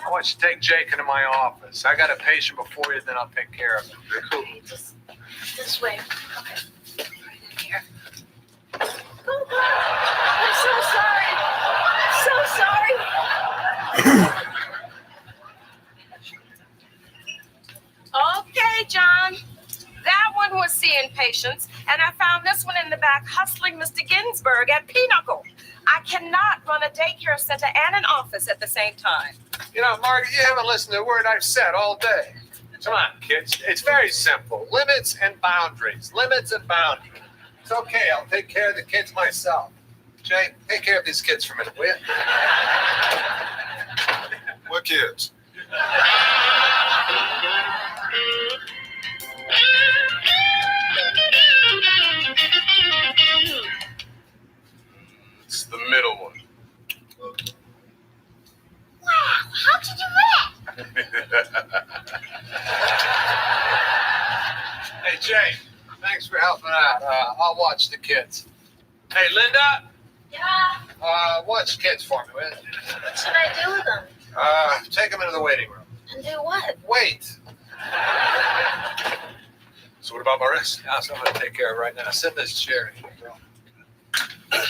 I want you to take Jake into my office. I got a patient before you, then I'll take care of him. Cool. Okay, just this way. Okay. Right in here. I'm so sorry. So sorry. Okay, John. That one was seeing patients, and I found this one in the back hustling Mr. Ginsburg at Pinochle. I cannot run a daycare center and an office at the same time. You know, Margaret, you haven't listened to a word I've said all day. Come on, kids. It's very simple. Limits and boundaries. Limits and boundaries. It's okay. I'll take care of the kids myself. Jay, take care of these kids for a minute, will you? What kids? It's the middle one. Wow, how'd you do that? Hey, Jay, thanks for helping out. I'll watch the kids. Hey, Linda, Yeah. watch the kids for me, will you? What should I do with them? Take them into the waiting room. And do what? Wait. So what about my wrist? Yeah, so I'm going to take care of it right now. Sit in this chair. Here, girl.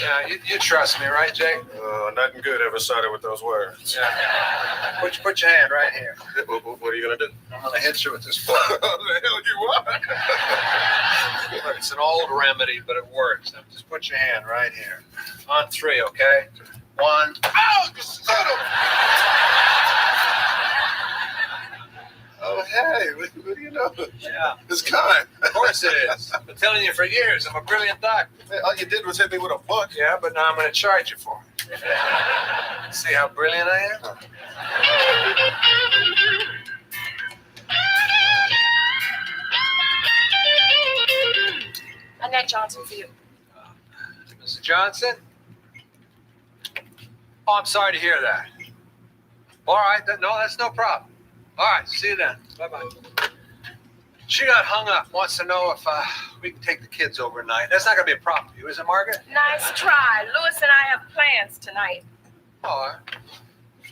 Yeah, you trust me, right, Jake? Nothing good ever started with those words. Yeah. Put your hand right here. What are you gonna do? I'm gonna hit you with this foot. What the hell you are? Look, it's an old remedy, but it works. Now, just put your hand right here. On 3, okay? 1. Oh, son of... Oh, hey, what do you know? Yeah. It's kind. Of course it is. I've been telling you for years. I'm a brilliant doctor. Hey, all you did was hit me with a book. Yeah, but now I'm going to charge you for it. See how brilliant I am? Annette Johnson for you. Mr. Johnson? Oh, I'm sorry to hear that. All right, no, that's no problem. All right, see you then. Bye-bye. She got hung up, wants to know if we can take the kids overnight. That's not going to be a problem for you, is it, Margaret? Nice try. Lewis and I have plans tonight. All right.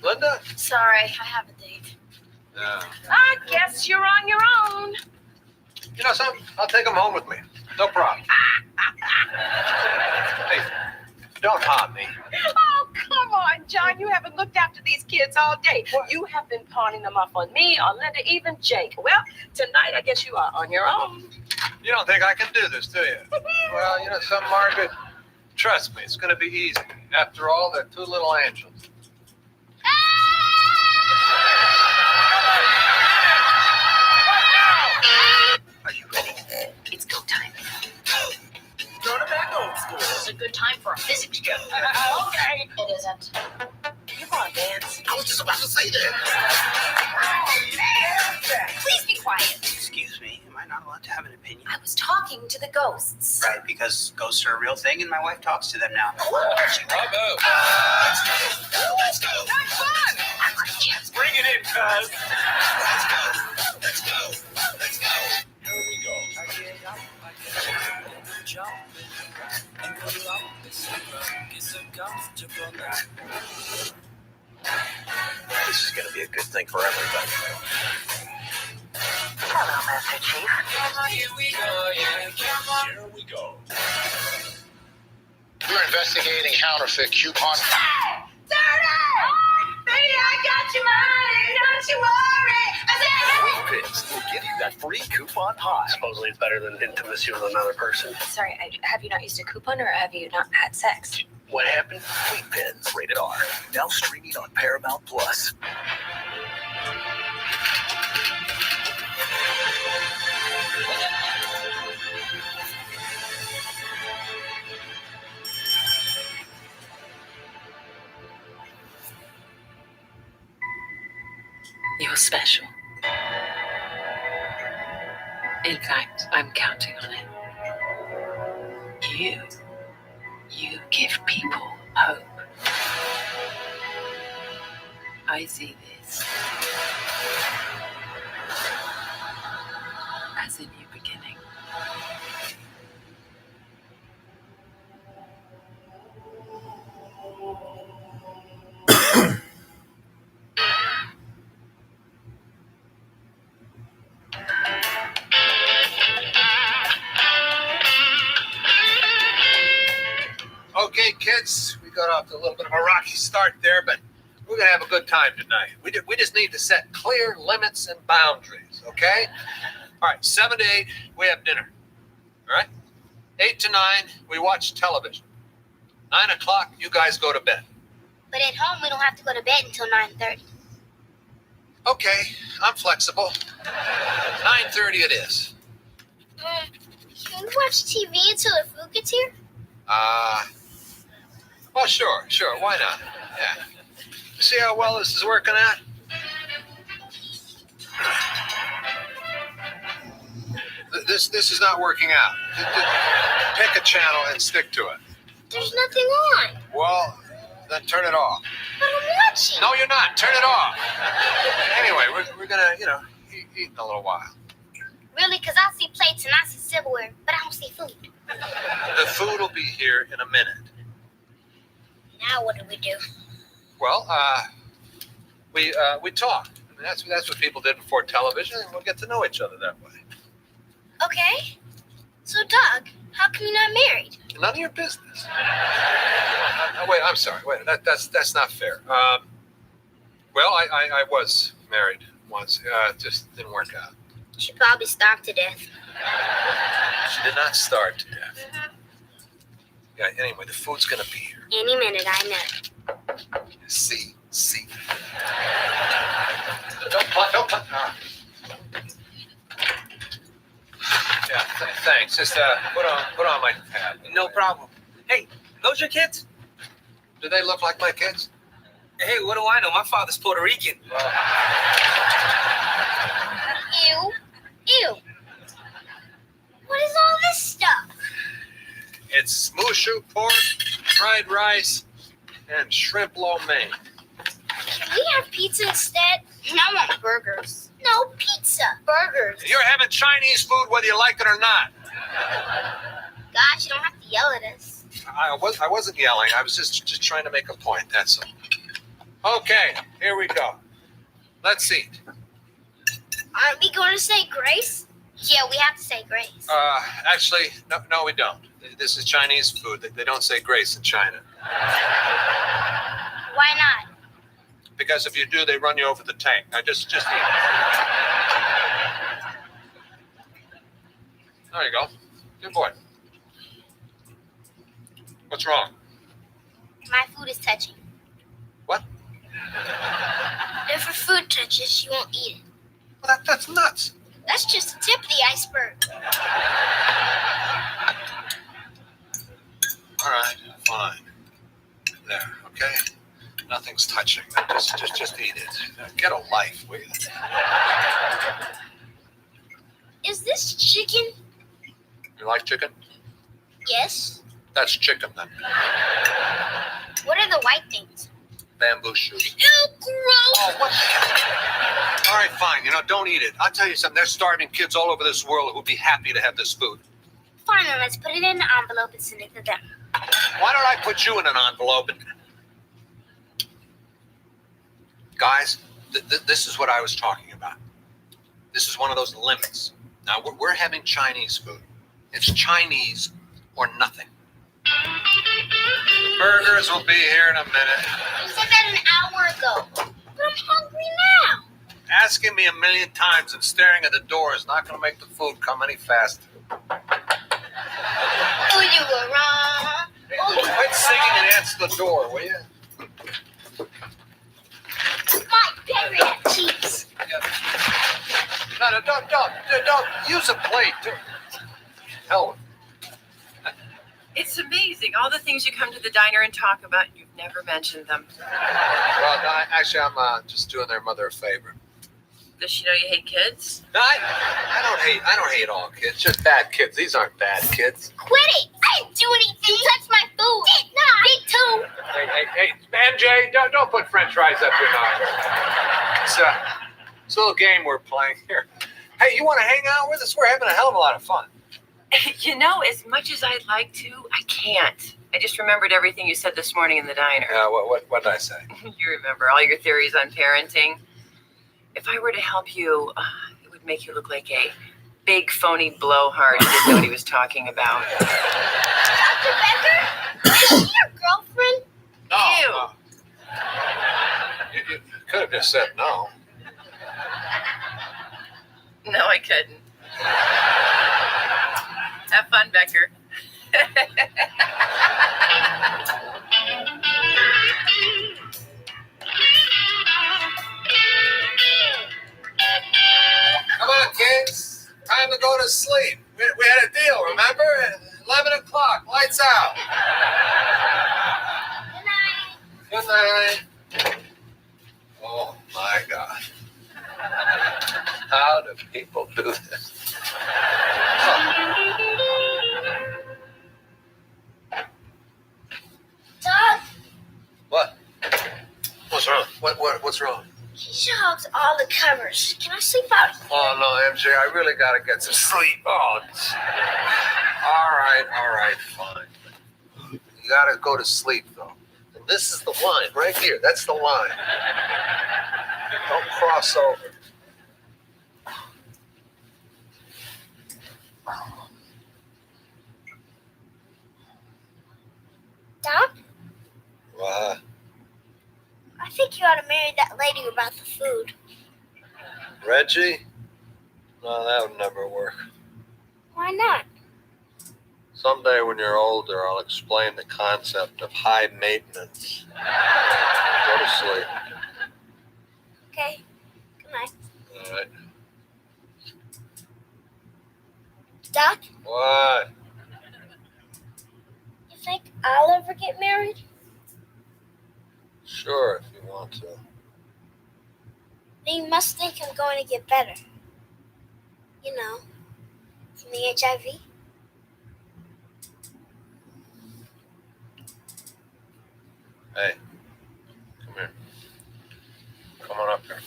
Linda? Sorry, I have a date. No. I guess you're on your own. You know something? I'll take them home with me. No problem. Hey, don't haunt me. Oh, come on, John. You haven't looked after these kids all day. What? You have been pawning them off on me, on Linda, even Jake. Well, tonight I guess you are on your own. You don't think I can do this, do you? Well, you know something, Margaret? Trust me, it's going to be easy. After all, they're 2 little angels. Are you ready? It's go time. Go to back old school. This is a good time for a physics joke. Okay. It isn't. Come on, man. about to say that. Please be quiet. Excuse me, am I not allowed to have an opinion? I was talking to the ghosts. Right, because ghosts are a real thing and my wife talks to them now. Bravo. Let's go. Have fun. I like Jeff's. Bring it in, cuz. Let's go. Here we go. This is going to be a good thing for everybody. Hello, Master Chief. Here we go. We're investigating counterfeit coupon. Baby, I got your money. Don't you worry. I said, Pits will give you that free coupon high. Supposedly it's better than intimacy with another person. Sorry, have you not used a coupon or have you not had sex? What happened? Wheat Pins, rated R. Now streaming on Paramount Plus. You're special. In fact, I'm counting on it. You give people hope. I see this as a new beginning. Okay, kids, we got off to a little bit of a rocky start there, but we're gonna have a good time tonight. We just need to set clear limits and boundaries, okay? All right, 7 to 8, we have dinner. All right? 8 to 9, we watch television. 9 o'clock, you guys go to bed. but at home we don't have to go to bed until 9:30. Okay, I'm flexible. 9:30 it is. Can we watch TV until the food gets here? Well, sure, why not? Yeah. See how well this is working out? This is not working out. Pick a channel and stick to it. There's nothing on. Well, then turn it off. But I'm watching. No, you're not. Turn it off. Anyway, we're gonna, eat in a little while. Really? Because I see plates and I see silverware, but I don't see food. The food will be here in a minute. Now what do we do? Well, we talk. I mean, that's what people did before television, and we'll get to know each other that way. Okay. So, Doug, how come you're not married? None of your business. Wait, I'm sorry. Wait, that's not fair. Well, I was married once. Just didn't work out. She probably starved to death. She did not starve to death. Yeah. Anyway, the food's gonna be here. Any minute, I know. See. Don't put. Yeah. Thanks. Just put on my tab. No problem. Hey, those your kids? Do they look like my kids? Hey, what do I know? My father's Puerto Rican. Ew. What is all this stuff? It's mushu pork, fried rice, and shrimp lo mein. Can we have pizza instead? I want burgers. No, pizza. Burgers. You're having Chinese food whether you like it or not. Gosh, you don't have to yell at us. I wasn't yelling. I was just trying to make a point. That's all. Okay, here we go. Let's eat. Aren't we going to say grace? Yeah, we have to say grace. Actually, no, we don't. This is Chinese food. They don't say grace in China. Why not? Because if you do, they run you over the tank. Now just eat. There you go. Good boy. What's wrong? My food is touching. What? If her food touches, she won't eat it. Well, that's nuts. That's just the tip of the iceberg. All right, fine. There, okay. Nothing's touching. Just eat it. Get a life, will you? Is this chicken? You like chicken? Yes. That's chicken then. What are the white things? Bamboo shoots. Ew, gross. Oh, what the hell? All right, fine. Don't eat it. I'll tell you something. There's starving kids all over this world who'd be happy to have this food. Fine, then let's put it in an envelope and send it to them. Why don't I put you in an envelope? Guys, this is what I was talking about. This is one of those limits. Now, we're having Chinese food. It's Chinese or nothing. The burgers will be here in a minute. You said that an hour ago. But I'm hungry now. Asking me a million times and staring at the door is not going to make the food come any faster. Oh, you were wrong. Quit singing and answer the door, will you? My berry had cheese. No, don't use a plate. Hell. It's amazing. All the things you come to the diner and talk about, you've never mentioned them. Well, no, actually, I'm just doing their mother a favor. Does she know you hate kids? No, I don't hate all kids. Just bad kids. These aren't bad kids. Quit it. I didn't do anything. You touched my food. Me too. Hey, MJ, don't put French fries up your nose. It's a little game we're playing here. Hey, you want to hang out with us? We're having a hell of a lot of fun. You know, as much as I'd like to, I can't. I just remembered everything you said this morning in the diner. What did I say? You remember all your theories on parenting. If I were to help you, it would make you look like a big phony blowhard who didn't know what he was talking about. Dr. Becker? Is she your girlfriend? No. You could have just said no. No, I couldn't. Have fun, Becker. Come on, kids. Time to go to sleep. We had a deal, remember? 11 o'clock, lights out. Good night. Oh, my God. How do people do this? Doug, What? What's wrong? What's wrong? Keisha hogs all the covers. Can I sleep out here? Oh, no, MJ, I really got to get some sleep. Oh, all right, fine. You got to go to sleep, though. And this is the line right here. That's the line. Don't cross over. Doc, What? I think you ought to marry that lady about the food. Reggie? No, that would never work. Why not? Someday when you're older, I'll explain the concept of high maintenance. Go to sleep. Okay. Good night. All right. Doc, What? you think I'll ever get married? Sure, if you want to. Then you must think I'm going to get better. You know, from the HIV. Hey, come here. Come on up here.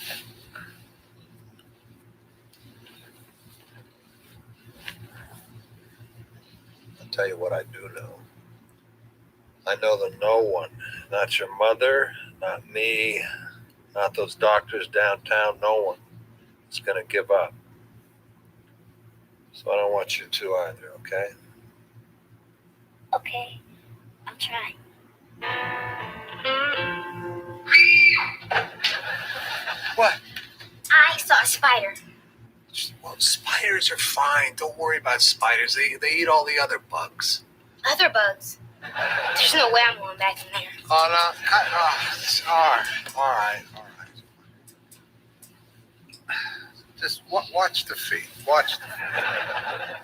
I'll tell you what I do know. I know that no one, not your mother, not me, not those doctors downtown, no one is going to give up. So I don't want you to either, okay? Okay, I'll try. What? I saw a spider. Well, spiders are fine. Don't worry about spiders. They eat all the other bugs. Other bugs. There's no way I'm going back in there. Oh, no. All right. Just watch the feet. Watch the feet.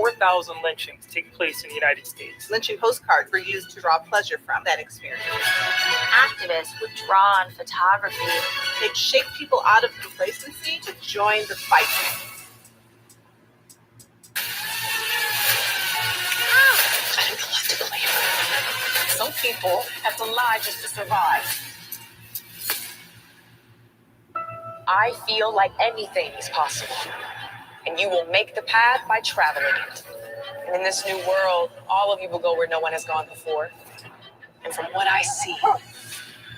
4,000 lynchings take place in the United States. Lynching postcards were used to draw pleasure from that experience. Activists would draw on photography. They'd shake people out of complacency to join the fight. I don't know what to believe. Some people have to lie just to survive. I feel like anything is possible, and you will make the path by traveling it. And in this new world, all of you will go where no one has gone before. And from what I see,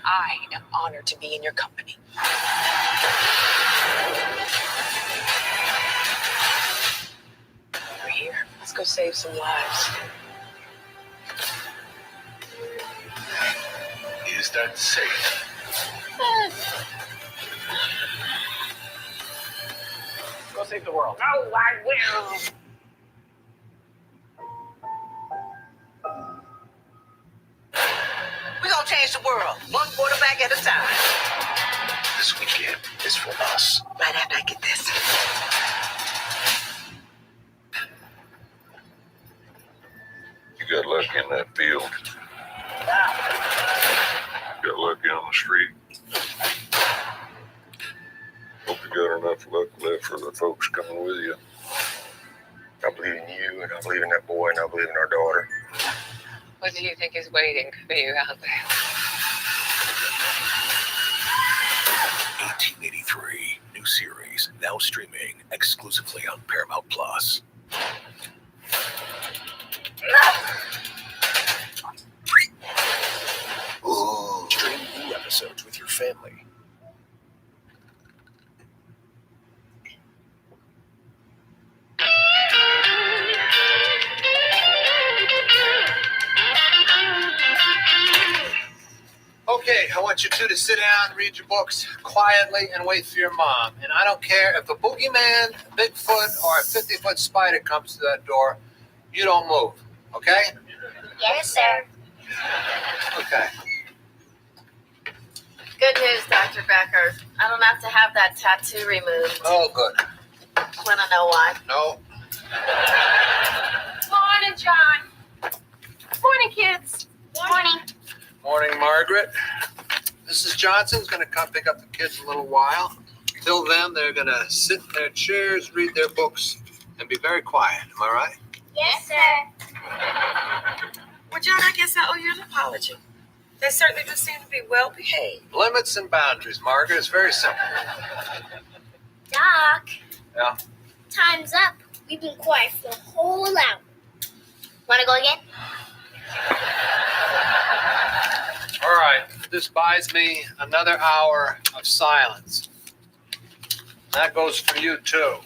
I am honored to be in your company. We're here. Let's go save some lives. Is that safe? Go save the world. Oh, I will. We're gonna change the world, one quarterback at a time. This weekend is for us. Right after I get this. You got lucky in that field. Got lucky on the street. Hope you got enough luck left for the folks coming with you. I believe in you, and I believe in that boy, and I believe in our daughter. What do you think is waiting for you out there? 1883, new series, now streaming exclusively on Paramount Plus. Ooh. Stream new episodes with your family. Okay, I want you two to sit down, read your books quietly, and wait for your mom. And I don't care if a boogeyman, Bigfoot, or a 50-foot spider comes to that door, you don't move, okay? Yes, sir. Okay. Good news, Dr. Becker. I don't have to have that tattoo removed. Oh, good. Want to know why? No. Morning, John. Morning, kids. Morning. Morning, Margaret. Mrs. Johnson's going to come pick up the kids in a little while. Till then, they're going to sit in their chairs, read their books, and be very quiet. Am I right? Yes, sir. Well, John, I guess I owe you an apology. They certainly do seem to be well behaved. Limits and boundaries, Margaret. It's very simple. Doc, Yeah. time's up. We've been quiet for a whole hour. Want to go again? All right. This buys me another hour of silence. That goes for you, too.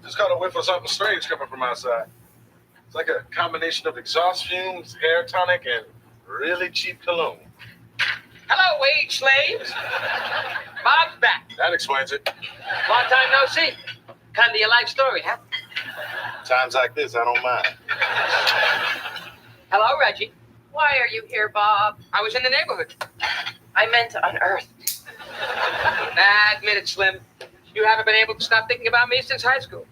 Just got a whiff of something strange coming from outside. It's like a combination of exhaust fumes, hair tonic, and really cheap cologne. Hello, wage slaves. Bob's back. That explains it. Long time no see. Kind of your life story, huh? Times like this, I don't mind. Hello, Reggie. Why are you here, Bob? I was in the neighborhood. I meant on Earth. Admit it, Slim. You haven't been able to stop thinking about me since high school.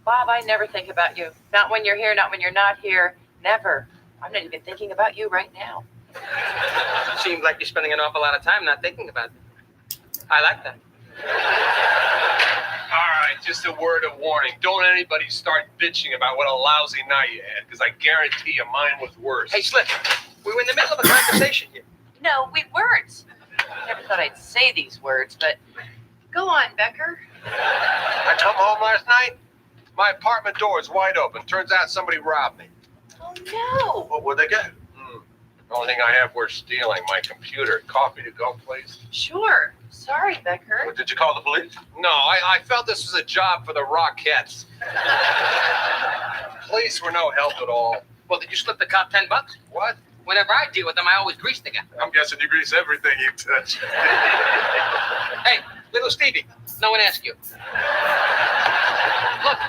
Bob, I never think about you. Not when you're here, not when you're not here. Never. I'm not even thinking about you right now. Seems like you're spending an awful lot of time not thinking about me. I like that. All right, just a word of warning. Don't anybody start bitching about what a lousy night you had, because I guarantee you mine was worse. Hey, Slim, we were in the middle of a conversation here. No, we weren't. I never thought I'd say these words, but go on, Becker. I come home last night, my apartment door is wide open. Turns out somebody robbed me. Oh, no. What would they get? The only thing I have worth stealing, my computer. Coffee to go, please? Sure. Sorry, Becker. What, did you call the police? No, I felt this was a job for the Rockettes. Police were no help at all. Well, did you slip the cop $10? What? Whenever I deal with them, I always grease the guy. I'm guessing you grease everything you touch. Hey, little Stevie, no one asked you. Look,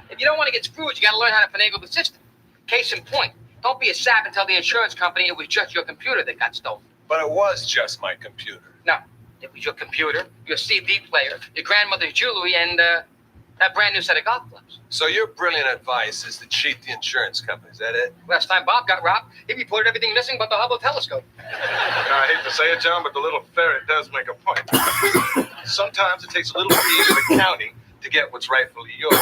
if you don't want to get screwed, you got to learn how to finagle the system. Case in point, don't be a sap and tell the insurance company it was just your computer that got stolen. But it was just my computer. No, it was your computer, your CD player, your grandmother's jewelry, and that brand new set of golf clubs. So your brilliant advice is to cheat the insurance company, is that it? Last time Bob got robbed, he reported everything missing but the Hubble telescope. I hate to say it, John, but the little ferret does make a point. Sometimes it takes a little piece of accounting to get what's rightfully yours.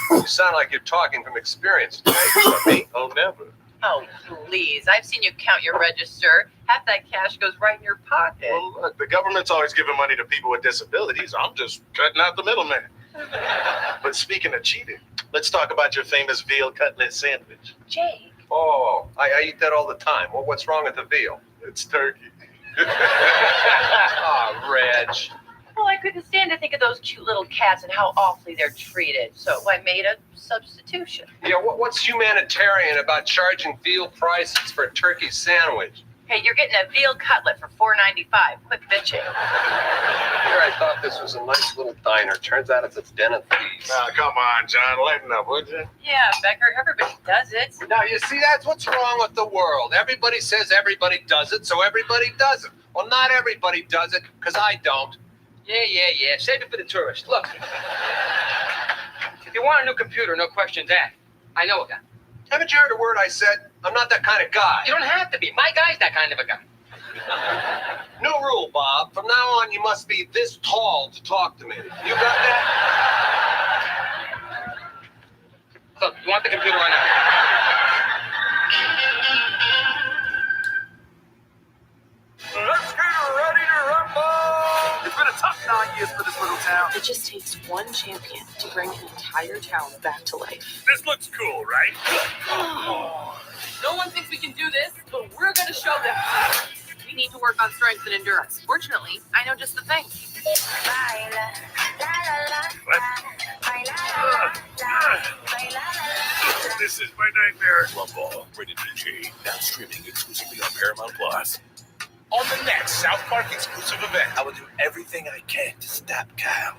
You sound like you're talking from experience today. Me? Oh, never. Oh, please. I've seen you count your register. Half that cash goes right in your pocket. Well, look, the government's always giving money to people with disabilities. I'm just cutting out the middleman. But speaking of cheating, let's talk about your famous veal cutlet sandwich. Jake. Oh, I eat that all the time. Well, what's wrong with the veal? It's turkey. Ah, Reg. Well, I couldn't stand to think of those cute little cats and how awfully they're treated. So I made a substitution. Yeah, what's humanitarian about charging veal prices for a turkey sandwich? Hey, you're getting a veal cutlet for $4.95. Quit bitching. Here, I thought this was a nice little diner. Turns out it's a den of thieves. Now, come on, John. Lighten up, would you? Yeah, Becker, everybody does it. Now, you see, that's what's wrong with the world. Everybody says everybody does it, so everybody does it. Well, not everybody does it, because I don't. Yeah. Save it for the tourists. Look, if you want a new computer, no questions asked. I know a guy. Haven't you heard a word I said? I'm not that kind of guy. You don't have to be. My guy's that kind of a guy. New rule, Bob. From now on, you must be this tall to talk to me. You got that? Look, you want the computer right now? Let's get ready to rumble! It's been a tough 9 years for this little town. It just takes one champion to bring an entire town back to life. This looks cool, right? No one thinks we can do this, but we're going to show them. We need to work on strength and endurance. Fortunately, I know just the thing. This is my nightmare. Rumble, rated PG, now streaming exclusively on Paramount Plus. On the next South Park exclusive event, I will do everything I can to stop Kyle.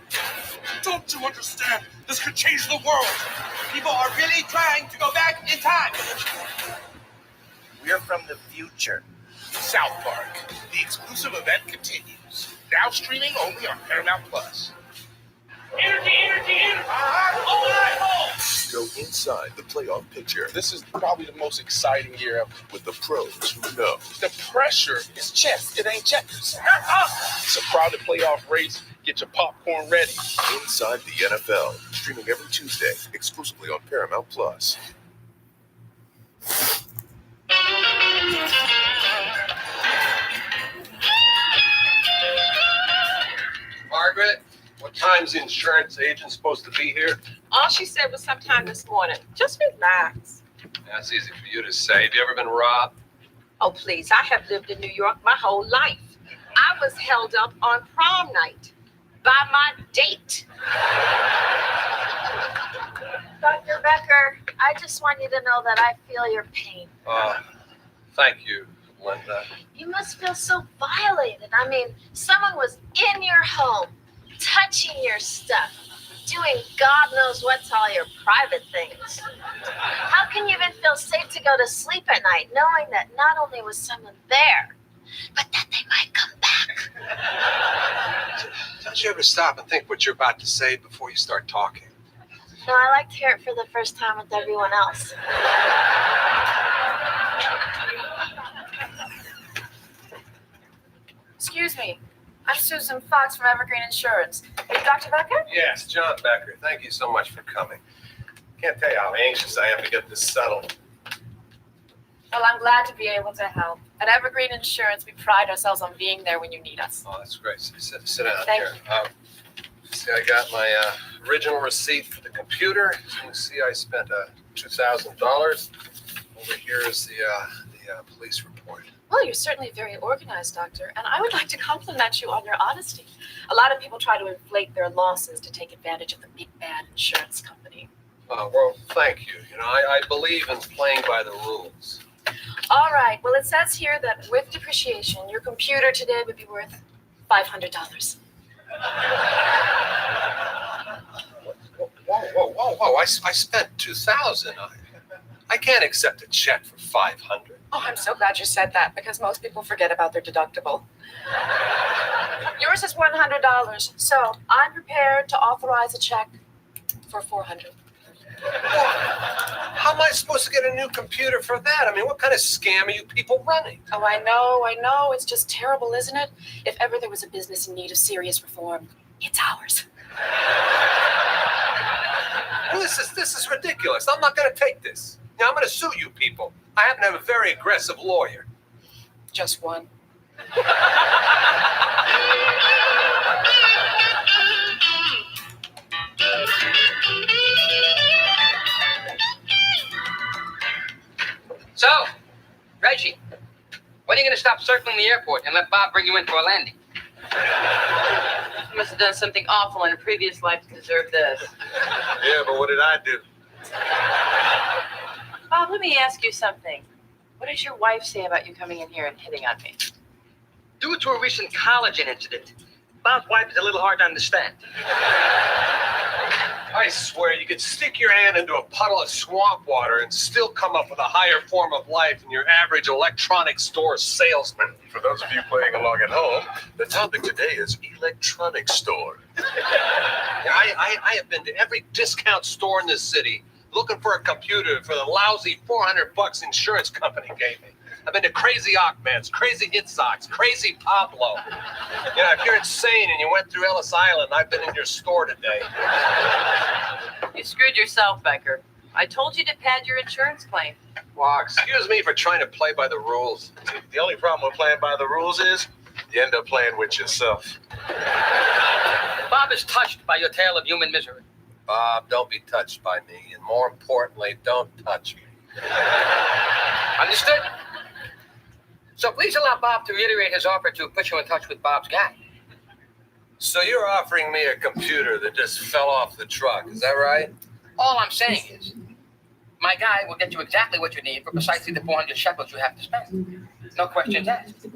Don't you understand? This could change the world. People are really trying to go back in time. We're from the future. South Park, the exclusive event continues. Now streaming only on Paramount Plus. Energy! Go inside the playoff picture. This is probably the most exciting year ever with the pros who know. The pressure is chess, it ain't checkers. It's a crowded playoff race. Get your popcorn ready. Inside the NFL, streaming every Tuesday, exclusively on Paramount Plus. Margaret, what time's the insurance agent supposed to be here? All she said was sometime this morning. Just relax. That's easy for you to say. Have you ever been robbed? Oh, please. I have lived in New York my whole life. I was held up on prom night by my date. Dr. Becker, I just want you to know that I feel your pain. Thank you, Linda. You must feel so violated. I mean, someone was in your home, touching your stuff, doing God knows what to all your private things. How can you even feel safe to go to sleep at night knowing that not only was someone there, but that they might come back? Don't you ever stop and think what you're about to say before you start talking? No, I like to hear it for the first time with everyone else. Excuse me. I'm Susan Fox from Evergreen Insurance. Are you Dr. Becker? Yes, John Becker. Thank you so much for coming. Can't tell you how anxious I am to get this settled. Well, I'm glad to be able to help. At Evergreen Insurance, we pride ourselves on being there when you need us. Oh, that's great. Sit down Thank here. See, I got my original receipt for the computer. As you can see, I spent $2,000. Over here is the police report. Well, you're certainly very organized, Doctor, and I would like to compliment you on your honesty. A lot of people try to inflate their losses to take advantage of the big bad insurance company. Well, thank you. You know, I believe in playing by the rules. All right. Well, it says here that with depreciation, your computer today would be worth $500. Whoa! I spent $2,000. I can't accept a check for $500. Oh, I'm so glad you said that because most people forget about their deductible. Yours is $100, so I'm prepared to authorize a check for $400. How am I supposed to get a new computer for that? I mean, what kind of scam are you people running? Oh, I know. It's just terrible, isn't it? If ever there was a business in need of serious reform, it's ours. Well, this is ridiculous. I'm not going to take this. Now, I'm going to sue you people. I happen to have a very aggressive lawyer. Just one. So, Reggie, when are you going to stop circling the airport and let Bob bring you in for a landing? You must have done something awful in a previous life to deserve this. Yeah, but what did I do? Bob, let me ask you something. What does your wife say about you coming in here and hitting on me? Due to a recent collagen incident, Bob's wife is a little hard to understand. I swear you could stick your hand into a puddle of swamp water and still come up with a higher form of life than your average electronics store salesman. For those of you playing along at home, the topic today is electronics store. I have been to every discount store in this city looking for a computer for the lousy $400 insurance company gave me. I've been to Crazy Ahmed's, Crazy Hit Socks, Crazy Pablo. You know, if you're insane and you went through Ellis Island, I've been in your store today. You screwed yourself, Becker. I told you to pad your insurance claim. Well, excuse me for trying to play by the rules. The only problem with playing by the rules is you end up playing with yourself. Bob is touched by your tale of human misery. Bob, don't be touched by me, and more importantly, don't touch me. Understood? So please allow Bob to reiterate his offer to put you in touch with Bob's guy. So you're offering me a computer that just fell off the truck, is that right? All I'm saying is, my guy will get you exactly what you need for precisely the 400 shekels you have to spend. No questions asked.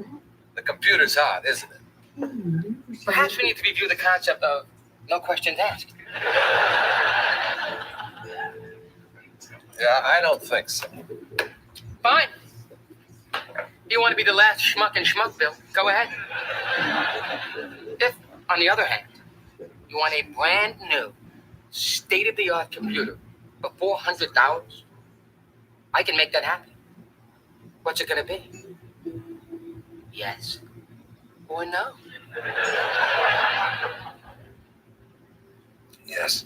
The computer's hot, isn't it? Perhaps we need to review the concept of no questions asked. Yeah, I don't think so. Fine. If you want to be the last schmuck in Schmuckville, go ahead. If, on the other hand, you want a brand new, state-of-the-art computer for $400, I can make that happen. What's it going to be? Yes or no? Yes.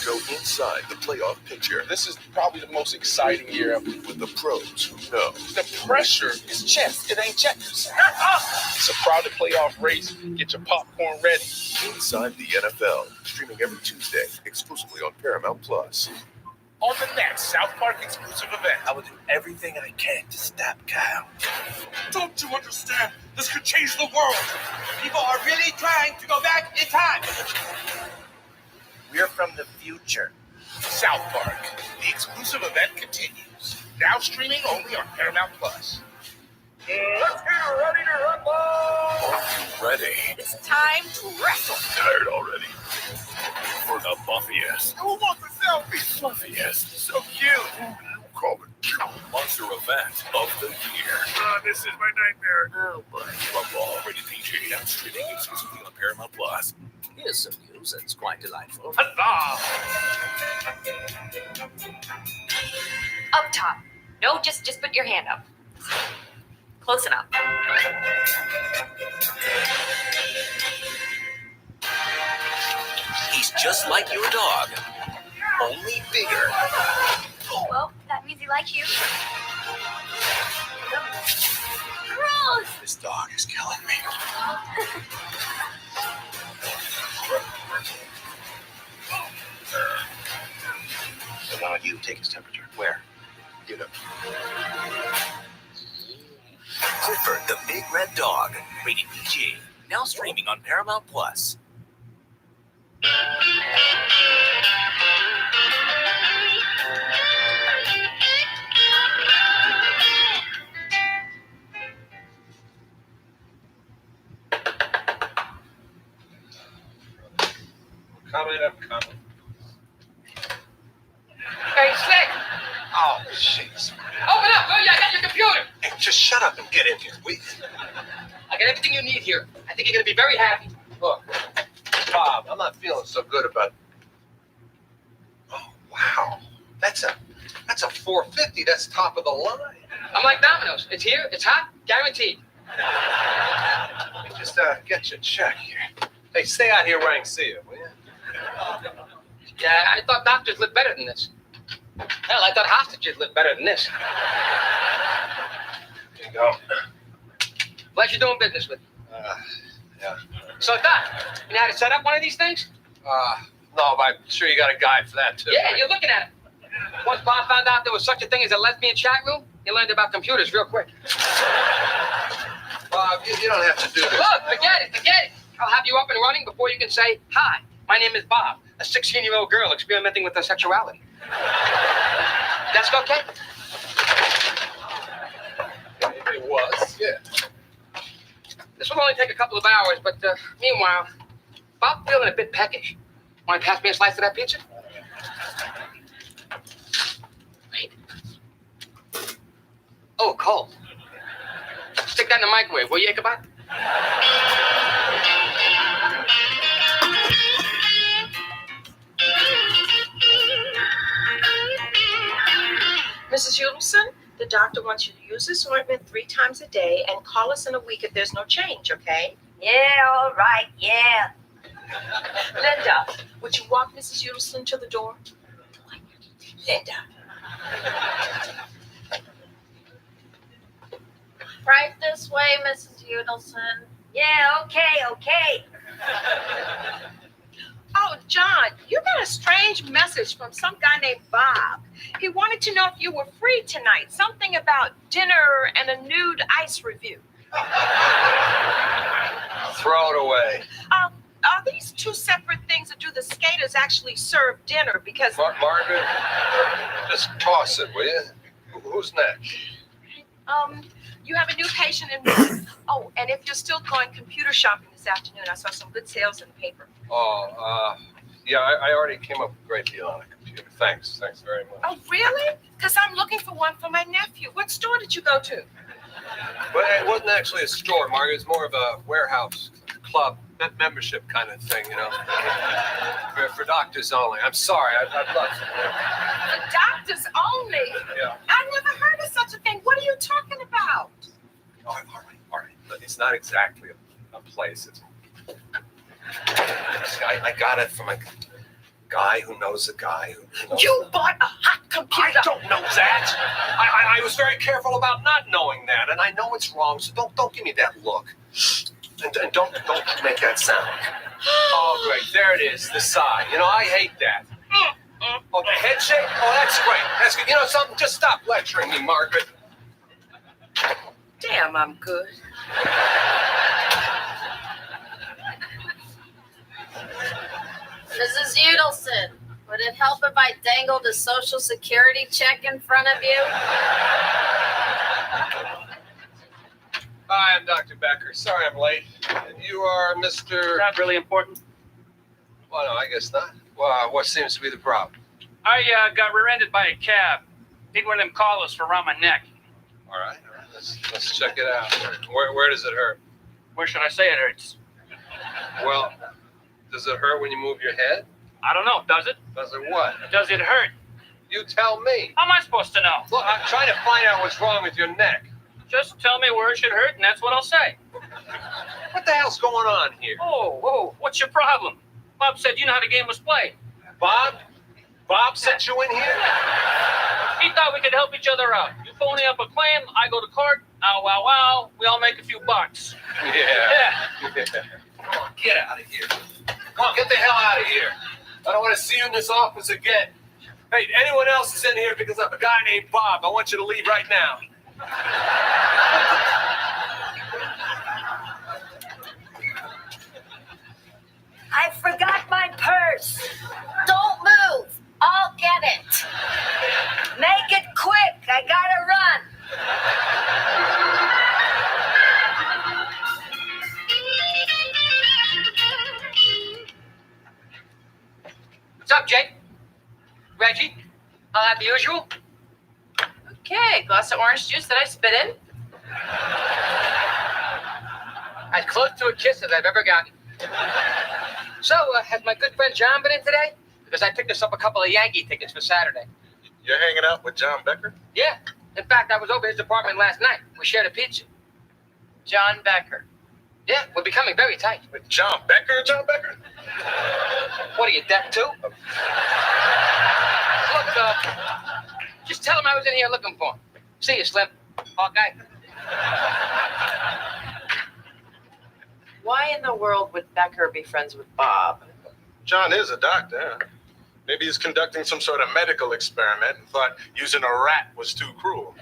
Go inside the playoff picture. This is probably the most exciting year ever with the pros who know. The pressure is chess. It ain't checkers. It's a crowded playoff race. Get your popcorn ready. Inside the NFL, streaming every Tuesday, exclusively on Paramount Plus. On the next South Park exclusive event, I will do everything I can to stop Kyle. Don't you understand? This could change the world. People are really trying to go back in time. We're from the future. South Park. The exclusive event continues. Now streaming only on Paramount Plus. Let's get ready to rumble! Are you ready? It's time to wrestle. Tired already? For the buffiest, Who wants a selfie? fluffiest, so cute, call it monster event of the year. This is my nightmare. Oh boy. Rumble, rated PG, now streaming exclusively on Paramount Plus. Here's some news that's quite delightful. Huzzah! Up top. No, just put your hand up. Close enough. He's just like your dog, only bigger. Well, that means he likes you. Gross! This dog is killing me. So now you take his temperature. Where? You know. Clifford the Big Red Dog, rated PG, now streaming on Paramount Plus. Coming. Hey, Slick, Oh, jeez. open up, will you? I got your computer. Hey, just shut up and get in here. I got everything you need here. I think you're going to be very happy. Look, Bob, I'm not feeling so good about. Oh, wow. That's a 450. That's top of the line. I'm like Domino's. It's here, it's hot, guaranteed. Let me just get you a check here. Hey, stay out here where I can see you, will you? Yeah, I thought doctors lived better than this. Hell, I thought hostages lived better than this. Here you go. Glad you're doing business with me. Yeah. So, Doc, you know how to set up one of these things? No, but I'm sure you got a guy for that, too. Yeah, you're looking at it. Once Bob found out there was such a thing as a lesbian chat room, he learned about computers real quick. Bob, you don't have to do this. Look, forget it. I'll have you up and running before you can say, hi, my name is Bob, a 16-year-old girl experimenting with her sexuality. That's okay? It was, yeah. This will only take a couple of hours, but meanwhile, Bob's feeling a bit peckish. Want to pass me a slice of that pizza? Wait. Oh, cold. Stick that in the microwave, will you, Ichabod? Mrs. Udelson, the doctor wants you to use this ointment 3 times a day and call us in a week if there's no change, okay? Yeah, all right, yeah. Linda, would you walk Mrs. Udelson to the door? Linda. Right this way, Mrs. Udelson. Yeah, okay. Oh, John, you got a strange message from some guy named Bob. He wanted to know if you were free tonight. Something about dinner and a nude ice review. Throw it away. Are these 2 separate things, or do the skaters actually serve dinner? Because Margaret, just toss it, will you? Who's next? you have a new patient in mind. Oh, and if you're still going computer shopping this afternoon, I saw some good sales in the paper. Yeah, I already came up with a great deal on a computer. Thanks very much. Oh, really? Because I'm looking for one for my nephew. What store did you go to? But it wasn't actually a store, Margaret. It's more of a warehouse, club, membership kind of thing, you know. For doctors only. I'm sorry. I'd love to. For doctors only? Yeah. I've never heard of such a thing. What are you talking about? All right. Look, it's not exactly a place. It's. I got it from a guy who knows a guy who knows. You bought a hot computer. I don't know that. I was very careful about not knowing that, and I know it's wrong. So don't give me that look, and don't make that sound. Oh, great, there it is, the sigh. You know, I hate that. Oh, the head shake. Oh, that's great. That's good. You know something? Just stop lecturing me, Margaret. Damn, I'm good. Mrs. Udelson, Would it help if I dangled a social security check in front of you? Hi, I'm Dr. Becker. Sorry I'm late. You are Mr. Not really important. Well, no, I guess not. Well, what seems to be the problem? I got rear-ended by a cab. Need one of them collars for around my neck. All right. Let's check it out. Where does it hurt? Where should I say it hurts? Well, does it hurt when you move your head? I don't know. Does it? Does it what? Does it hurt? You tell me. How am I supposed to know? Look, I'm trying to find out what's wrong with your neck. Just tell me where it should hurt, and that's what I'll say. What the hell's going on here? Oh, what's your problem? Bob said you know how the game was played. Bob? Bob sent you in here? He thought we could help each other out. You phony up a claim, I go to court, ow, wow, wow, we all make a few bucks. Yeah. Come on, get out of here. Come on, get the hell out of here. I don't want to see you in this office again. Hey, anyone else is in here because of a guy named Bob, I want you to leave right now. I forgot my purse. Don't move. I'll get it. Make it quick. I gotta run. What's up, Jake? Reggie? I'll have the usual. Okay, glass of orange juice that I spit in. As close to a kiss as I've ever gotten. So, has my good friend John been in today? Because I picked us up a couple of Yankee tickets for Saturday. You're hanging out with John Becker? Yeah. In fact, I was over his apartment last night. We shared a pizza. John Becker. Yeah, we're becoming very tight. With John Becker? John Becker? What are you, deaf too? Look, just tell him I was in here looking for him. See you, Slim. Hawkeye. Why in the world would Becker be friends with Bob? John is a doctor. Huh? Maybe he's conducting some sort of medical experiment and thought using a rat was too cruel.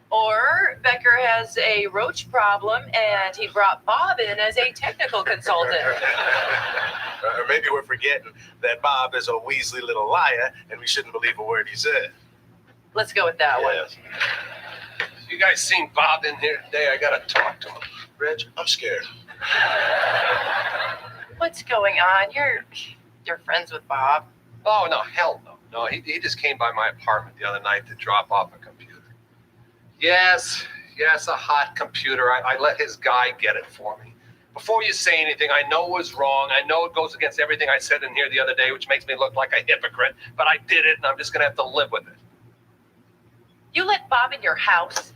Or Becker has a roach problem and he brought Bob in as a technical consultant. Or maybe we're forgetting that Bob is a Weasley little liar and we shouldn't believe a word he said. Let's go with that one. You guys seen Bob in here today? I gotta talk to him. Reg, I'm scared. What's going on? You're friends with Bob? Oh, no, hell no. No, he just came by my apartment the other night to drop off a computer. Yes, a hot computer. I let his guy get it for me. Before you say anything, I know it was wrong. I know it goes against everything I said in here the other day, which makes me look like a hypocrite, but I did it and I'm just gonna have to live with it. You let Bob in your house?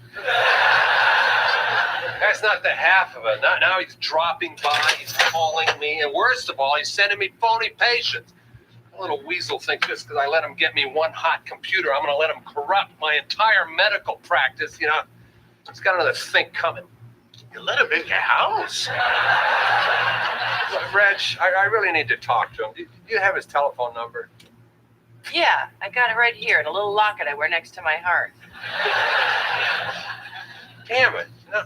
That's not the half of it. Now he's dropping by, he's calling me, and worst of all, he's sending me phony patients. A little weasel thinks just because I let him get me one hot computer, I'm going to let him corrupt my entire medical practice. You know, he's got another thing coming. You let him in your house? Look, Reg, I really need to talk to him. Do you have his telephone number? Yeah, I got it right here in a little locket I wear next to my heart. Damn it. You know,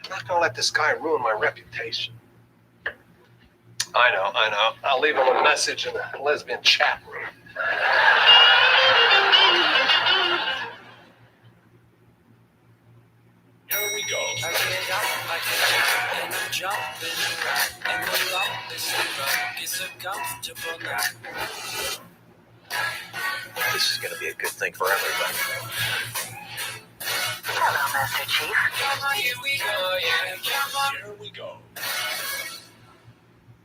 I'm not going to let this guy ruin my reputation. I know. I'll leave him a message in the lesbian chat room. Here we go. I get up, I get and I'm jumping around, and the longest run is a comfortable night. This is going to be a good thing for everybody. Hello, Master Chief. Here we go, yeah, here we go.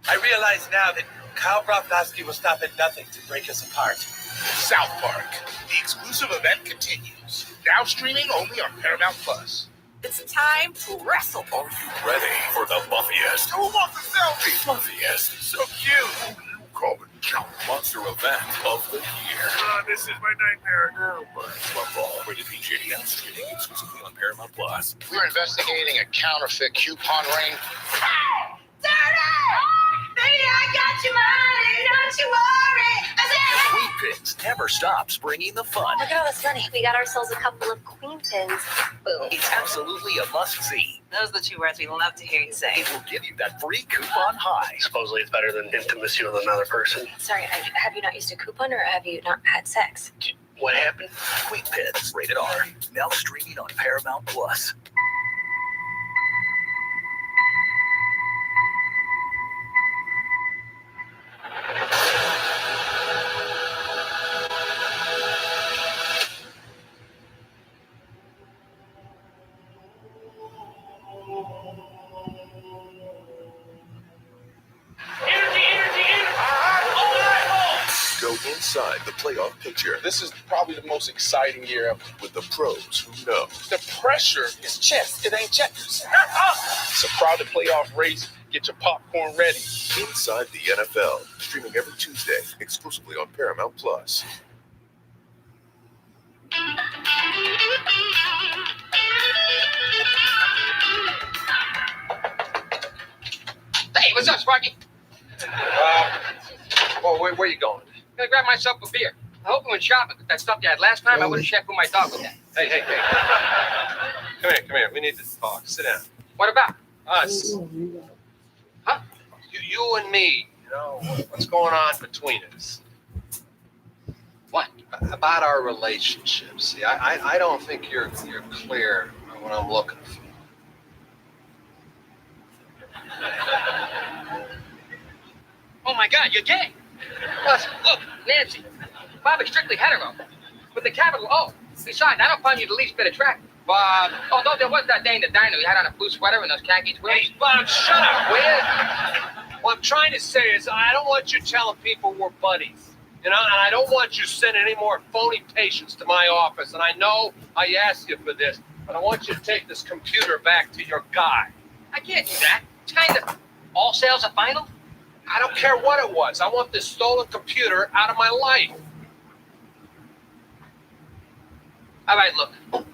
I realize now that Kyle Broflovsky will stop at nothing to break us apart. South Park, the exclusive event continues. Now streaming only on Paramount Plus. It's time to wrestle. Are you ready for the buffiest? Who wants a selfie? Fluffiest. So cute. You call it jump monster event of the year. This is my nightmare. Oh, my football. Rated PG. Now streaming exclusively on Paramount Plus. We're investigating a counterfeit coupon ring. Baby, I got your money, don't you worry. Queen Pins never stops bringing the fun. Look at all this money. We got ourselves a couple of queen pins. Boom. It's absolutely a must-see. Those are the two words we love to hear you say. It will give you that free coupon high. Supposedly it's better than intimacy with another person. Sorry, have you not used a coupon or have you not had sex? What happened? Quick Pits, rated R. Now streaming on Paramount Plus. Go inside the playoff picture. This is probably the most exciting year ever with the pros who know. The pressure is chess. It ain't checkers. It's a crowded playoff race. Get your popcorn ready. Inside the NFL, streaming every Tuesday, exclusively on Paramount Plus. Hey, what's up, Sparky? Well, where are you going? I'm gonna grab myself a beer. I hope you went shopping, but that stuff you had last time, I would have checked with my dog with that. Hey. Come here. We need to talk. Sit down. What about? Us. Huh? You and me. You know, what's going on between us? What? About our relationship. See, I don't think you're clear on what I'm looking for. Oh my God, you're gay. Plus, look, Nancy, Bobby's strictly hetero, with the capital O. Besides, I don't find you the least bit attractive. Bob, although there was that day in the diner, you had on a blue sweater and those khaki tweeds. Hey, Bob, shut up. What I'm trying to say is I don't want you telling people we're buddies. You know, and I don't want you sending any more phony patients to my office. And I know I asked you for this, but I want you to take this computer back to your guy. I can't do that. It's kind of all sales are final. I don't care what it was. I want this stolen computer out of my life. All right, look. The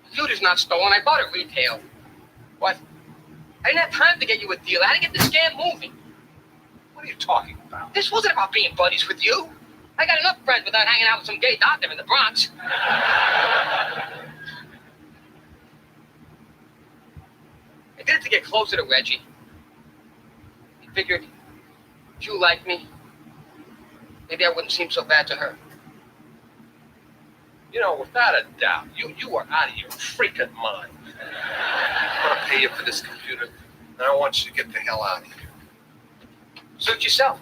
computer's not stolen. I bought it retail. What? I didn't have time to get you a deal. I had to get the scam moving. What are you talking about? This wasn't about being buddies with you. I got enough friends without hanging out with some gay doctor in the Bronx. I did it to get closer to Reggie. I figured if you liked me, maybe I wouldn't seem so bad to her. You know, without a doubt, you are out of your freaking mind. I'm going to pay you for this computer, and I want you to get the hell out of here. Suit yourself.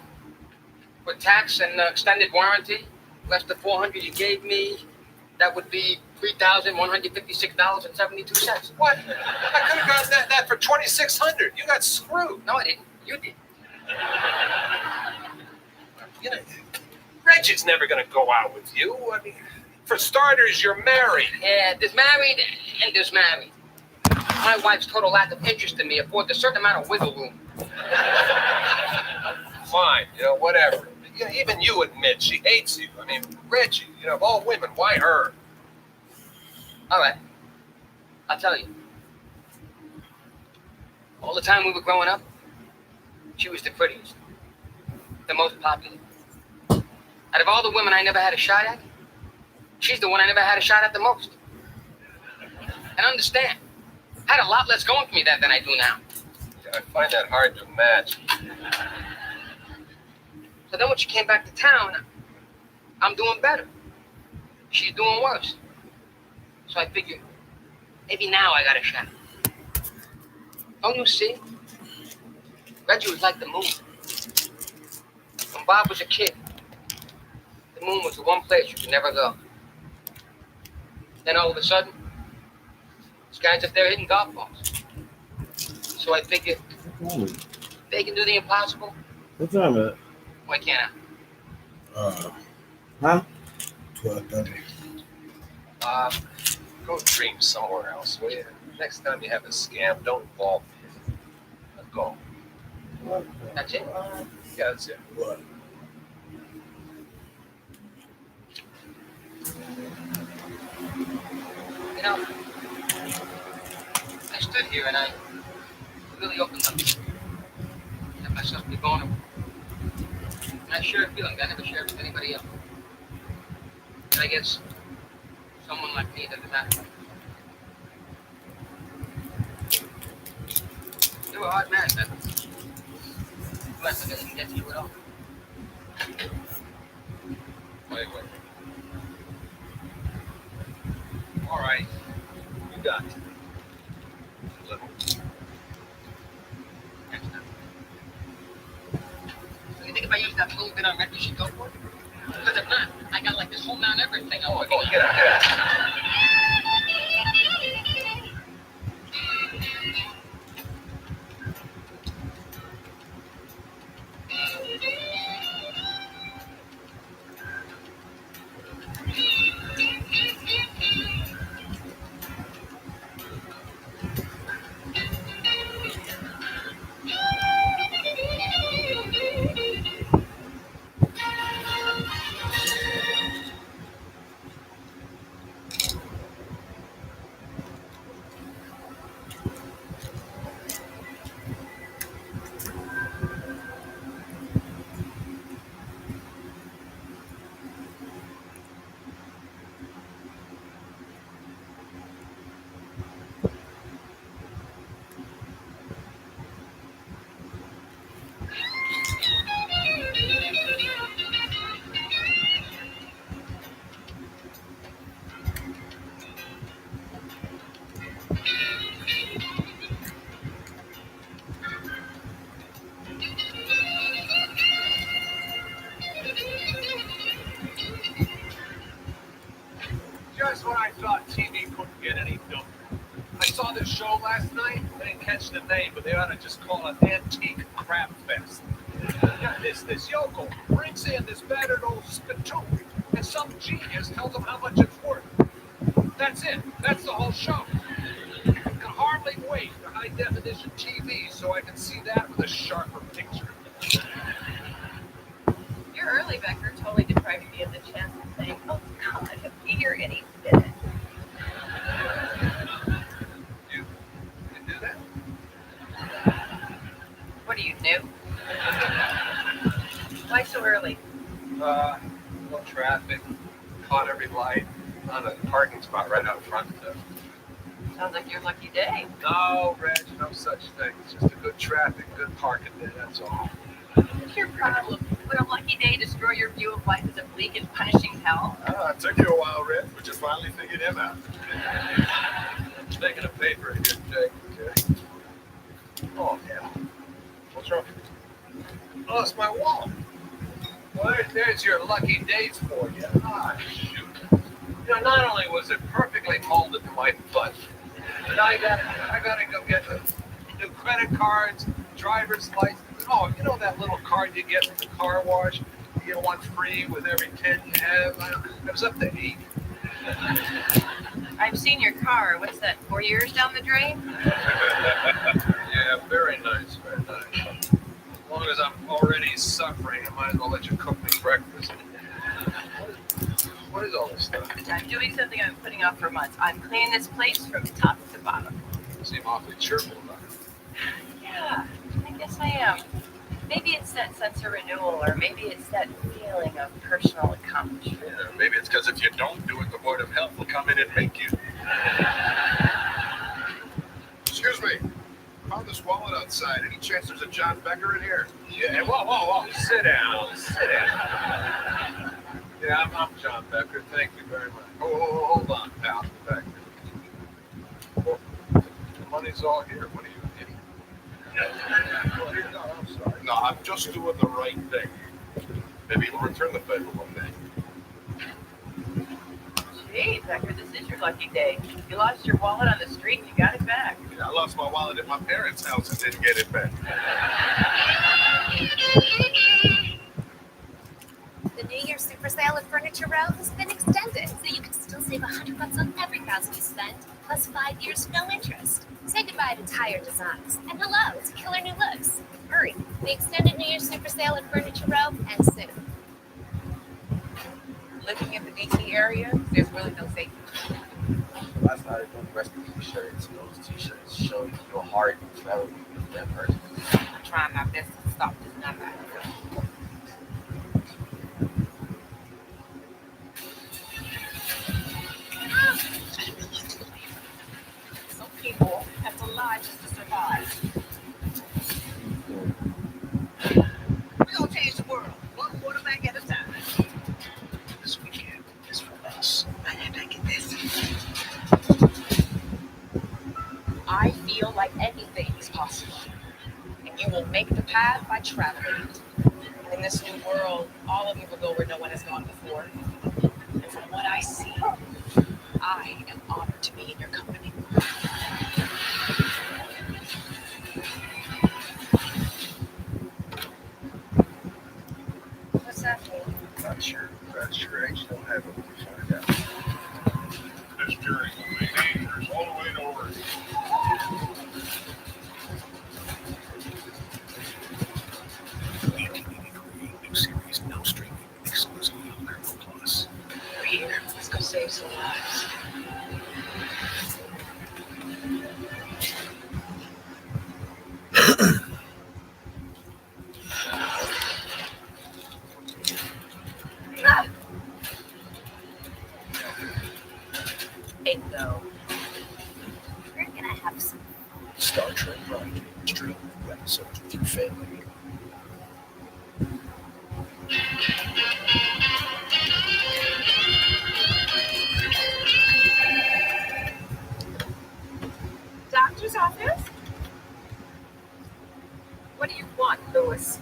With tax and extended warranty, less the $400 you gave me, that would be $3,156.72. What? I could have gotten that for $2,600. You got screwed. No, I didn't. You did. You know, Reggie's never going to go out with you. I mean, for starters, you're married. Yeah, there's married and there's married. My wife's total lack of interest in me affords a certain amount of wiggle room. Fine, you know, whatever. You know, even you admit she hates you. I mean, Reggie, you know, of all women, why her? All right. I'll tell you. All the time we were growing up, she was the prettiest, the most popular. Out of all the women I never had a shot at, she's the one I never had a shot at the most. And understand, I had a lot less going for me then than I do now. I find that hard to imagine. So then when she came back to town, I'm doing better. She's doing worse. So I figured, maybe now I got a shot. Don't you see? Reggie was like the moon. When Bob was a kid, the moon was the one place you could never go. Then all of a sudden, this guy's up there hitting golf balls. So I figured, they can do the impossible. What time is it? Why can't Huh? 12:30. Go dream somewhere else, will you? Next time you have a scam, don't involve me. Go. I? That's it? Yeah, that's it. What? You know, I stood here and I really opened up. Let myself be vulnerable. And I shared feelings I never shared with anybody else. And I guess someone like me doesn't matter. You're a hard man, Becker. Bless, I guess you can get through it all. Wait. All right. You got it. Little. So you think if I use that little bit on record, you should go for it? Because if not, I got like this whole Mount Everest thing. Oh, get out. Just when I thought TV couldn't get any dumber. I saw this show last night. I didn't catch the name, but they ought to just call it Antique Crap Fest. Yeah, this yokel brings in this battered old spittoon, and some genius tells him how much it's worth. That's it. That's the whole show. I can hardly wait for high-definition TV so I can see that with a sharper picture. You're early, Becker. Totally depriving me of the chance of saying, oh, God, he'll be here any minute. You do that? What are you, new? Why so early? No traffic. Caught every light. Found a parking spot right out front. Sounds like your lucky day. No, Reg, no such thing. It's just a good traffic, good parking day, that's all. What's your problem? Would a lucky day destroy your view of life as a bleak and punishing hell? It took you a while, Reg, but you finally figured him out. I'm taking a paper here, Jake. Okay. Oh, yeah. What's wrong? Oh, it's my wallet. Well, there's your lucky days for you. Ah, shoot. You know, not only was it perfectly molded to my butt, but I gotta go get new credit cards, driver's license. Oh, you know that little card you get from the car wash? You get one free with every 10 you have. It was up to 8. I've seen your car. What's that, 4 years down the drain? Yeah, very nice, very nice. As long as I'm already suffering, I might as well let you cook me breakfast. What is all this stuff? I'm doing something I've been putting off for months. I'm cleaning this place from top to bottom. You seem awfully cheerful about it. Yeah, I guess I am. Maybe it's that sense of renewal, or maybe it's that feeling of personal accomplishment. Yeah, maybe it's because if you don't do it, the Board of Health will come in and make you. Excuse me. Found this wallet outside. Any chance there's a John Becker in here? Yeah, whoa. Sit down. Yeah, I'm John Becker. Thank you very much. Oh, hold on, pal. Back here. Oh, the money's all here. What are you, an idiot? Oh, here, no, I'm sorry. No, I'm just doing the right thing. Maybe he'll return the favor one day. Gee, Becker, this is your lucky day. You lost your wallet on the street and you got it back. Yeah, I lost my wallet at my parents' house and didn't get it back. The New Year's Super Sale at Furniture Row has been extended, so you can still save $100 on every $1,000 you spend, plus 5 years no interest. Say goodbye to tired designs, and hello to killer new looks. Hurry, the extended New Year's Super Sale at Furniture Row ends soon. Living in the DC area, there's really no safety. Last night I was doing rescue t-shirts. Those t-shirts show your heart and travel with that person. I'm trying my best to stop this number. Some people have to lie just to survive. you will make the path by traveling it. And in this new world, all of you will go where no one has gone before. And from what I see, I am honored to be in your company. What's that mean? Not sure. Not sure. I just don't have it. We'll find out. This jury will be dangerous all the way to Oregon. New series now streaming exclusively on Paramount Plus. We're here. Let's go save some lives. Bingo. We're gonna have some. Star Trek Prime stream new episodes with your family. Doctor's office? What do you want, Louis?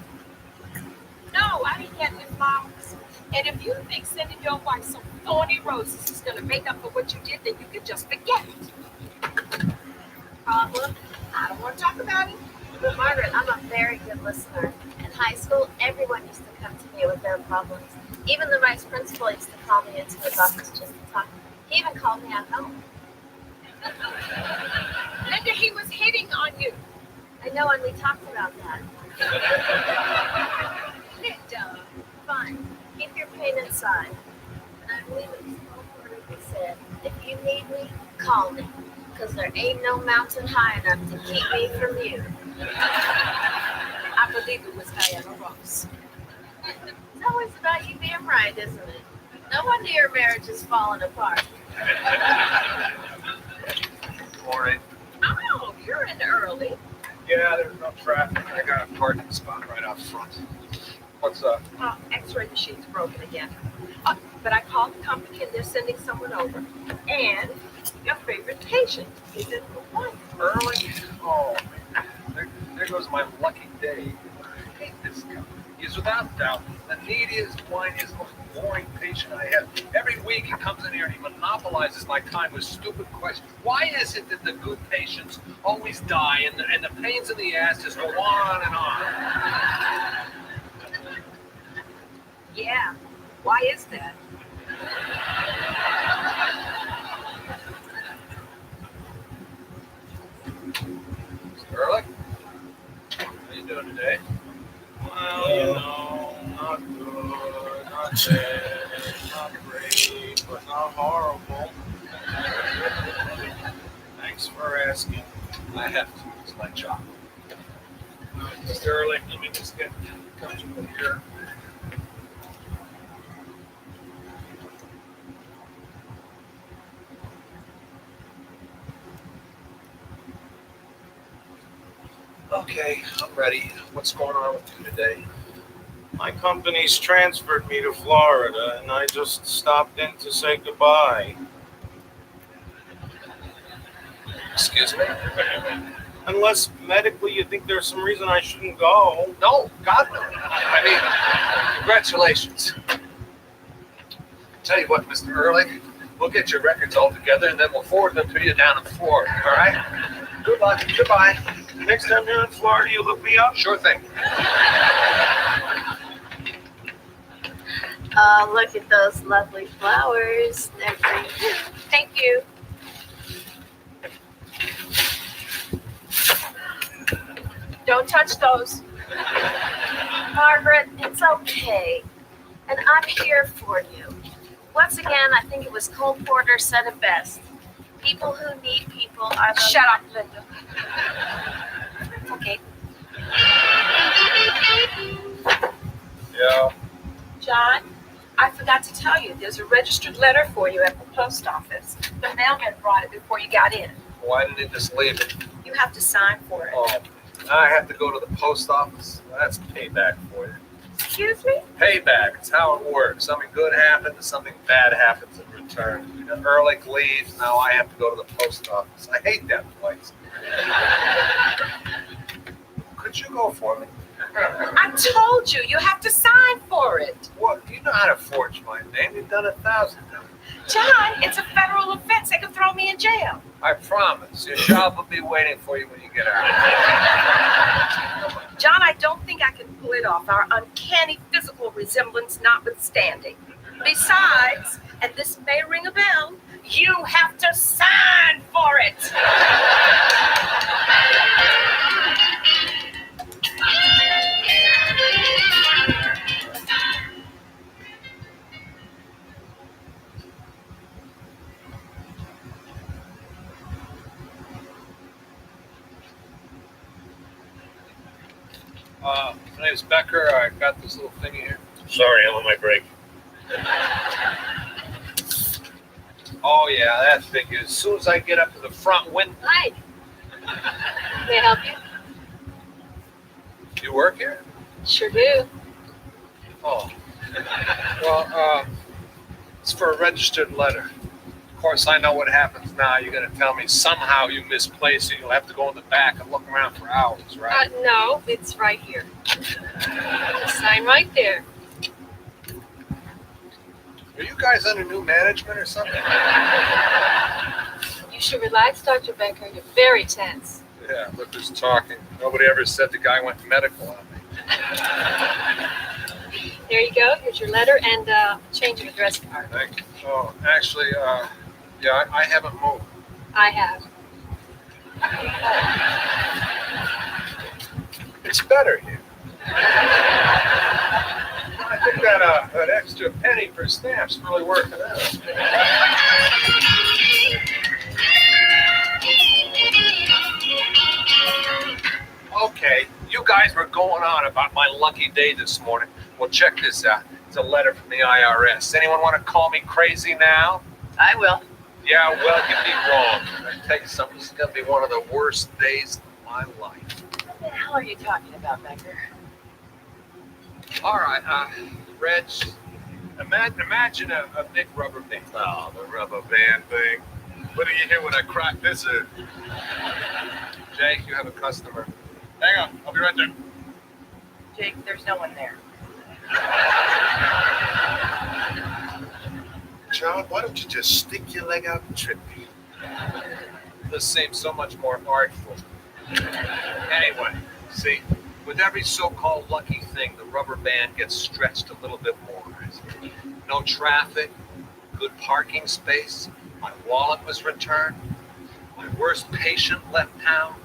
No, I didn't get any flowers. And if you think sending your wife some thorny roses is going to make up for what you did, then you can just forget it. Problem? I don't want to talk about it. Well, Margaret, I'm a very good listener. In high school, everyone used to come to me with their problems. Even the vice principal used to call me into his office just to talk. He even called me at home. Linda, he was hitting on you. I know, and we talked about that. Linda. Fine. Keep your pain inside. And I believe it was Paul said, if you need me, call me. Because there ain't no mountain high enough to keep me from you. I believe it was Diana Ross. It's always about you being right, isn't it? No wonder your marriage is falling apart. Morning. Oh, you're in early. Yeah, there's no traffic. I got a parking spot right out front. What's up? X-ray machine's broken again. But I called the company and they're sending someone over. And your favorite patient is in the line. Early? Oh, man. There goes my lucky day. I hate this guy. He's without doubt the neediest, whiniest, most boring patient I have. Every week he comes in here and he monopolizes my time with stupid questions. Why is it that the good patients always die and the pains in the ass just go on and on? Yeah. Why is that? Mr. Ehrlich? How you doing today? Well, you know, not good, not bad, not great, but not horrible. Thanks for asking. I have to. It's my job. Mr. Ehrlich, let me just get comfortable here. Okay, I'm ready. What's going on with you today? My company's transferred me to Florida, and I just stopped in to say goodbye. Excuse me? Unless medically you think there's some reason I shouldn't go. No, God no. I mean, congratulations. Tell you what, Mr. Ehrlich, we'll get your records all together, and then we'll forward them to you down in Florida, all right? Good luck. Goodbye. Next time you're in Florida, you look me up? Sure thing. Oh, look at those lovely flowers. They're for you. Thank you. Don't touch those. Margaret, it's okay. And I'm here for you. Once again, I think it was Cole Porter said it best. People who need people are the... Shut up, Linda. Okay. Yeah. John, I forgot to tell you, there's a registered letter for you at the post office. The mailman brought it before you got in. Why didn't he just leave it? You have to sign for it. Oh, I have to go to the post office? That's payback for you. Excuse me? Payback. It's how it works. Something good happens, something bad happens in return. Ehrlich leaves, now I have to go to the post office. I hate that place. Could would you go for me? I told you, you have to sign for it. What? You know how to forge my name. You've done 1,000 times. John, it's a federal offense. They could throw me in jail. I promise. Your job will be waiting for you when you get out. John, I don't think I can pull it off, our uncanny physical resemblance notwithstanding. Besides, and this may ring a bell, you have to sign for it. My name's Becker. I got this little thingy here. Sorry, I'm on my break. Oh, yeah, that thing is. As soon as I get up to the front window. Hi. May I help you? You work here? Sure do. Oh. Well, it's for a registered letter. Of course, I know what happens now. You're going to tell me somehow you misplaced it. You'll have to go in the back and look around for hours, right? No, it's right here. Sign right there. Are you guys under new management or something? You should relax, Dr. Becker. You're very tense. Yeah, look who's talking. Nobody ever said the guy went medical on me. There you go. Here's your letter and change of address card. Thank you. Oh, actually, yeah, I haven't moved. I have. It's better here. I think that extra penny for stamps really working out. Okay, you guys were going on about my lucky day this morning. Well, check this out. It's a letter from the IRS. Anyone want to call me crazy now? I will. Yeah, well, you'd be wrong. I tell you something, this is going to be one of the worst days of my life. What the hell are you talking about, Becker? All right, Reg, imagine a big rubber band. Oh, the rubber band thing. What do you hear when I crack this in? Jake, you have a customer. Hang on, I'll be right there. Jake, there's no one there. John, why don't you just stick your leg out and trip me? This seems so much more artful. Anyway, see, with every so-called lucky thing, the rubber band gets stretched a little bit more. No traffic, good parking space, my wallet was returned, my worst patient left town,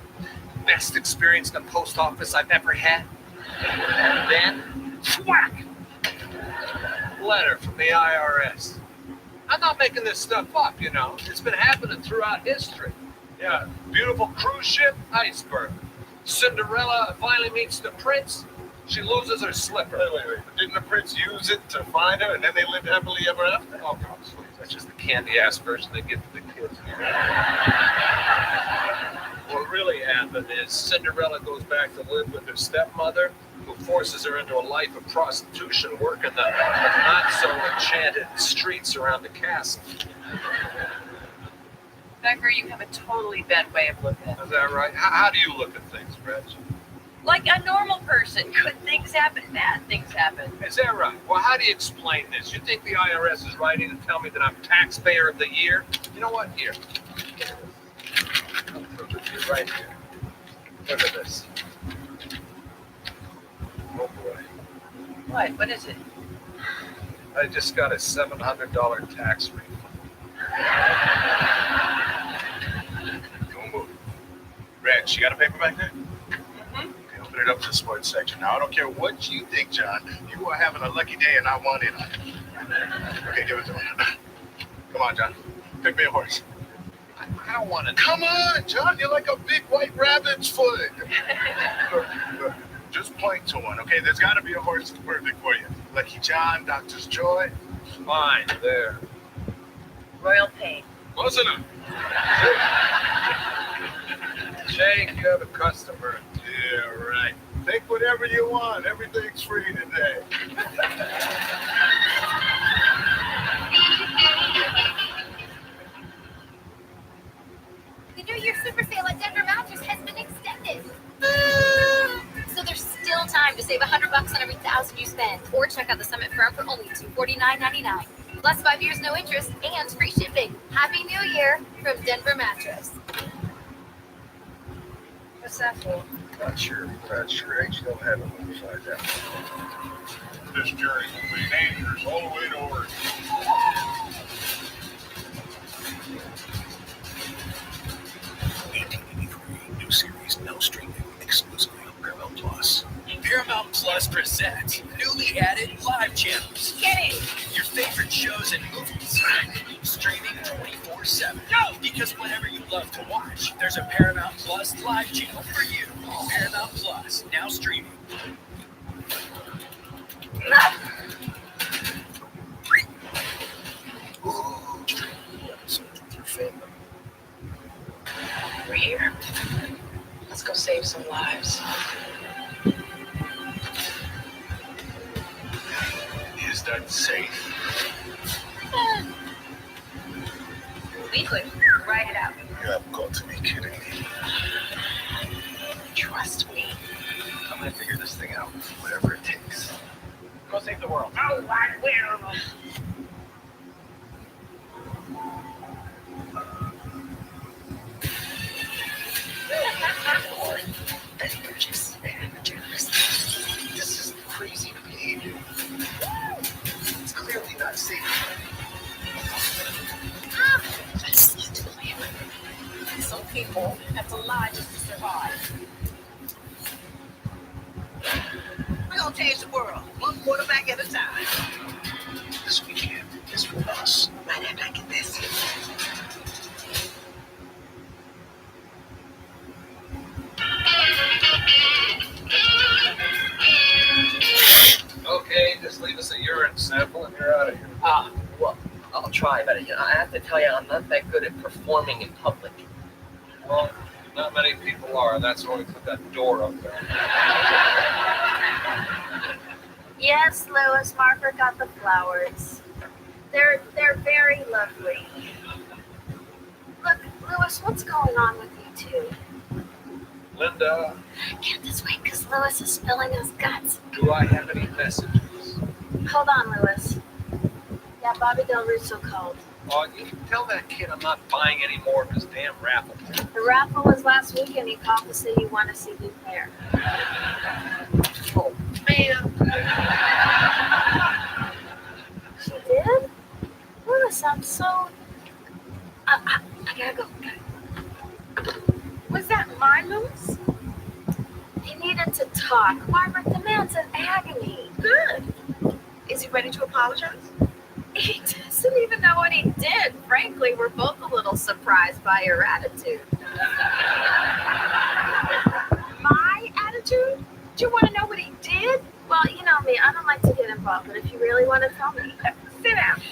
best experience in the post office I've ever had. And then, whack! Letter from the IRS. I'm not making this stuff up, you know. It's been happening throughout history. Yeah, beautiful cruise ship, iceberg. Cinderella finally meets the prince. She loses her slipper. Wait. Didn't the prince use it to find her and then they lived happily ever after? Oh, God, please. That's just the candy-ass version they give to the kids. What really happened is Cinderella goes back to live with her stepmother, who forces her into a life of prostitution, working the not-so-enchanted streets around the castle. Becker, you have a totally bad way of looking at it. Is that right? How do you look at things, Reg? Like a normal person. Good things happen, bad things happen. Is that right? Well, how do you explain this? You think the IRS is writing to tell me that I'm taxpayer of the year? You know what? Here. I'll prove it to you right here. Look at this. Oh, boy. What? What is it? I just got a $700 tax refund. Don't move. Reg, you got a paper back there? Okay, open it up to the sports section. Now, I don't care what you think, John. You are having a lucky day and I want in on it. Okay, give it to me. Come on, John. Pick me a horse. I don't want to. Come on, John. You're like a big white rabbit's foot. Look. Just point to one, okay? There's got to be a horse that's perfect for you. Lucky John, Doctor's Joy. Fine, there. Royal Pain. Close enough. Jake, you have a customer. Yeah, right. Take whatever you want. Everything's free today. The New Year super sale at Denver Mattress has been extended. to save $100 on every 1,000 you spend, or check out the Summit Pro for only $249.99. Plus 5 years no interest and free shipping. Happy New Year from Denver Mattress. What's that for? Not sure. Ain't you don't have it when we find out. This journey will be dangerous all the way to Oregon. 1883, new series now streaming exclusively on Paramount Plus. Paramount Plus presents newly added live channels. Get it! Your favorite shows and movies. Streaming 24/7. Go! Because whatever you love to watch, there's a Paramount Plus live channel for you. Paramount Plus, now streaming. We're here. Let's go save some lives. Is that safe? We could write it out. You have got to be kidding me. Trust me. I'm gonna figure this thing out, whatever it takes. Go save the world. Oh, I will. This is crazy behavior. It's clearly not safe. Some people have to lie just to survive. We're gonna change the world, one quarterback at a time. This weekend is for us. Right after I get this. Okay, just leave us a urine sample and you're out of here. Well, I'll try, but I have to tell you, I'm not that good at performing in public. Well, not many people are. That's why we put that door up there. Yes, Lois, Margaret got the flowers. They're very lovely. Look, Lois, what's going on with you two? Linda, Can't this wait because Lois is spilling his guts. do I have any messages? Hold on, Lois. Yeah, Bobby Del Russo called. Oh, you can tell that kid I'm not buying any more of his damn raffle. The raffle was last week and he called to say he wanted to see you there. Oh, Man. She did? Lois, I'm so... I gotta go. Was that my Lewis? He needed to talk. Margaret, the man's in agony. Good. Is he ready to apologize? He doesn't even know what he did. Frankly, we're both a little surprised by your attitude. My attitude? Do you want to know what he did? Well, you know me. I don't like to get involved, but if you really want to tell me. Sit down.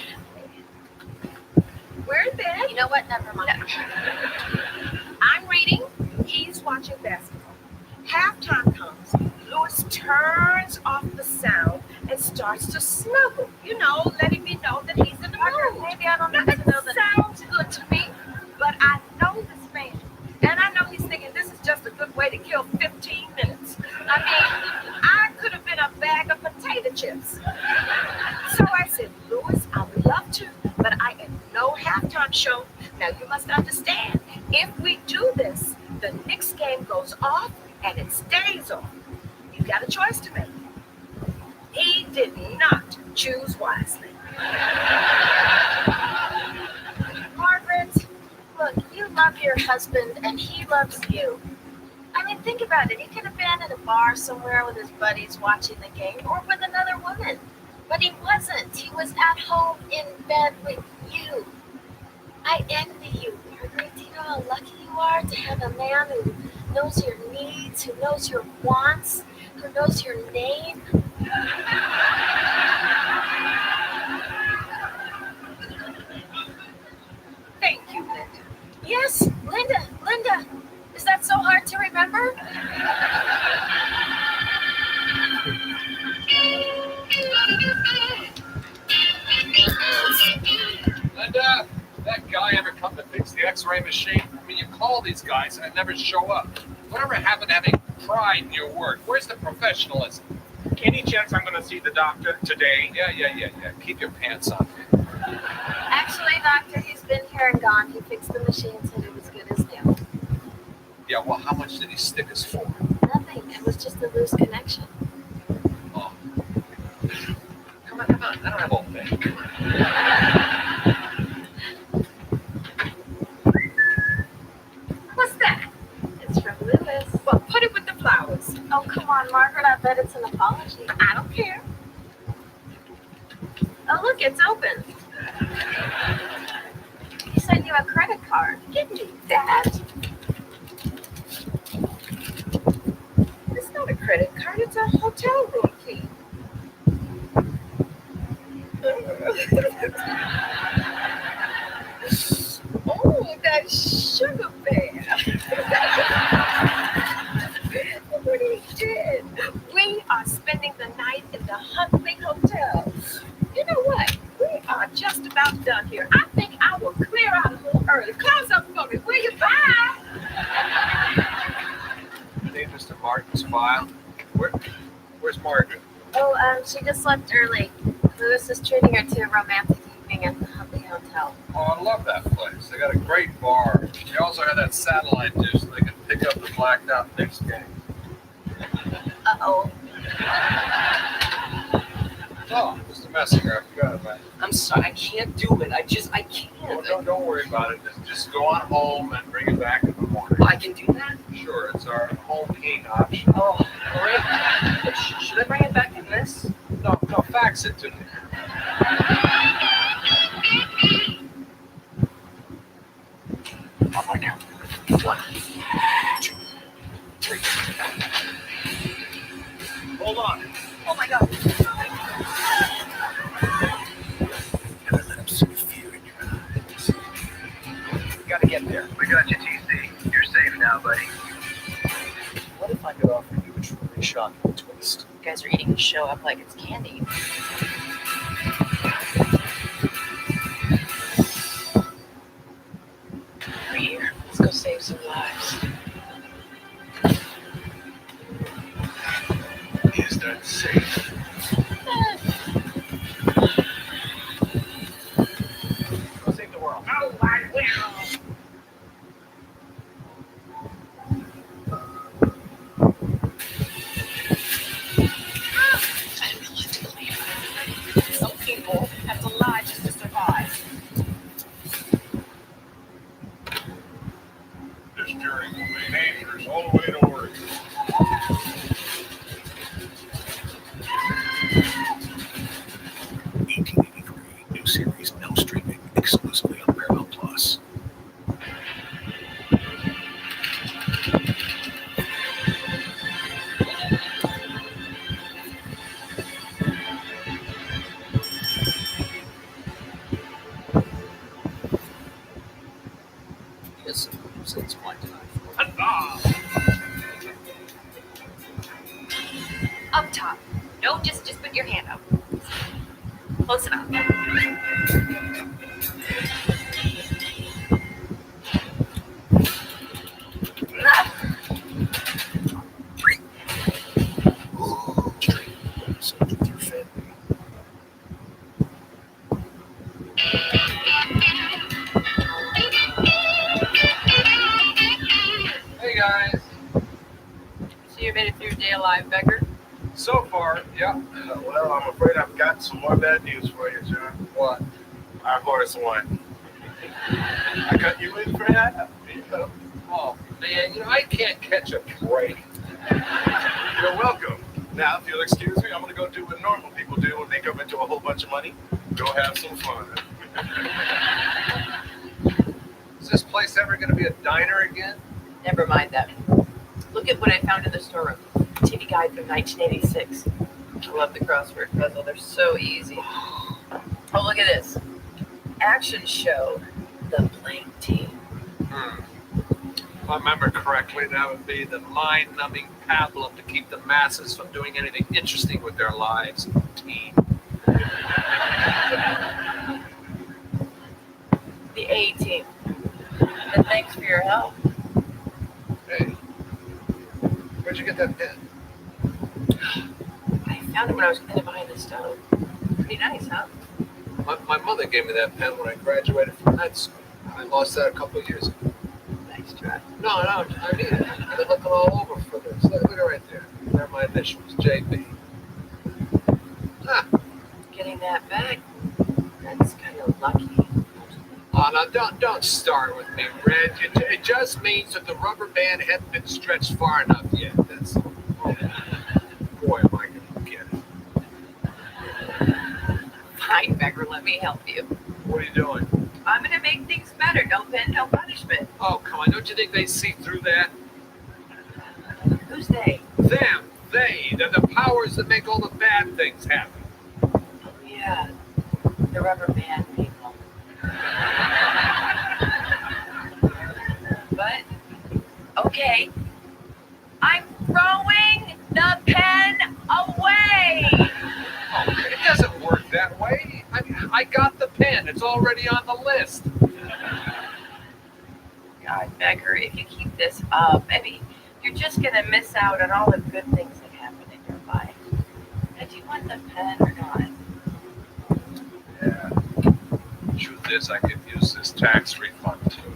We're in bed. You know what? Never mind. I'm reading. He's watching basketball. Halftime comes. Lewis turns off the sound and starts to snuggle. You know, letting me know that he's in the mood. Maybe I don't need to know that. Sounds good to me, but I know this man. And I know he's thinking this is just a good way to kill 15 minutes. I mean, I could have been a bag of potato chips. So I said, Lewis, I would love to, but I am no halftime show. Now you must understand, if we do this, the Knicks game goes off and it stays off. You got a choice to make. He did not choose wisely. Margaret, look, you love your husband and he loves you. I mean, think about it. He could have been in a bar somewhere with his buddies watching the game or with another woman. But he wasn't. He was at home in bed with you. I envy you, Margaret. Do you know how lucky you are to have a man who knows your needs, who knows your wants, who knows your name? Thank you, Linda. Yes, Linda. Is that so hard to remember? Linda, that guy ever come to fix the X-ray machine? I mean, you call these guys and they never show up. Whatever happened to having pride in your work. Where's the professionalism? Any chance I'm going to see the doctor today? Yeah. Keep your pants on. Actually, doctor, he's been here and gone. He fixed the machine, said it was good as new. Yeah, well, how much did he stick us for? Nothing. It was just a loose connection. Oh. Come on. I don't have all day. What's that? It's from Lewis. Well, put it with the flowers. Oh, come on, Margaret. I bet it's an apology. I don't care. Oh, look, it's open. He sent you a credit card. Give me that. It's not a credit card, it's a hotel room key. Oh, that sugar bear. What he did. We are spending the night in the Huntley Hotel. You know what? We are just about done here. I think I will clear out a little early. Close up for me, will you? Bye. I need Mr. Martin's file. Where's Margaret? Oh, she just left early. Lewis is treating her to a romantic evening at the Huntley Hotel. Oh, I love that place. They got a great bar. They also have that satellite dish so they can pick up the blacked out Knicks game. Uh-oh. Oh, Mr. Messinger, I forgot about it. I'm sorry, I can't do it. I can't. Oh, don't worry about it. Just go on home and bring it back in the morning. I can do that? Sure, it's our home heat option. Oh, great. Should I bring it back in this? No, fax it to me. On my count. 1, 2, 3. Hold on. Oh my God. Never let him see fear in your eyes. We gotta get there. We got you, TC. You're safe now, buddy. What if I could offer you a truly shocking twist? You guys are eating the show up like it's candy. We're here. Let's go save some lives. Is that safe? Go save the world. Oh, I will. Some people have to lie just to survive. This journey will be dangerous all the way to Oregon. New series now streaming exclusively on Paramount Plus. Yes, it's my time. Up top. No, just put your hand up. Close enough. Hey guys. So you made it through your day alive, Becker? So far, yeah. Well, I'm afraid I've got some more bad news for you, John. What? Our horse won. I cut you in for that? Oh man, I can't catch a break. You're welcome. Now, if you'll excuse me, I'm going to go do what normal people do when they come into a whole bunch of money. Go have some fun. Is this place ever going to be a diner again? Never mind that. Look at what I found in the storeroom. TV guide from 1986. I love the crossword puzzle. They're so easy. Oh, look at this. Action show, The Blank Team. If I remember correctly, that would be the mind-numbing pablum to keep the masses from doing anything interesting with their lives. Team. The A Team. And thanks for your help. Hey, Where'd you get that pen? I found it when I was cleaning behind the stove. Pretty nice, huh? My mother gave me that pen when I graduated from med school. I lost that a couple of years ago. Nice try. No, I need it. I've been looking all over for this. Look at right there. There are my initials, JB. Getting that back, that's kind of lucky. Oh, now don't start with me, Red. It just means that the rubber band hadn't been stretched far enough yet. That's all. Oh, boy, am I gonna get it. Fine, Becker, let me help you. What are you doing? I'm gonna make things better. No pen, no punishment. Oh, come on. Don't you think they see through that? Who's they? Them. They're the powers that make all the bad things happen. Oh, yeah. The rubber band people. But, okay. I'm throwing the pen away! Oh, it doesn't work that way. I got the pen. It's already on the list. God, Becker, if you keep this up, you're just gonna miss out on all the good things that happen in your life. Now, do you want the pen or not? Yeah. Truth is, I could use this tax refund too.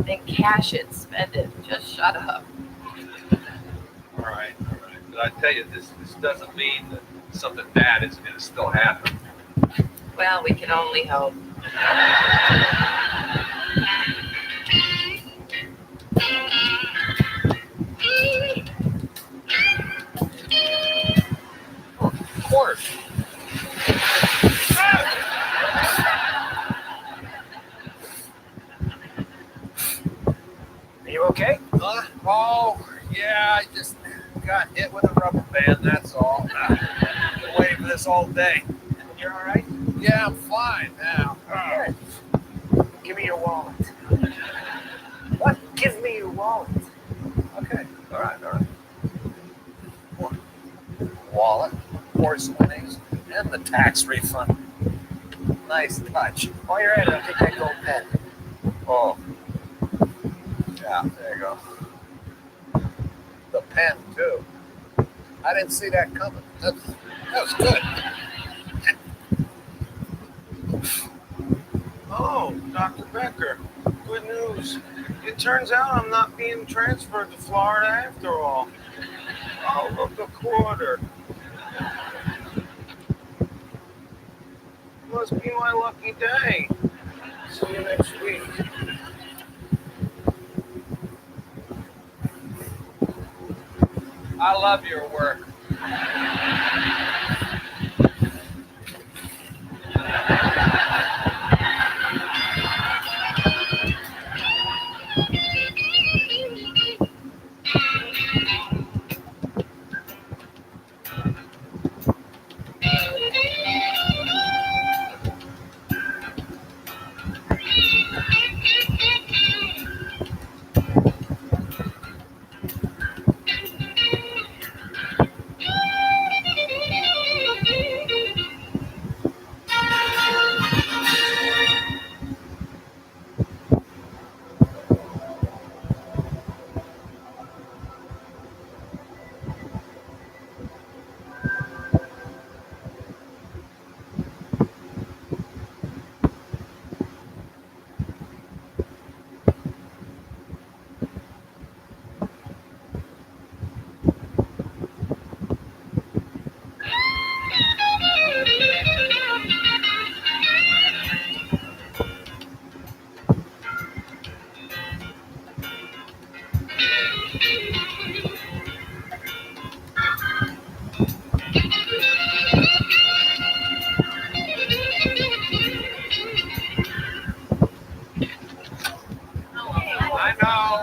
Then cash it, spend it. Just shut up. All right. But I tell you, this doesn't mean that something bad isn't going to still happen. Well, we can only hope. Of course. Are you okay? Oh, yeah, I just got hit with a rubber band, that's all. Been waiting for this all day. You're all right? Yeah, I'm fine now. Good. Give me your wallet. What? Give me your wallet. Okay, all right. Wallet, horse winnings, and the tax refund. Nice touch. While you're at it, I'll take that gold pen. Oh. Yeah, there you go. The pen, too. I didn't see that coming. That was good. Oh, Dr. Becker, good news. It turns out I'm not being transferred to Florida after all. Oh, look, a quarter. Must be my lucky day. See you next week. I love your work.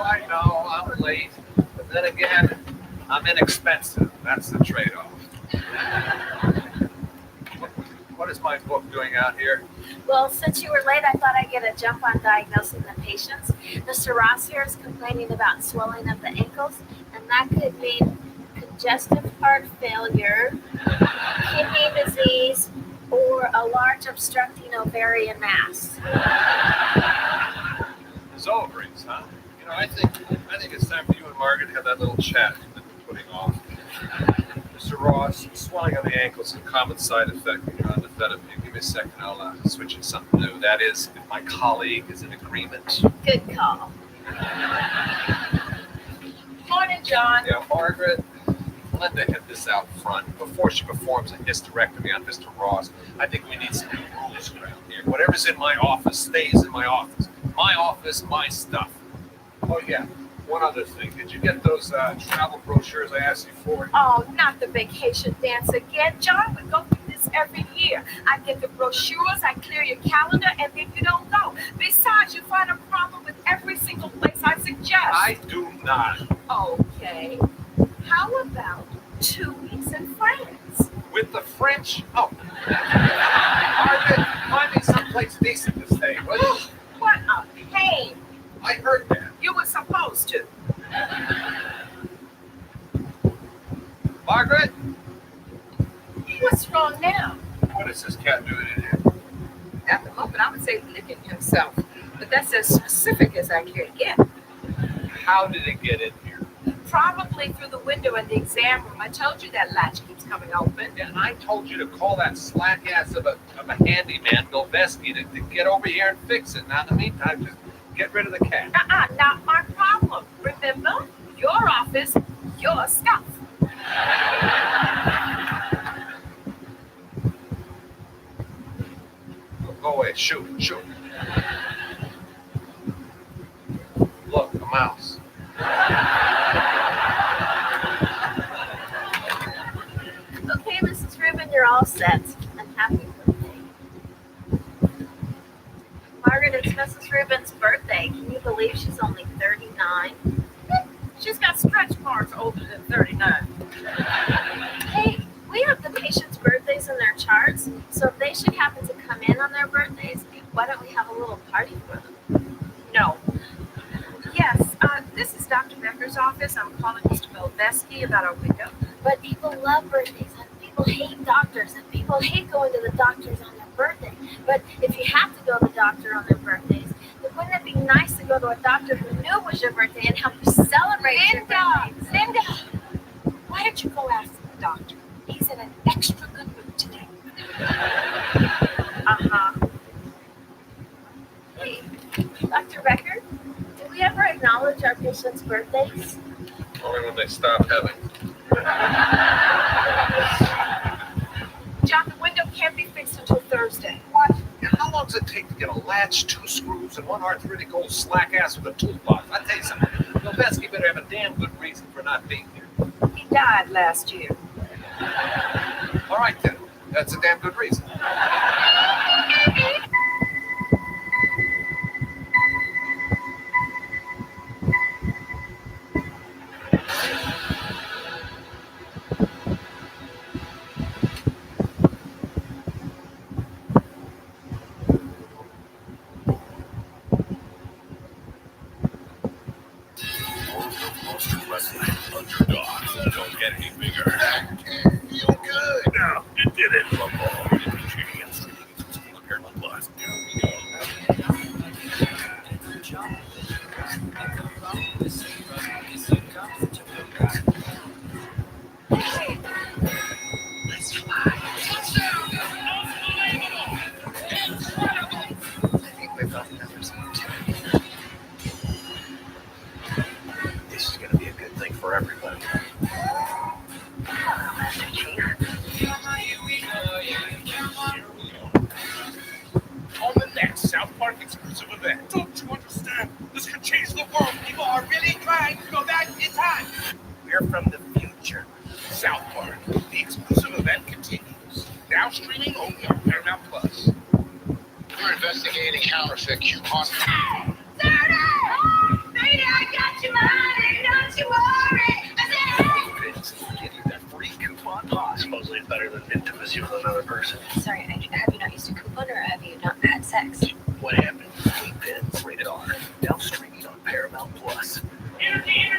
I know, I'm late. But then again, I'm inexpensive. That's the trade-off. What is my book doing out here? Well, since you were late, I thought I'd get a jump on diagnosing the patients. Mr. Ross here is complaining about swelling of the ankles, and that could mean congestive heart failure, kidney disease, or a large obstructing ovarian mass. His ovaries, huh? You know, I think it's time for you and Margaret to have that little chat you've been putting Mr. Ross, swelling on the ankles is a common side effect when you're on amphetamine. Give me a second, I'll switch to something new. That is, if my colleague is in agreement. Good call. Morning, John. Yeah, Margaret, Linda hit this out front. Before she performs a hysterectomy on Mr. Ross, I think we need some new rules around here. Whatever's in my office stays in my office. My office, my stuff. Oh, yeah. One other thing. Did you get those travel brochures I asked you for? Oh, not the vacation dance again. John, we go through this every year. I get the brochures, I clear your calendar, and then you don't go. Besides, you find a problem with every single place I suggest. I do not. Okay. How about 2 weeks in France? With the French? Oh. Margaret, find me someplace decent to stay, will you? What a pain. I heard that. You were supposed to. Margaret? What's wrong now? What is this cat doing in here? At the moment, I would say licking himself. But that's as specific as I care to get. How did it get in here? Probably through the window in the exam room. I told you that latch keeps coming open. Yeah, and I told you to call that slack ass of a handyman, Bilveski, to get over here and fix it. Now, in the meantime, just get rid of the cat. Not my problem. Remember? Your office, your stuff. Go away. Shoot. Look, a mouse. Okay, Mrs. Rubin, you're all set. And happy birthday. Margaret, it's Mrs. Rubin's birthday. Can you believe she's only 39? She's got stretch marks older than 39. Hey, we have the patients' birthdays in their charts, so if they should happen to come in on their birthdays, why don't we have a little party for them? No. Yes, this is Dr. Becker's office. I'm calling Mr. Bilveski about our window. But people love birthdays, and people hate doctors, and people hate going to the doctors on their birthday. But if you have to go to the doctor on their birthdays, then wouldn't it be nice to go to a doctor who knew it was your birthday and help you celebrate your birthday? Linda, why don't you go ask the doctor? He's in an extra good mood today. Hey, Dr. Becker, do we ever acknowledge our patients' birthdays? Only when they stop having. John, the window can't be fixed until Thursday. What? How long does it take to get a latch, 2 screws, and one arthritic old slack ass with a toolbox? I tell you something. Bilveski better have a damn good reason for not being here. He died last year. All right, then. That's a damn good reason. Underdogs don't get any bigger. That feel good. No, it didn't. Football. Paramount Plus. Let's fly. I think we've got the numbers on too. This is going to be a good thing for everybody. Master Chief. On the next South Park exclusive event. Don't you understand? This could change the world. People are really trying to go back in time. We're from the future. South Park, the exclusive event continues. Now streaming only on Paramount Plus. We're investigating counterfeit coupons. Baby, I got you, honey. Don't you worry. I said, Get you that free coupon pot. Supposedly it's better than intimacy with another person. Sorry, have you not used a coupon or have you not had sex? What happened? Kingpin, rated R. Now streaming on Paramount Plus. Energy.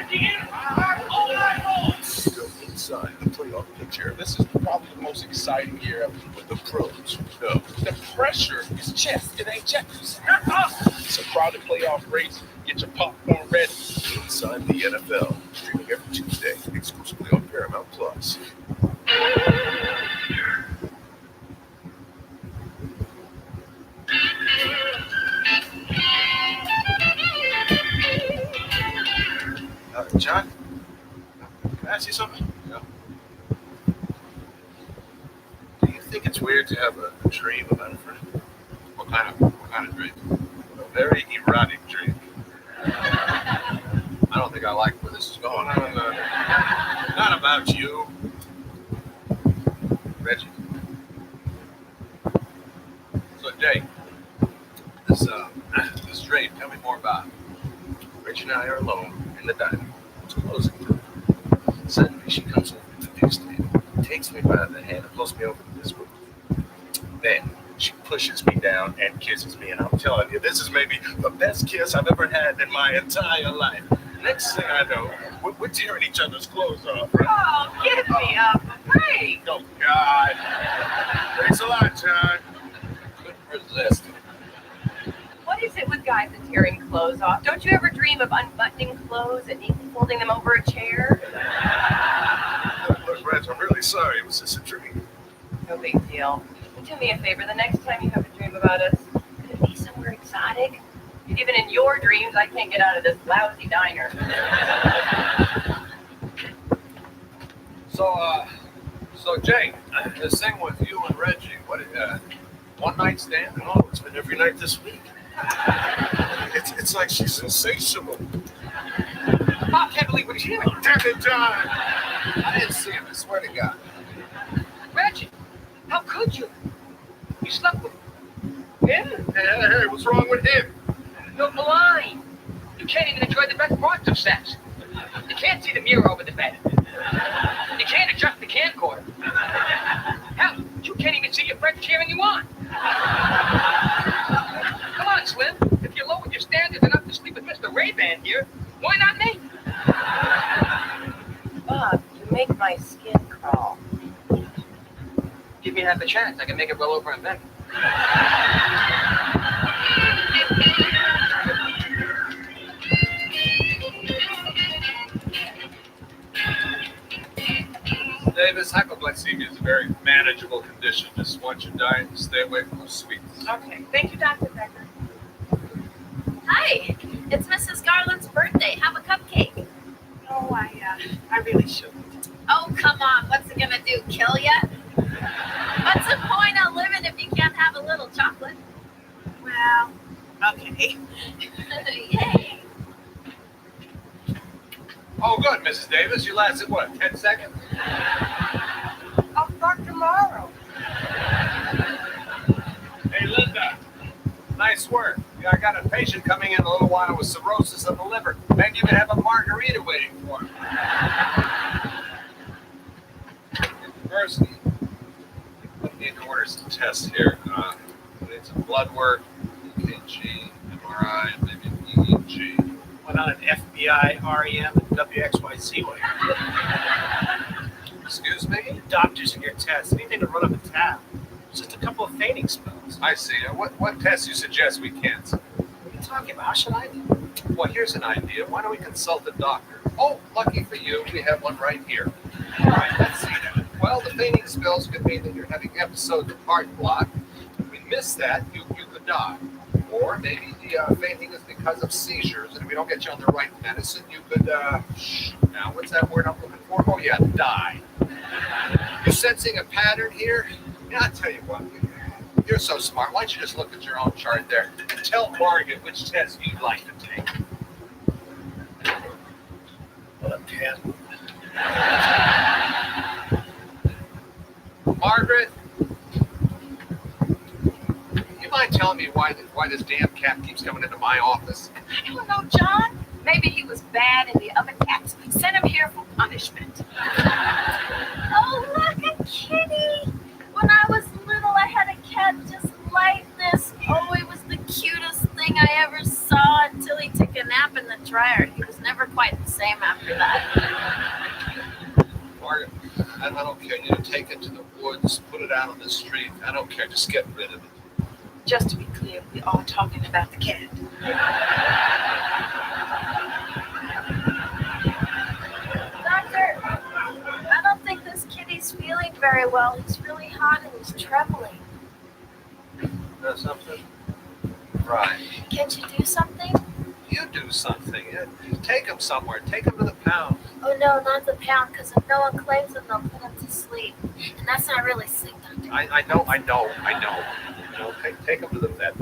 Go inside the playoff picture. This is probably the most exciting year ever with the pros who know. The pressure is chess, it ain't checkers. It's a crowded playoff race. Get your popcorn ready. Inside the NFL, streaming every Tuesday Day, exclusively on Paramount Plus. John, can I ask you something? Yeah. Do you think it's weird to have a dream about a friend? What kind of dream? A very erotic dream. I don't think I like where this is going. Not about you, Reggie. So, Jay, this dream, tell me more about it. Reggie and I are alone in the dining room. It's closing time. Suddenly she comes over to the next table, takes me by the hand, and pulls me over to this room. Then she pushes me down and kisses me, and I'm telling you, this is maybe the best kiss I've ever had in my entire life. Next thing I know, we're tearing each other's clothes off. Right? Oh, give me a break. Oh, God. Thanks a lot, John. Couldn't resist. What is it with guys and tearing clothes off? Don't you ever dream of unbuttoning clothes and neatly folding them over a chair? Look, Reg, I'm really sorry. It was just a dream. No big deal. Do me a favor, the next time you have a dream about us, could it be somewhere exotic? Even in your dreams, I can't get out of this lousy diner. So Jay, this thing with you and Reggie, what one night stand? Oh, it's been every night this week. It's like she's sensational. I can't believe what he's hearing. Damn it, John. I didn't see him, I swear to God. Reggie, how could you? You slept with him? Hey, what's wrong with him? You're blind. You can't even enjoy the best parts of sex. You can't see the mirror over the bed. You can't adjust the camcorder. Hell, you can't even see your friend cheering you on. Come on, Slim. If you lowered your standards enough to sleep with Mr. Ray-Ban here, why not me? Bob, you make my skin crawl. Give me half a chance. I can make it well over in bed. Davis, hypoglycemia is a very manageable condition. Just want your diet to stay away from those sweets. Okay, thank you, Dr. Becker. Hi, it's Mrs. Garland's birthday. Have a cupcake. Oh, I really shouldn't. Oh, come on. What's it gonna do? Kill ya? What's the point of living if you can't have a little chocolate? Well, okay. Yay. Oh, good, Mrs. Davis. You lasted, what, 10 seconds? I'll start tomorrow. Hey, Linda. Nice work. Yeah, I got a patient coming in a little while with cirrhosis of the liver. Maybe even have a margarita waiting for him. First, let me order some tests here. Need some blood work, EKG, MRI, and maybe an EEG. Why not an FBI, REM, and WXYZ way? Excuse me? Doctors in your tests, anything to run up a tab. It's just a couple of fainting spells. I see. What tests you suggest we cancel? What are you talking about? How should I know? Well, here's an idea. Why don't we consult a doctor? Oh, lucky for you, we have one right here. All right, let's see that. Well, the fainting spells could mean that you're having episodes of heart block. If we miss that, you could die. Or maybe the fainting is because of seizures, and if we don't get you on the right medicine, you could, now what's that word I'm looking for? Oh yeah, die. You're sensing a pattern here? Yeah, I'll tell you what, you're so smart. Why don't you just look at your own chart there? Tell Margaret which test you'd like to take. What a pen. Margaret, you mind telling me why this damn cat keeps coming into my office? I don't know, John. Maybe he was bad and the other cats sent him here for punishment. Oh, look, a kitty. When I was little, I had a cat just like this. Oh, it was the cutest thing I ever saw until he took a nap in the dryer. He was never quite the same after that. Margaret, I don't care. You take it to the woods, put it out on the street. I don't care. Just get rid of it. Just to be clear, we are talking about the cat. Doctor, very well. He's really hot and he's trembling. That's something? Right. Can't you do something? You do something. Take him somewhere. Take him to the pound. Oh no, not the pound, because if no one claims him, they'll put him to sleep. And that's not really sleep, Doctor. I know. Take him to the vet.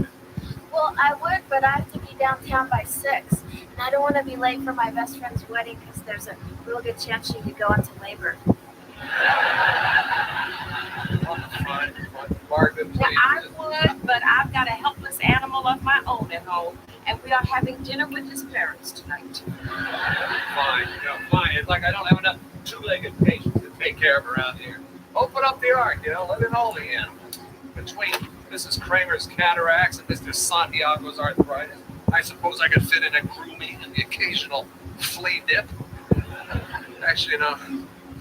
Well, I would, but I have to be downtown by 6. And I don't want to be late for my best friend's wedding because there's a real good chance she could go into labor. Fine. Margaret, Well, I would, but I've got a helpless animal of my own at home, and we are having dinner with his parents tonight. Fine. It's like I don't have enough two-legged patients to take care of around here. Open up the ark, let in all the animals. Between Mrs. Kramer's cataracts and Mr. Santiago's arthritis, I suppose I could fit in a grooming and the occasional flea dip. Actually,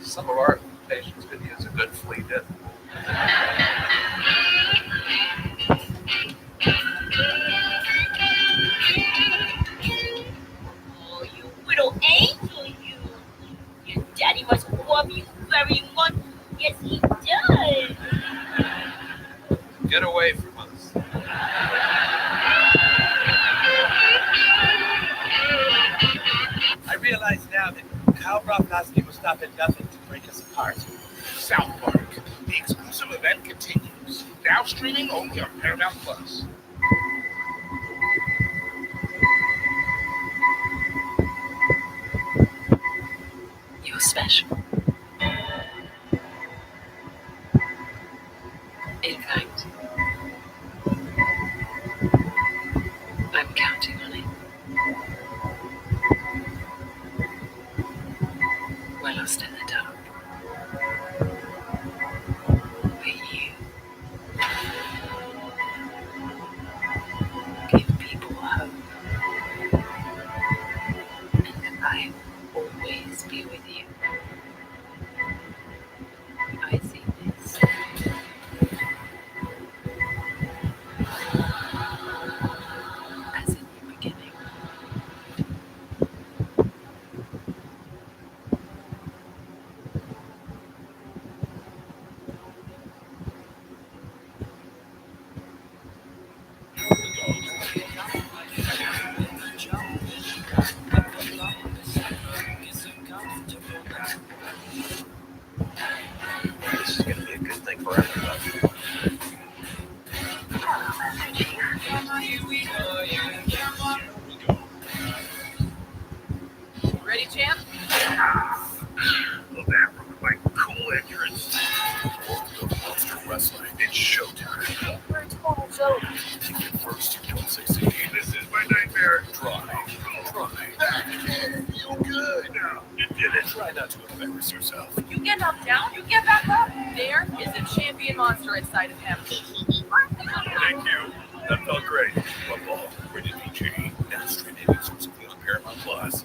some of our patients could use a good flea dip. Oh, you little angel, you. Your daddy must love you very much. Yes, he does. Get away from us. I realize now that Kyle Broflovsky will stop at nothing to break us apart. South Park, the exclusive event continues. Now streaming only on Paramount Plus. You're special. In fact, I'm counting on it. We're lost in the dark. But you give people hope. And I will always be with you. I see this. As a new beginning. This is going to be a good thing for everybody. Ready, champ? Love that from my cool entrance. World of Monster Wrestling. It's showtime. We're a total joke. Think it first. Don't say so. This is my nightmare. Try. That feel good. No, you did it. Try not to embarrass yourself. You get knocked down, you get back up. There is a champion monster inside of him. Thank you. That felt great. One ball. Rated PG. Now streaming exclusively on Paramount Plus.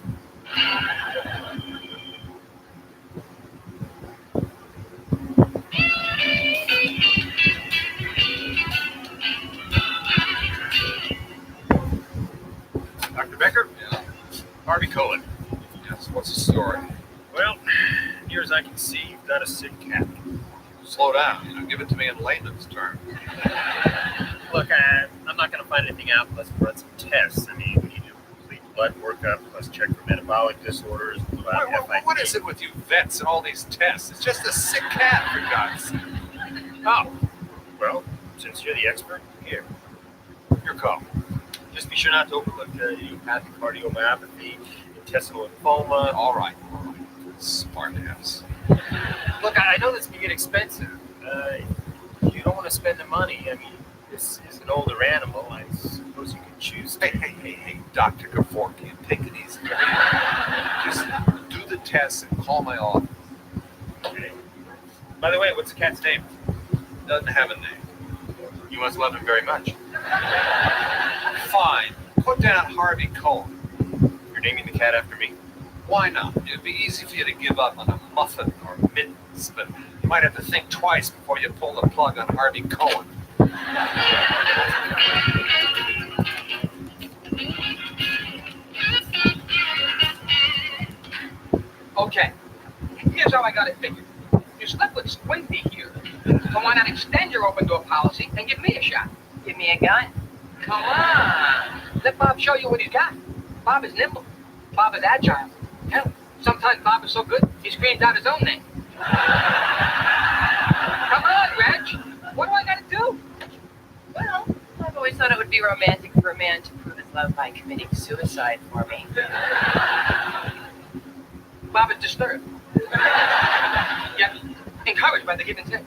Dr. Becker? Yeah. Harvey Cohen. Yes, what's the story? Well, near as I can see, you've got a sick cat. Slow down. Give it to me in layman's terms. Look, I'm not going to find anything out unless we run some tests. I mean, we need to complete blood workup, plus check for metabolic disorders. What is it with you vets and all these tests? It's just a sick cat, for God's sake. Oh, well, since you're the expert, here. Your call. Just be sure not to overlook idiopathic cardiomyopathy, intestinal lymphoma. All right. Smart ass. Look, I know this can get expensive. You don't want to spend the money. I mean, this is an older animal. I suppose you can choose to... Hey, Dr. Gavorkian, take it easy. Just do the tests and call my office. Okay. By the way, what's the cat's name? Doesn't have a name. You must love him very much. Fine. Put down Harvey Cohen. You're naming the cat after me? Why not? It'd be easy for you to give up on a muffin or mittens, but you might have to think twice before you pull the plug on Harvey Cohen. Okay, here's how I got it figured. You slept with Squinty here. So why not extend your open door policy and give me a shot? Give me a gun. Come on. Let Bob show you what he's got. Bob is nimble. Bob is agile. Hell, sometimes Bob is so good, he screams out his own name. Come on, Reg. What do I got to do? Well, I've always thought it would be romantic for a man to prove his love by committing suicide for me. Bob is disturbed. Yet encouraged by the give and take.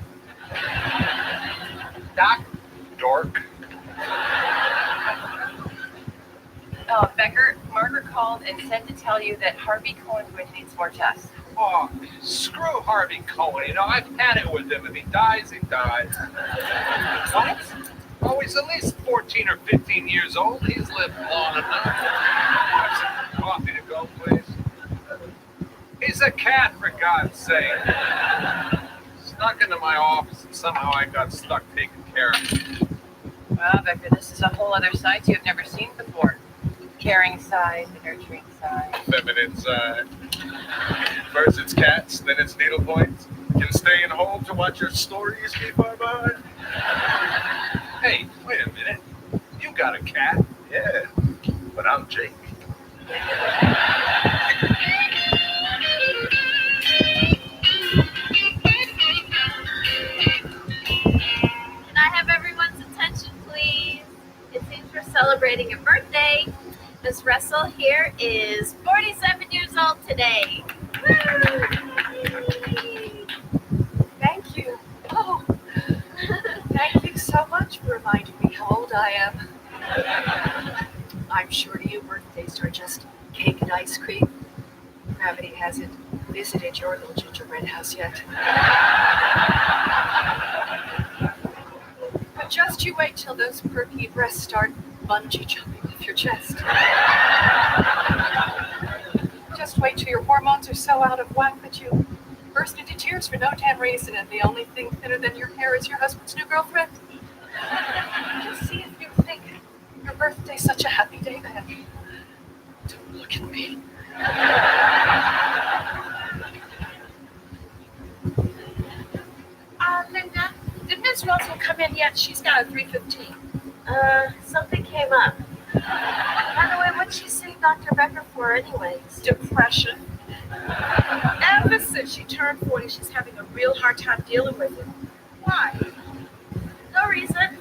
Doc? Dork. Oh, Becker, Margaret called and said to tell you that Harvey Cohen's going to need some more tests. Oh, screw Harvey Cohen. You know, I've had it with him. If he dies, he dies. What? Oh, he's at least 14 or 15 years old. He's lived long enough. Have some coffee to go, please. He's a cat, for God's sake. Snuck into my office and somehow I got stuck taking care of him. Well, Becker, this is a whole other side you have never seen before. Caring side, the nurturing side. Feminine side. First it's cats, then it's needlepoints. Can stay in home to watch your stories be far behind. Hey, wait a minute. You got a cat? Yeah, but I'm Jake. Can I have everyone's attention, please? It seems we're celebrating a birthday. Miss Russell here is 47 years old today. Woo! Thank you. Oh, thank you so much for reminding me how old I am. I'm sure to you birthdays are just cake and ice cream. Gravity hasn't visited your little gingerbread house yet. But just you wait till those perky breasts start bungee jumping off your chest. Just wait till your hormones are so out of whack that you burst into tears for no damn reason, and the only thing thinner than your hair is your husband's new girlfriend. Just see if you think your birthday's such a happy day then. Don't look at me. Linda, did Miss Russell come in yet? She's got a 3:15. Something came up. By the way, what'd she see Dr. Becker for anyways? Depression. Ever since she turned 40, she's having a real hard time dealing with it. Why? No reason.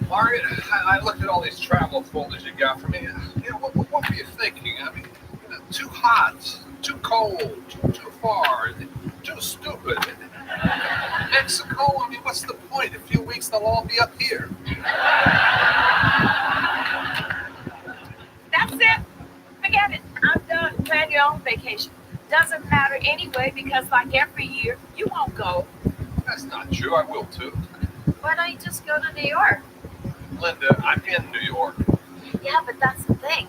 Margaret, I looked at all these travel folders you got for me. You know, what were you thinking? I mean, you know, too hot, too cold, too far, too stupid. Mexico, I mean, what's the point? In a few weeks, they'll all be up here. That's it. Forget it. I'm done. Plan your own vacation. Doesn't matter anyway because like every year, you won't go. That's not true. I will, too. Why don't you just go to New York? Linda, I'm in New York. Yeah, but that's the thing.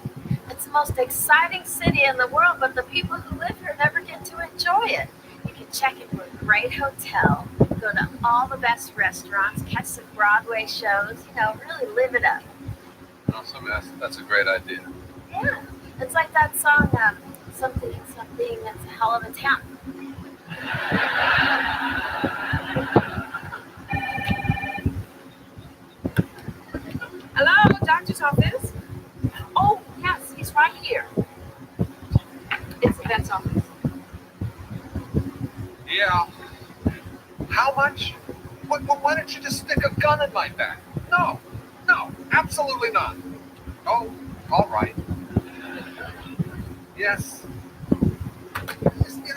It's the most exciting city in the world, but the people who live here never get to enjoy it. You can check into a great hotel, go to all the best restaurants, catch some Broadway shows, really live it up. Awesome, that's a great idea. Yeah, it's like that song, something, that's a hell of a town. Hello, doctor's office? Oh, yes, he's right here. It's the vet's office. Yeah. How much? Why don't you just stick a gun in my back? No, absolutely not. Oh, all right. Yes.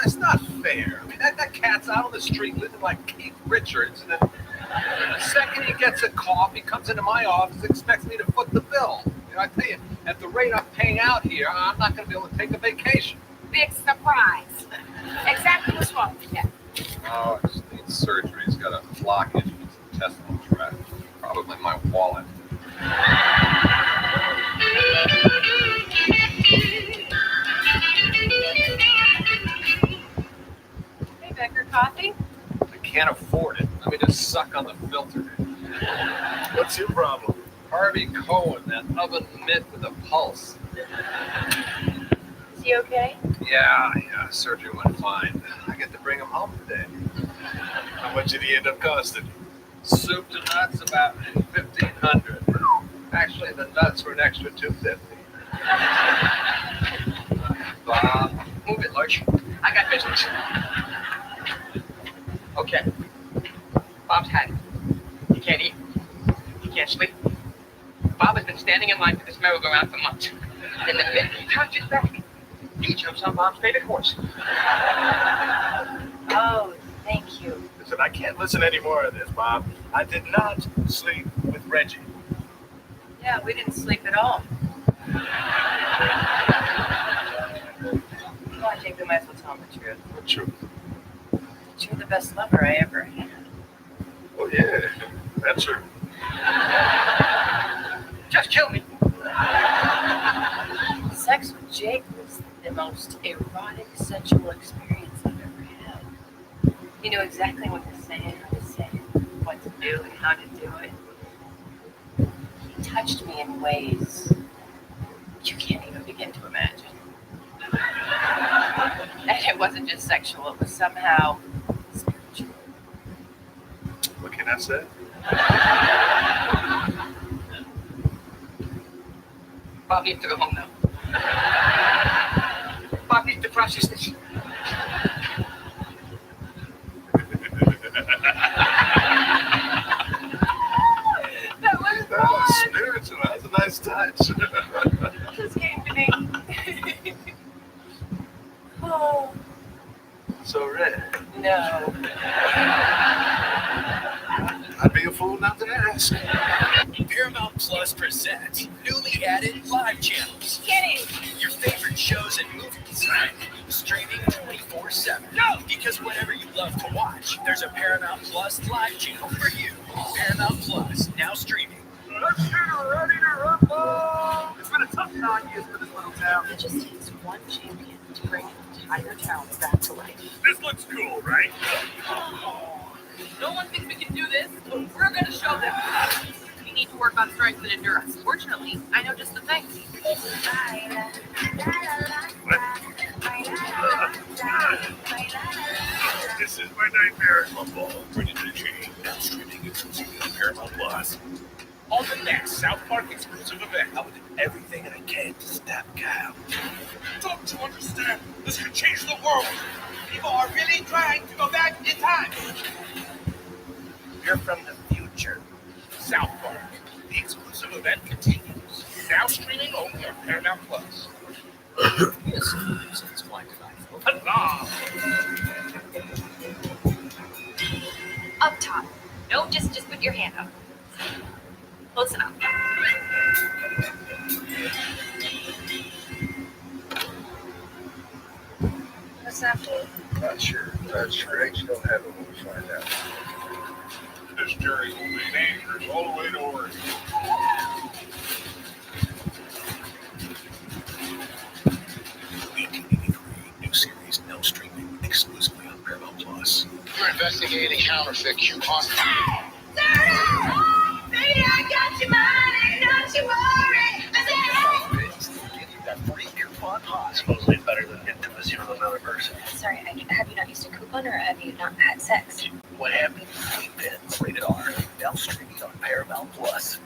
It's not fair. I mean, that cat's out on the street living like Keith Richards, and then the second he gets a cough, he comes into my office and expects me to foot the bill. I tell you, at the rate I'm paying out here, I'm not going to be able to take a vacation. Big surprise. Exactly what's wrong with that? Oh, I just need surgery. He's got a blockage in his intestinal tract. Probably my wallet. Hey, Becker, coffee? I can't afford it. Let me just suck on the filter. What's your problem? Harvey Cohen, that oven mitt with a pulse. Is he okay? Yeah, surgery went fine. I get to bring him home today. How much did he end up costing? Soup to nuts about $1,500. Actually, the nuts were an extra $250. Bob, move it, Lurch. I got business. Okay. Bob's had it. He can't eat. He can't sleep. Bob has been standing in line for this merry-go-round for months. And the minute he turns his back, he jumps on Bob's favorite horse. Oh, thank you. Listen, I can't listen to any more of this, Bob. I did not sleep with Reggie. Yeah, we didn't sleep at all. Come on, Jake, we might as well tell him the truth. What truth? That you're the best lover I ever had. Oh, yeah. That's true. Just kill me. Sex with Jake was the most erotic sexual experience I've ever had. He knew exactly what to say and how to say it, what to do and how to do it. He touched me in ways you can't even begin to imagine. And it wasn't just sexual, it was somehow spiritual. What can I say? Bob needs to go home now. Bob needs to process this. That was That was spiritual. That was a nice touch. just came to me. Oh, So, Red, no. I'd be a fool not to ask. Paramount Plus presents newly added live channels. Get it. Your favorite shows and movies. Streaming 24/7. No! Because whatever you love to watch, there's a Paramount Plus live channel for you. Paramount Plus, now streaming. Let's get ready to rumble! It's been a tough 9 years for this little town. It just takes one champion to bring an entire town back to life. This looks cool, right? No one thinks we can do this. We're going to show them. We need to work on strength and endurance. Fortunately, I know just the thing. This is my nightmare. Rumble, ready to change. Now streaming exclusively on Paramount Plus. On the next South Park exclusive event, I will do everything I can to stop Kyle. Don't you understand? This could change the world. People are really trying to go back in time. You're from the future. South Park. The exclusive event continues. Now streaming only on Paramount Plus. Yes, it's fine tonight. Allah! Up top. No, just put your hand up. Close enough. What's that for? Not sure. Not sure. H don't have it when we find out. This journey will be dangerous all the way to Oregon. New series now streaming exclusively on Paramount Plus. You're investigating counterfeit coupons. Baby, I got your money, don't you worry. That free coupon hot. Supposedly better than getting to a $0 person. Sorry, have you not used a coupon or have you not had sex? What happened? Rated R. Now streaming on Paramount Plus.